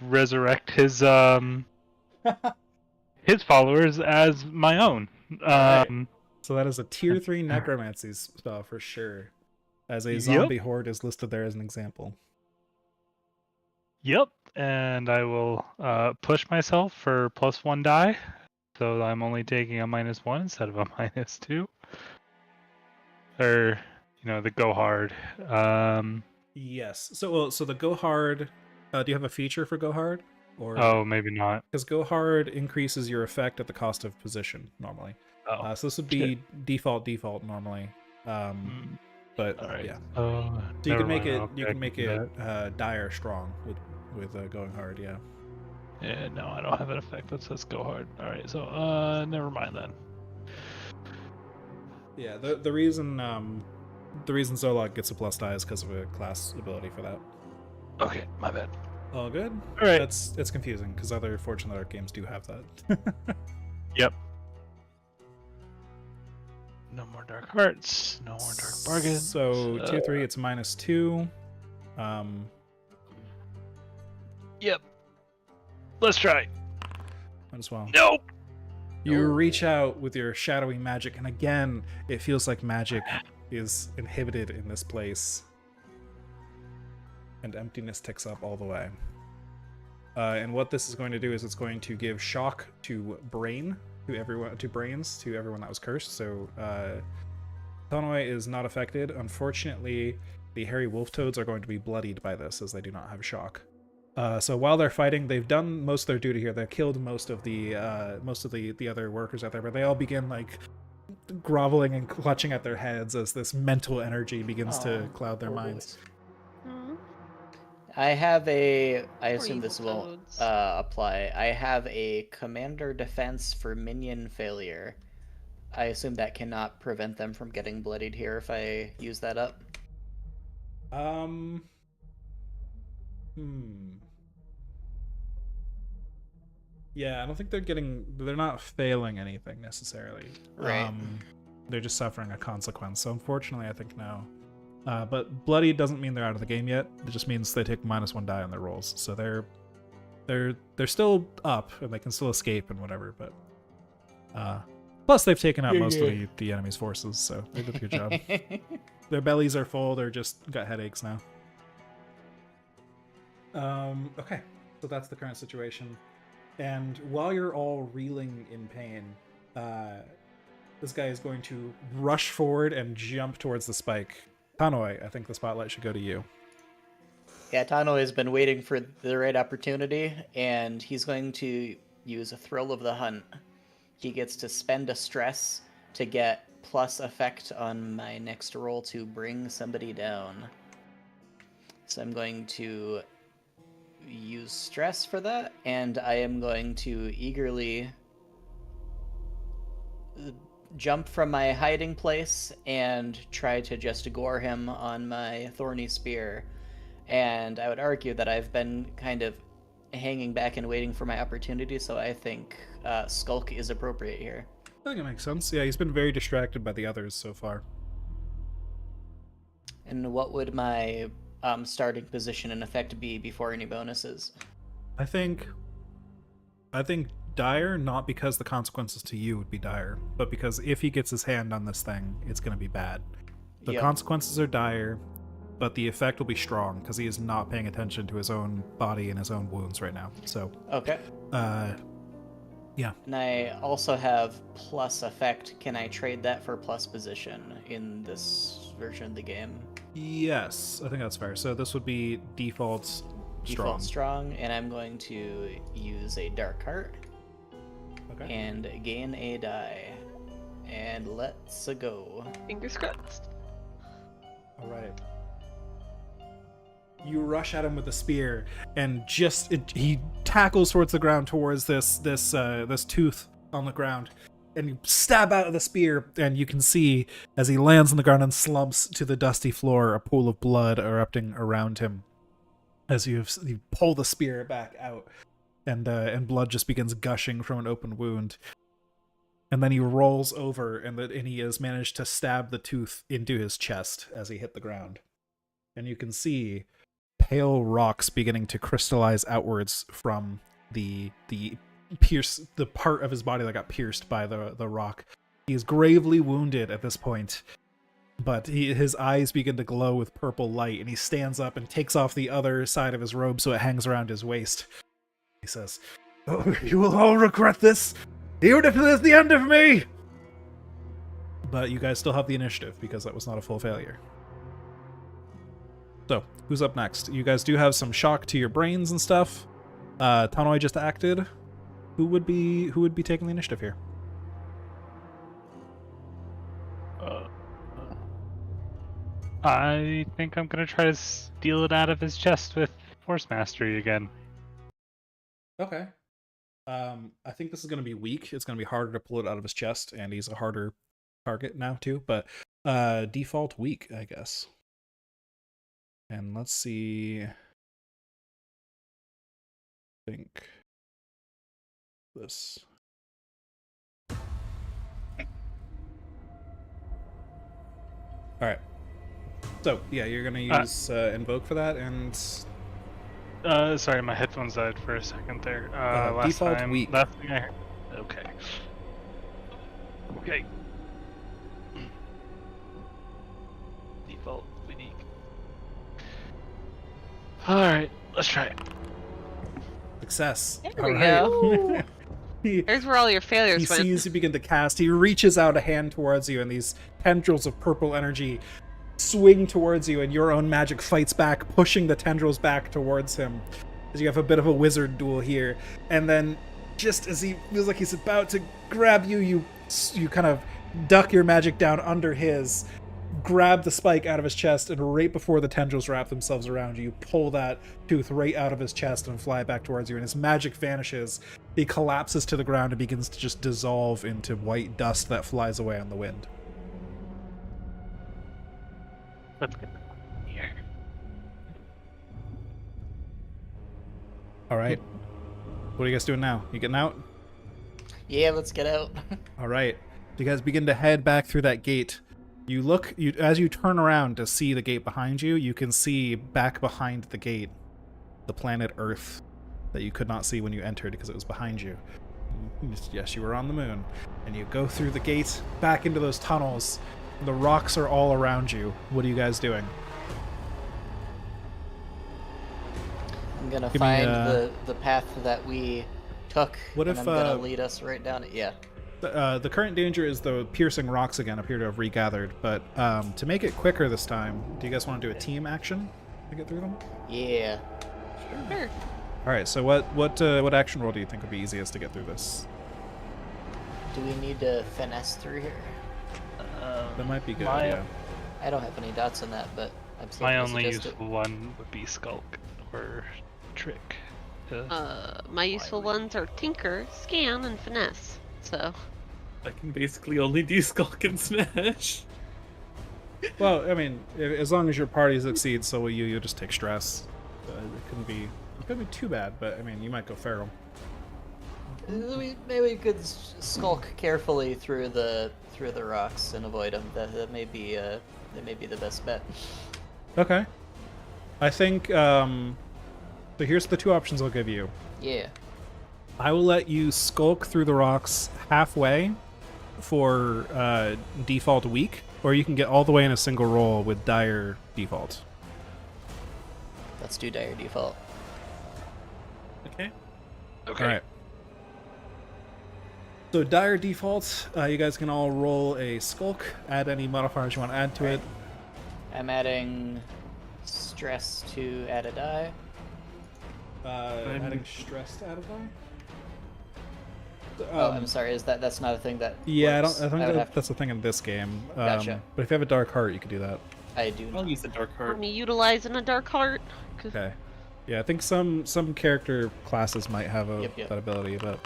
resurrect his his followers as my own. Alright. So that is a tier 3 necromancy spell for sure. As a zombie horde is listed there as an example. Yep, and I will push myself for +1 die, so I'm only taking a -1 instead of a -2. Or, the go hard. Yes. So the go hard. Do you have a feature for go hard? Or Oh, maybe not. because go hard increases your effect at the cost of position normally. Oh, So this would be default normally. But all right. yeah. Oh, So you never can make mind, it. okay, You I can make do it that. dire strong with going hard. Yeah. Yeah, no, I don't have an effect that says go hard. All right, so never mind then. Yeah. The reason Zolog gets a plus die is because of a class ability for that. Okay, my bad. All good. All right. It's confusing because other Fortune Dark games do have that. Yep. No more dark hearts. No more dark bargains. So tier 3, it's -2. Yep. Let's try. As well. Nope. You reach out with your shadowy magic, and again, it feels like magic is inhibited in this place. And emptiness ticks up all the way. And what this is going to do is it's going to give shock to brains to everyone that was cursed. So Tanoi is not affected. Unfortunately, the hairy wolf toads are going to be bloodied by this, as they do not have shock. So while they're fighting, they've done most of their duty here. They've killed most of the other workers out there, but they all begin like groveling and clutching at their heads as this mental energy begins to cloud their minds. I assume evil this won't toads. apply. I have a commander defense for minion failure. I assume that cannot prevent them from getting bloodied here if I use that up. Yeah, I don't think they're not failing anything necessarily. Right. they're just suffering a consequence. So unfortunately, I think no. But bloody doesn't mean they're out of the game yet. It just means they take -1 die on their rolls. So they're still up and they can still escape and whatever. But plus they've taken out most of the enemy's forces, so they did a good job. Their bellies are full. They're just got headaches now. Okay, so that's the current situation. And while you're all reeling in pain, this guy is going to rush forward and jump towards the spike. Tanoi, I think the spotlight should go to you. Yeah, Tano has been waiting for the right opportunity, and he's going to use a Thrill of the Hunt. He gets to spend a stress to get plus effect on my next roll to bring somebody down. So I'm going to use stress for that, and I am going to eagerly jump from my hiding place and try to just gore him on my thorny spear. And I would argue that I've been kind of hanging back and waiting for my opportunity, so I think Skulk is appropriate here. I think it makes sense. Yeah, he's been very distracted by the others so far. And what would my starting position in effect be before any bonuses? I think dire, not because the consequences to you would be dire, but because if he gets his hand on this thing, it's going to be bad. The consequences are dire, but the effect will be strong because he is not paying attention to his own body and his own wounds right now. So okay. Yeah. And I also have plus effect. Can I trade that for plus position in this version of the game? Yes, I think that's fair. So this would be default strong. Default strong, and I'm going to use a dark heart. Okay. And gain a die. And let's go. Fingers crossed. All right. You rush at him with the spear, and he tackles towards the ground towards this tooth on the ground, and you stab out of the spear, and you can see as he lands on the ground and slumps to the dusty floor, a pool of blood erupting around him. As you pull the spear back out, and blood just begins gushing from an open wound, and then he rolls over, and he has managed to stab the tooth into his chest as he hit the ground, and you can see pale rocks beginning to crystallize outwards from the part of his body that got pierced by the rock. He is gravely wounded at this point, but his eyes begin to glow with purple light, and he stands up and takes off the other side of his robe so it hangs around his waist. He says, "Oh, you will all regret this, even if it is the end of me!" But you guys still have the initiative because that was not a full failure. So, who's up next? You guys do have some shock to your brains and stuff. Tanoi just acted. Who would be taking the initiative here? I think I'm gonna try to steal it out of his chest with Force Mastery again. Okay. I think this is gonna be weak. It's gonna be harder to pull it out of his chest, and he's a harder target now too. But default weak, I guess. And let's see. I think this. All right. So yeah, you're gonna use invoke for that, and sorry, my headphones died for a second there. default weak. Last thing I heard. Okay. Okay. Default weak. All right, let's try it. Success. There we go. There's where all your failures He went. sees you begin to cast. He reaches out a hand towards you, and these tendrils of purple energy swing towards you, and your own magic fights back, pushing the tendrils back towards him. As you have a bit of a wizard duel here, and then just as he feels like he's about to grab you, you kind of duck your magic down under his, grab the spike out of his chest, and right before the tendrils wrap themselves around you, you pull that tooth right out of his chest and fly back towards you, and his magic vanishes. He collapses to the ground and begins to just dissolve into white dust that flies away on the wind. Let's get here. All right. What are you guys doing now? You getting out? Yeah, let's get out. All right. You guys begin to head back through that gate. As you turn around to see the gate behind you, you can see back behind the gate the planet Earth that you could not see when you entered because it was behind you. Yes, you were on the moon. And you go through the gate, back into those tunnels. The rocks are all around you. What are you guys doing? I'm gonna Give me, find the path that we took, What and if, I'm gonna lead us right down it. Yeah. The current danger is the piercing rocks again appear to have regathered, but to make it quicker this time, do you guys want to do a team action to get through them? Yeah. Sure. All right. So what action roll do you think would be easiest to get through this? Do we need to finesse through here? That might be good. my- Yeah. I don't have any dots on that, but I'm still My gonna only suggest useful one would be Skulk or Trick. My useful ones are Tinker, Scan, and Finesse. So. I can basically only do Skulk and Smash. Well, I mean, as long as your party succeeds, so will you. You'll just take stress. It couldn't be too bad, but I mean, you might go feral. Maybe we could skulk carefully through the rocks and avoid them. That may be the best bet. Okay. I think. So here's the two options I'll give you. Yeah. I will let you skulk through the rocks halfway for default weak, or you can get all the way in a single roll with dire default. Let's do dire default. Okay. Okay. All right. So dire default, you guys can all roll a skulk. Add any modifiers you want to add to it. I'm adding stress to add a die. Adding stress to add a die. I'm sorry. That's not a thing that? Yeah, works? I would think have- that's the thing in this game. Gotcha. But if you have a dark heart, you could do that. I do. I'll use the Dark Heart. Me utilizing a Dark Heart. 'Cause Okay. Yeah, I think some character classes might have Yep. that ability, but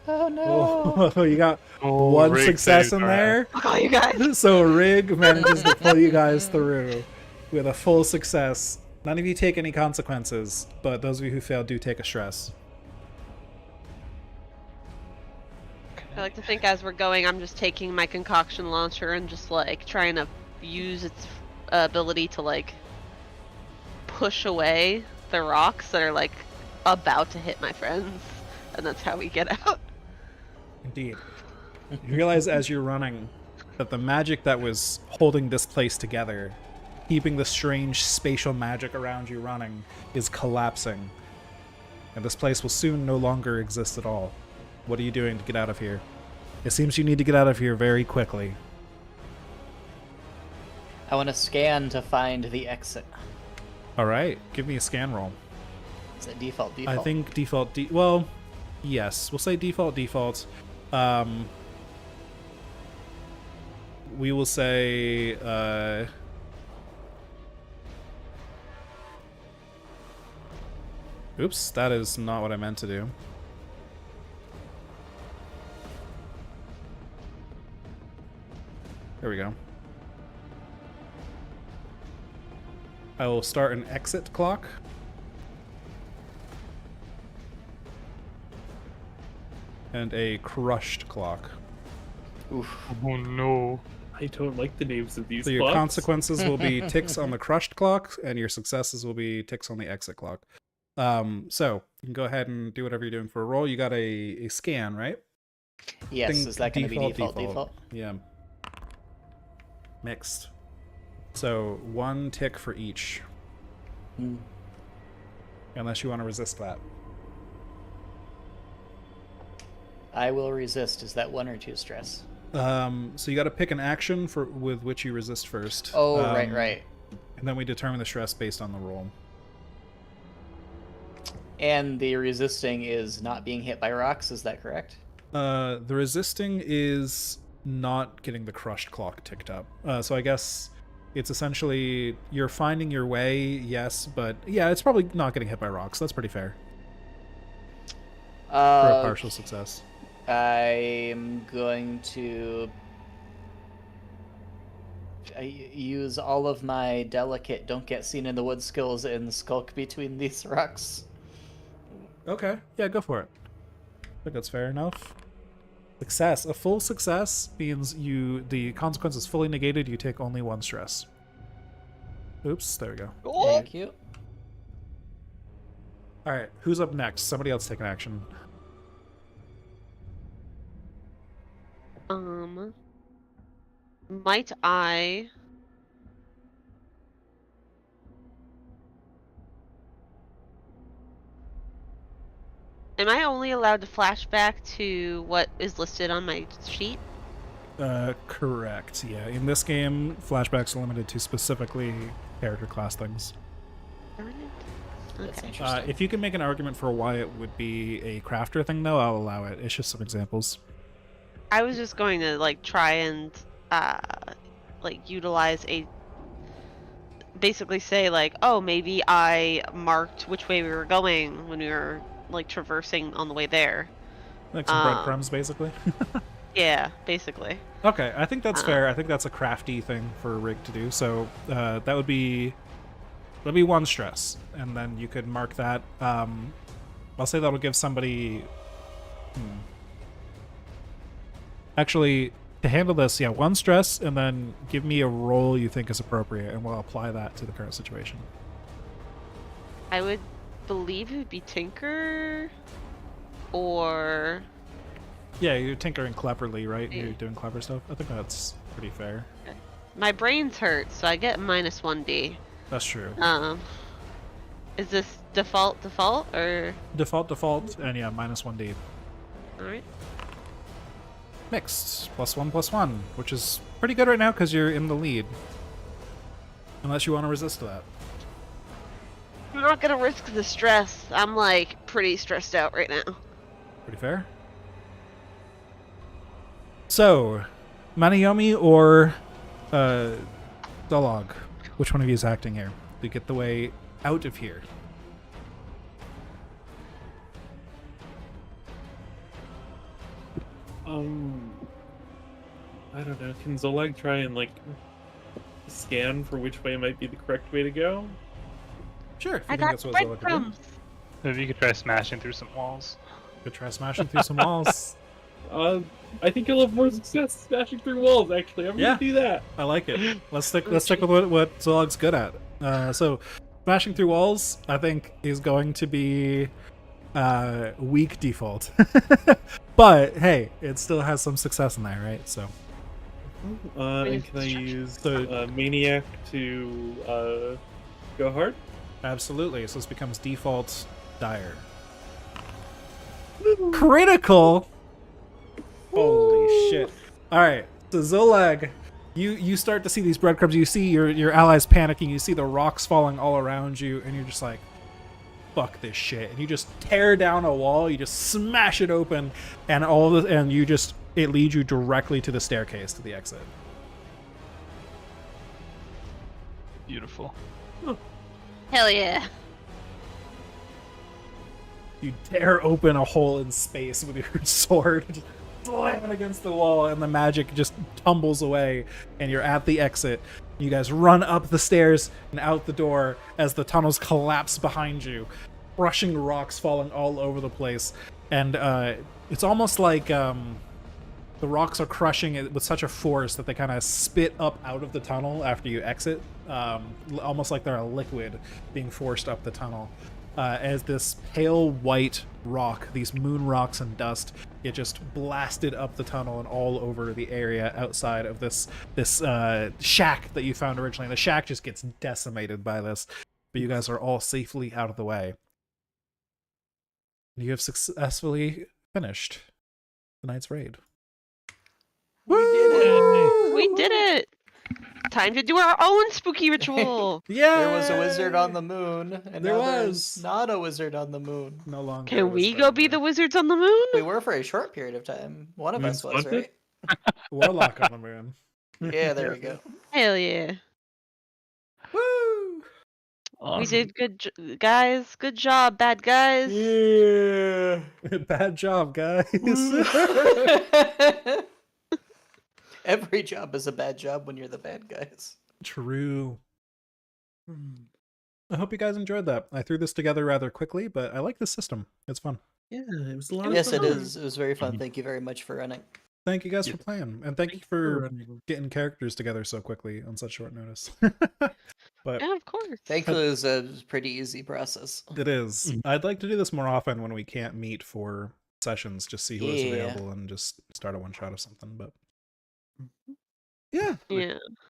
Oh no! oh, you got Oh, one Rig success saved in our ass. there. Fuck all you guys. So Rig manages to pull you guys through with a full success. None of you take any consequences, but those of you who fail do take a stress. I like to think as we're going, I'm just taking my concoction launcher and just like trying to use its ability to like push away the rocks that are like about to hit my friends, and that's how we get out. Indeed. You realize as you're running that the magic that was holding this place together, keeping the strange spatial magic around you running, is collapsing. And this place will soon no longer exist at all. What are you doing to get out of here? It seems you need to get out of here very quickly. I want to scan to find the exit. Alright, give me a scan roll. Is it default? I think default well, yes, we'll say default. We will say oops, that is not what I meant to do. There we go. I will start an exit clock. And a crushed clock. Oof. Oh no. I don't like the names of these So your clocks. consequences will be ticks on the crushed clock, and your successes will be ticks on the exit clock. So you can go ahead and do whatever you're doing for a roll. You got a scan, right? Yes. Think Is that going to be default? Yeah. Mixed. So one tick for each, Hmm. unless you want to resist that. I will resist. Is that 1 or 2 stress? So you got to pick an action with which you resist first. Oh, right. And then we determine the stress based on the roll. And the resisting is not being hit by rocks. Is that correct? The resisting is not getting the crushed clock ticked up. So I guess it's essentially you're finding your way, yes, but yeah, it's probably not getting hit by rocks. That's pretty fair for a partial success. I'm going to use all of my delicate don't get seen in the wood skills and skulk between these rocks. Okay, yeah, go for it. I think that's fair enough. Success. A full success means the consequence is fully negated. You take only 1 stress. Oops, there we go. Thank you. All right, who's up next? Somebody else take an action. Might I? Am I only allowed to flash back to what is listed on my sheet? Correct. Yeah, in this game, flashbacks are limited to specifically character class things. Darn it. That's Okay. interesting. If you can make an argument for why it would be a crafter thing, though, I'll allow it. It's just some examples. I was just going to like try and like utilize basically say like, oh, maybe I marked which way we were going when we were like traversing on the way there. Like some breadcrumbs, basically. Yeah, basically. Okay, I think that's fair. I think that's a crafty thing for a rig to do. So that would be 1 stress, and then you could mark that. I'll say that'll give somebody. Actually, to handle this, yeah, 1 stress, and then give me a roll you think is appropriate, and we'll apply that to the current situation. I would believe it would be Tinker or Yeah, you're tinkering cleverly, right? Yeah. You're doing clever stuff. I think that's pretty fair. my brain's hurt, so I get minus 1d. That's true. Is this default or Default, and yeah, minus 1d. alright? Mixed, +1/+1, which is pretty good right now because you're in the lead. Unless you want to resist that. I'm not gonna risk the stress. I'm like pretty stressed out right now. Pretty fair. So, Maniyomi or Dolog? Which one of you is acting here? To get the way out of here. I don't know. Can Zolag try and like scan for which way might be the correct way to go? Sure. If you I think got that's what Zolag would do. breadcrumbs. If you could try smashing through some walls. Could try smashing through some walls. I think you'll have more success smashing through walls. Actually, I'm Yeah. gonna do that. I like it. Let's stick with what Zolog's good at. So, smashing through walls, I think, is going to be weak default. But hey, it still has some success in there, right? So, And can I use Maniac to go hard? absolutely. So this becomes default dire. Critical. Holy shit! All right, so Zolag, you start to see these breadcrumbs. You see your allies panicking. You see the rocks falling all around you, and you're just like, "Fuck this shit!" And you just tear down a wall. You just smash it open, and it leads you directly to the staircase to the exit. Beautiful. Hell yeah. You tear open a hole in space with your sword, slam it against the wall, and the magic just tumbles away, and you're at the exit. You guys run up the stairs and out the door as the tunnels collapse behind you, crushing rocks falling all over the place. And it's almost like the rocks are crushing it with such a force that they kind of spit up out of the tunnel after you exit, almost like they're a liquid being forced up the tunnel. As this pale white rock, these moon rocks and dust, get just blasted up the tunnel and all over the area outside of this shack that you found originally. The shack just gets decimated by this, but you guys are all safely out of the way. You have successfully finished the night's raid. We did it! We did it! Time to do our own spooky ritual! Yeah, There was a wizard on the moon, and There now was. there's not a wizard on the moon. No longer. Can we go be the wizards on the We moon? were for a short period of time. One of us was, Moon's right? warlock on the moon? Yeah, there we go. Hell yeah. Woo! We did good, guys. Good job, bad guys. Yeah. Bad job, guys. Every job is a bad job when you're the bad guys. True. I hope you guys enjoyed that. I threw this together rather quickly, but I like this system. It's fun. Yeah, it was a lot of Yes, it fun. is. It was very fun. Mhm. Thank you very much for running. Thank you guys Yeah. for playing, and thank you for for running. getting characters together so quickly on such short notice. But Yeah, of course. Thankfully, it was a pretty easy process. it is. Mhm. I'd like to do this more often when we can't meet for sessions, just see who is Yeah. available and just start a one shot of something. But yeah, Yeah.